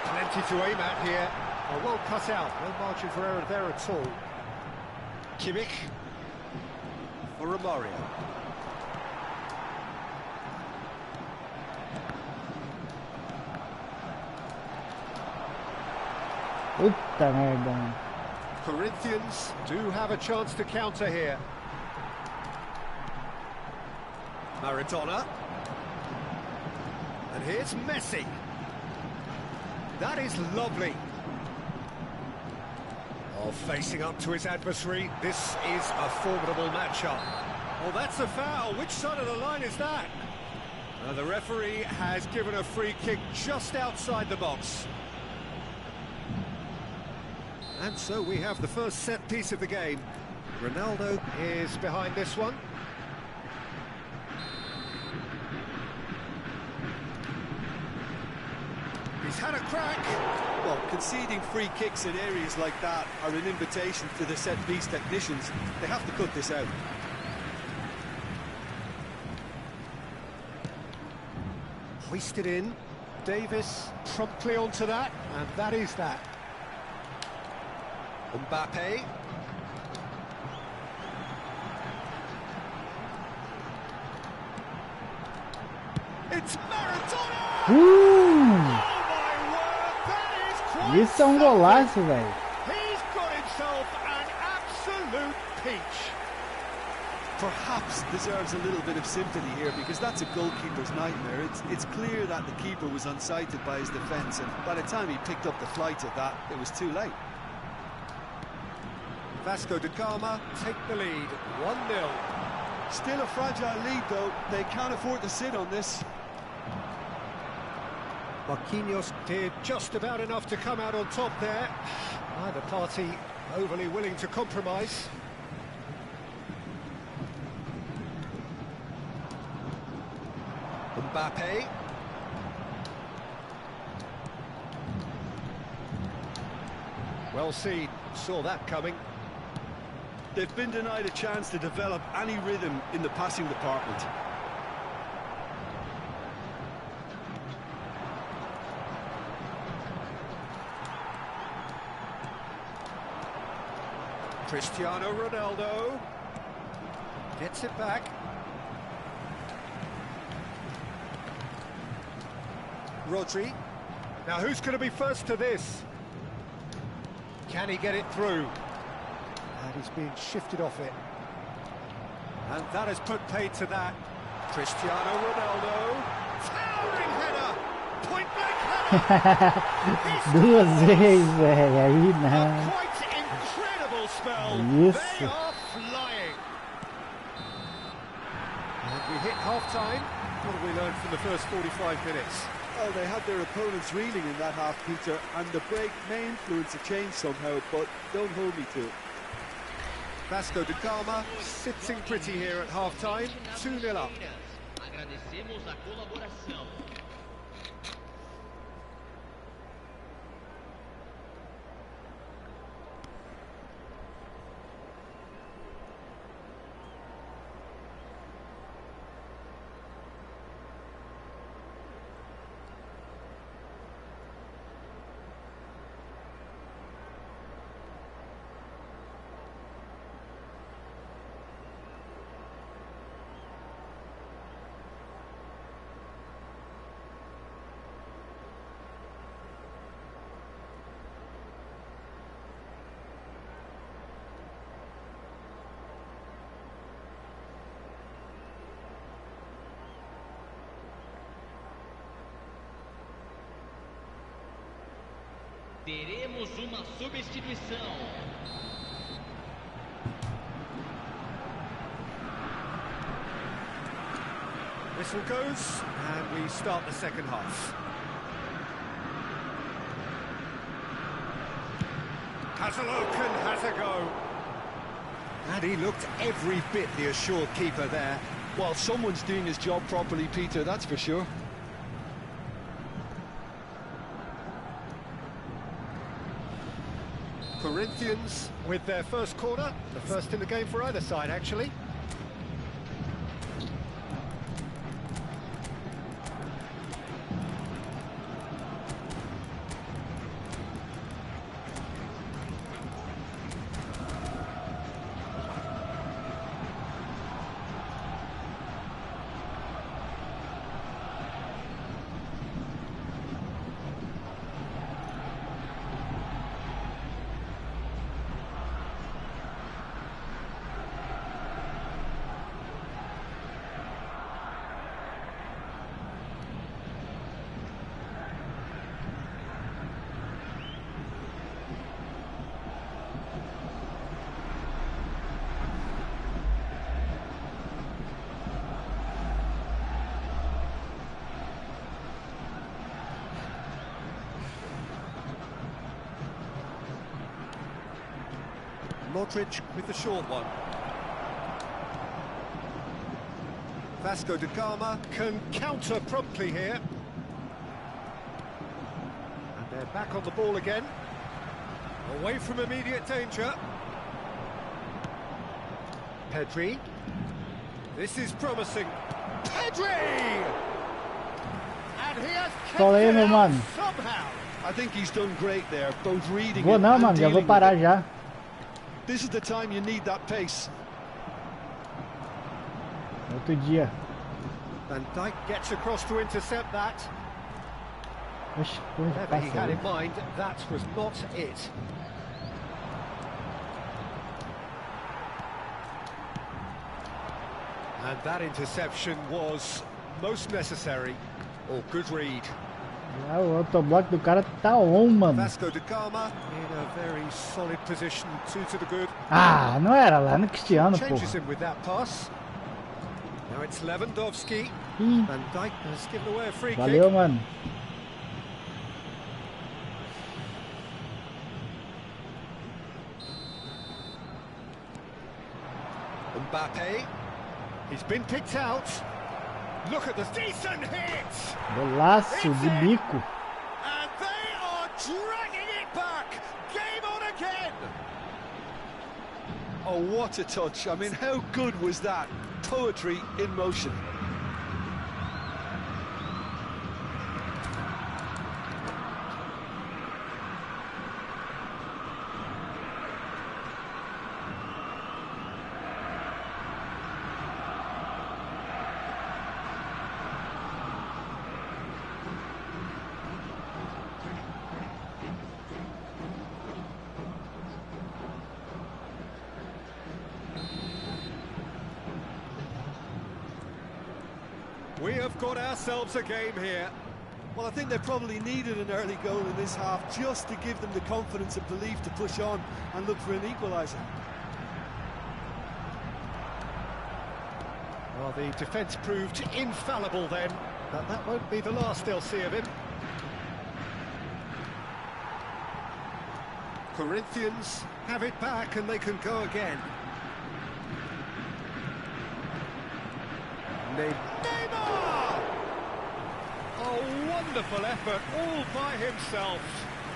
Plenty to aim at here. Oh, well cut out, no margin for error there at all. Kimmich for Romario. Puta merda, mano. Corinthians do have a chance to counter here. Maradona. And here's Messi. That is lovely. Oh, facing up to his adversary. This is a formidable matchup. Oh, that's a foul. Which side of the line is that? The referee has given a free kick just outside the box. And so we have the first set piece of the game. Ronaldo is behind this one. He's had a crack. Well, conceding free kicks in areas like that are an invitation to the set-piece technicians. They have to cut this out. Hoisted in. Davis promptly onto that, and that is that. Mbappe. It's Maradona! Oh isso é golaço, velho. He's got himself an absolute peach. Perhaps deserves a little bit of sympathy here because that's a goalkeeper's nightmare. It's clear that the keeper was unsighted by his defence, and by the time he picked up the flight at that, it was too late. Vasco da Gama take the lead, 1-0. Still a fragile lead though, they can't afford to sit on this. Marquinhos did just about enough to come out on top there. Neither party overly willing to compromise. Mbappe. Well seen, saw that coming. They've been denied a chance to develop any rhythm in the passing department. Cristiano Ronaldo gets it back. Rodri. Now who's going to be first to this? Can he get it through? And he's being shifted off it. And that has put paid to that. Cristiano Ronaldo. Towering header! Point blank header! Duas vezes, velho. Aí não. Quite incredible spell. Isso. They are flying. And we hit half-time. What have we learned from the first 45 minutes? Oh, they had their opponents reeling in that half, Peter, and the break may influence a change somehow, but don't hold me to it. Vasco da Gama sitting pretty here at half-time, 2-0 up. Agradecemos a colaboração. Teremos uma substituição. Whistle goes, and we start the second half. Has a look and has a go. And he looked every bit the assured keeper there. Well, someone's doing his job properly, Peter, that's for sure. Corinthians with their first corner, the first in the game for either side, actually. Modric with the short one. Vasco da Gama can counter promptly here. And they're back on the ball again. Away from immediate danger. Pedri. This is promising. Pedri! And he has kept it out somehow. I think he's done great there, both reading Vou it não, and mano, já vou dealing parar with it. já. This is the time you need that pace. Outro dia. Van Dijk gets across to intercept that. Oxe, onde Whatever he passa had aí? in mind, that was not it. And that interception was most necessary. Or good read. Ah, o autoblock do cara tá on, mano. Vasco da Gama in a very solid position, two to the good. Ah, não era lá no Cristiano, pô. Changes him with that pass. Now it's Lewandowski. Ih, Van Dijk has given away a free valeu, kick. mano. Mbappe. He's been picked out. Look at this decent hit. Golaço de bico. And they are dragging it back. Game on again. Oh, what a touch. I mean, how good was that? Poetry in motion. We have got ourselves a game here. Well, I think they probably needed an early goal in this half just to give them the confidence and belief to push on and look for an equaliser. Well, the defence proved infallible then, but that won't be the last they'll see of him. Corinthians have it back and they can go again. Neymar! A wonderful effort all by himself.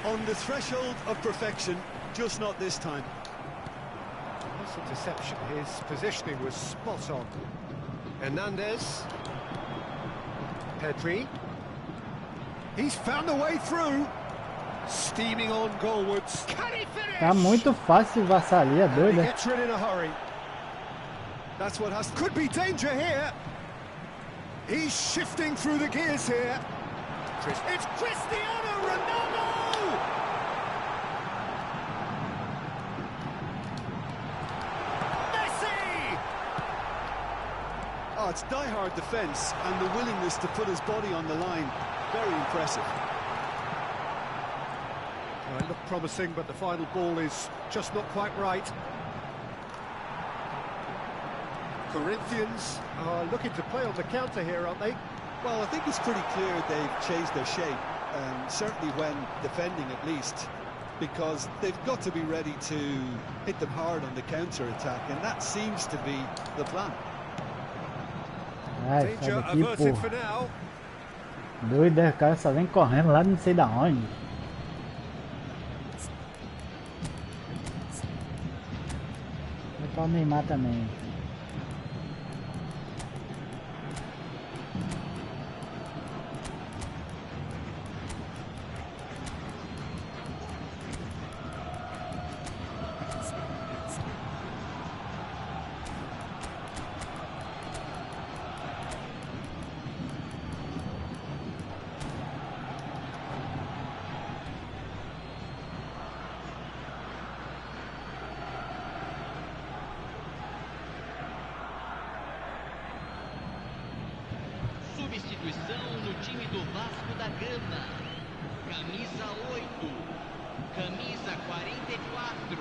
On the threshold of perfection, just not this time. This interception, his positioning was spot on. Hernandez. Pedri. He's found a way through. Steaming on goalwards. Can he finish? Tá muito fácil vassar ali, é He doido, né? gets rid in a hurry. That's what has to... Could be danger here. He's shifting through the gears here. It's Cristiano Ronaldo! Messi! Oh, it's die-hard defence and the willingness to put his body on the line. Very impressive. It looked promising, but the final ball is just not quite right. Corinthians are looking to play on the counter here, aren't they? Well, I think it's pretty clear they've changed their shape, certainly when defending at least, because they've got to be ready to hit them hard on the counter-attack, and that seems to be the plan. Ai, sai Danger daqui, averted pô. for now. Doido, o cara só vem correndo lá não sei da onde. Vai pra o Neymar também. Substituição no time do Vasco da Gama. Camisa 8, camisa 44,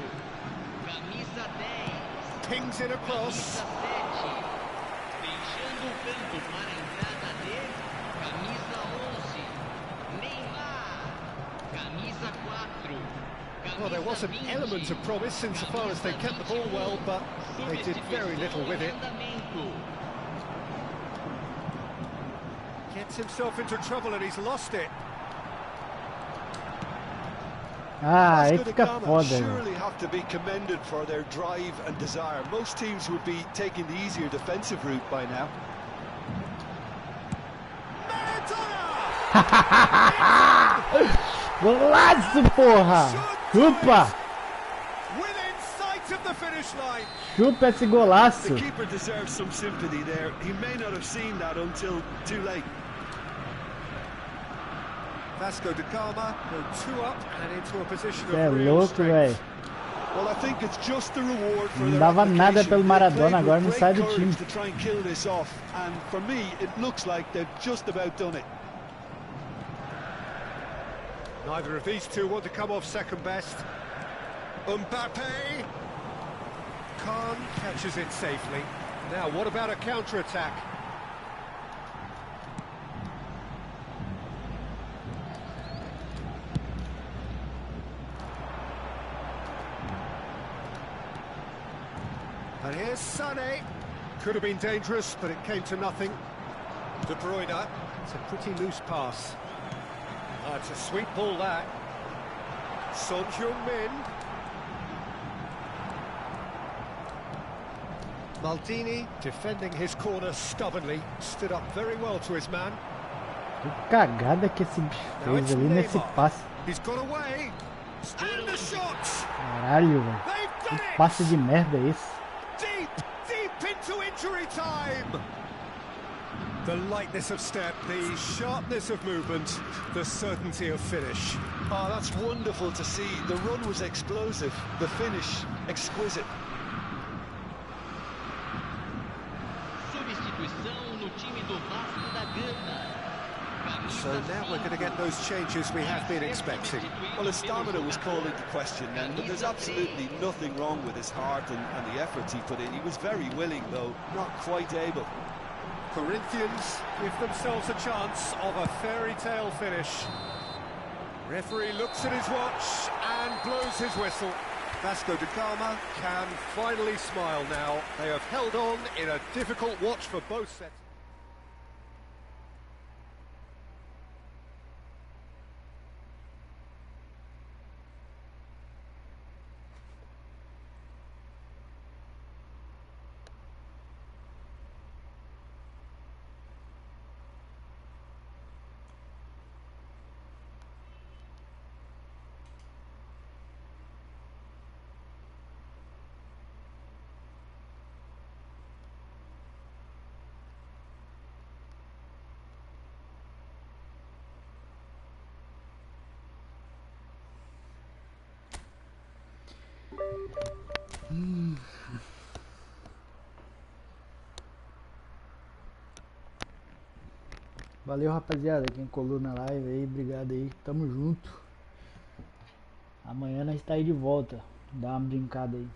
camisa 10, Pings it across. camisa 7. Deixando o campo para a entrada de camisa 11, Neymar. Camisa 4, Well, there was camisa an 20, element of promise insofar as they kept the ball well, but they did very little with it. Gets himself into trouble and he's lost it. Ah, aí Vasco da fica Gama foda, velho. surely have to be commended for their drive and desire. Most teams would be taking the easier defensive route by now. Golaço, porra! Chupa! Within sight of the finish line. Chupa esse The golaço! keeper deserves some sympathy there. He may not have seen that until too late. Vasco da Gama go 2 up and into a position Cê é of real louco, velho. strength. Well, I think it's just the reward for Não their dava nada application. pelo They Maradona, played agora with não great sai do courage time. to try and kill this off, and for me, it looks like they've just about done it. Neither of these two want to come off second best. Mbappe. Khan catches it safely. Now, what about a counter-attack? And here's Sané. Could have been dangerous, but it came to nothing. De Bruyne. It's a pretty loose pass. It's a sweet ball, that. Son Heung-min. Maldini defending his corner stubbornly. Stood up very well to his man. Que cagada que esse bicho Now fez it's ali nesse Neymar. passe. He's got away. And the shot. Caralho, velho. They've Que done it. passe de merda é esse? Deep into injury time. The lightness of step, the sharpness of movement, the certainty of finish. Oh, that's wonderful to see. The run was explosive, the finish exquisite. Substituição no time do Vasco da Gama. So now we're going to get those changes we have been expecting. Well, his stamina was called into question then, but there's absolutely nothing wrong with his heart and the effort he put in. He was very willing, though, not quite able. Corinthians give themselves a chance of a fairy tale finish. Referee looks at his watch and blows his whistle. Vasco da Gama can finally smile now. They have held on in a difficult watch for both sets. Valeu, rapaziada, quem colou na live aí, obrigado aí, tamo junto. Amanhã nós está aí de volta. Dá uma brincada aí.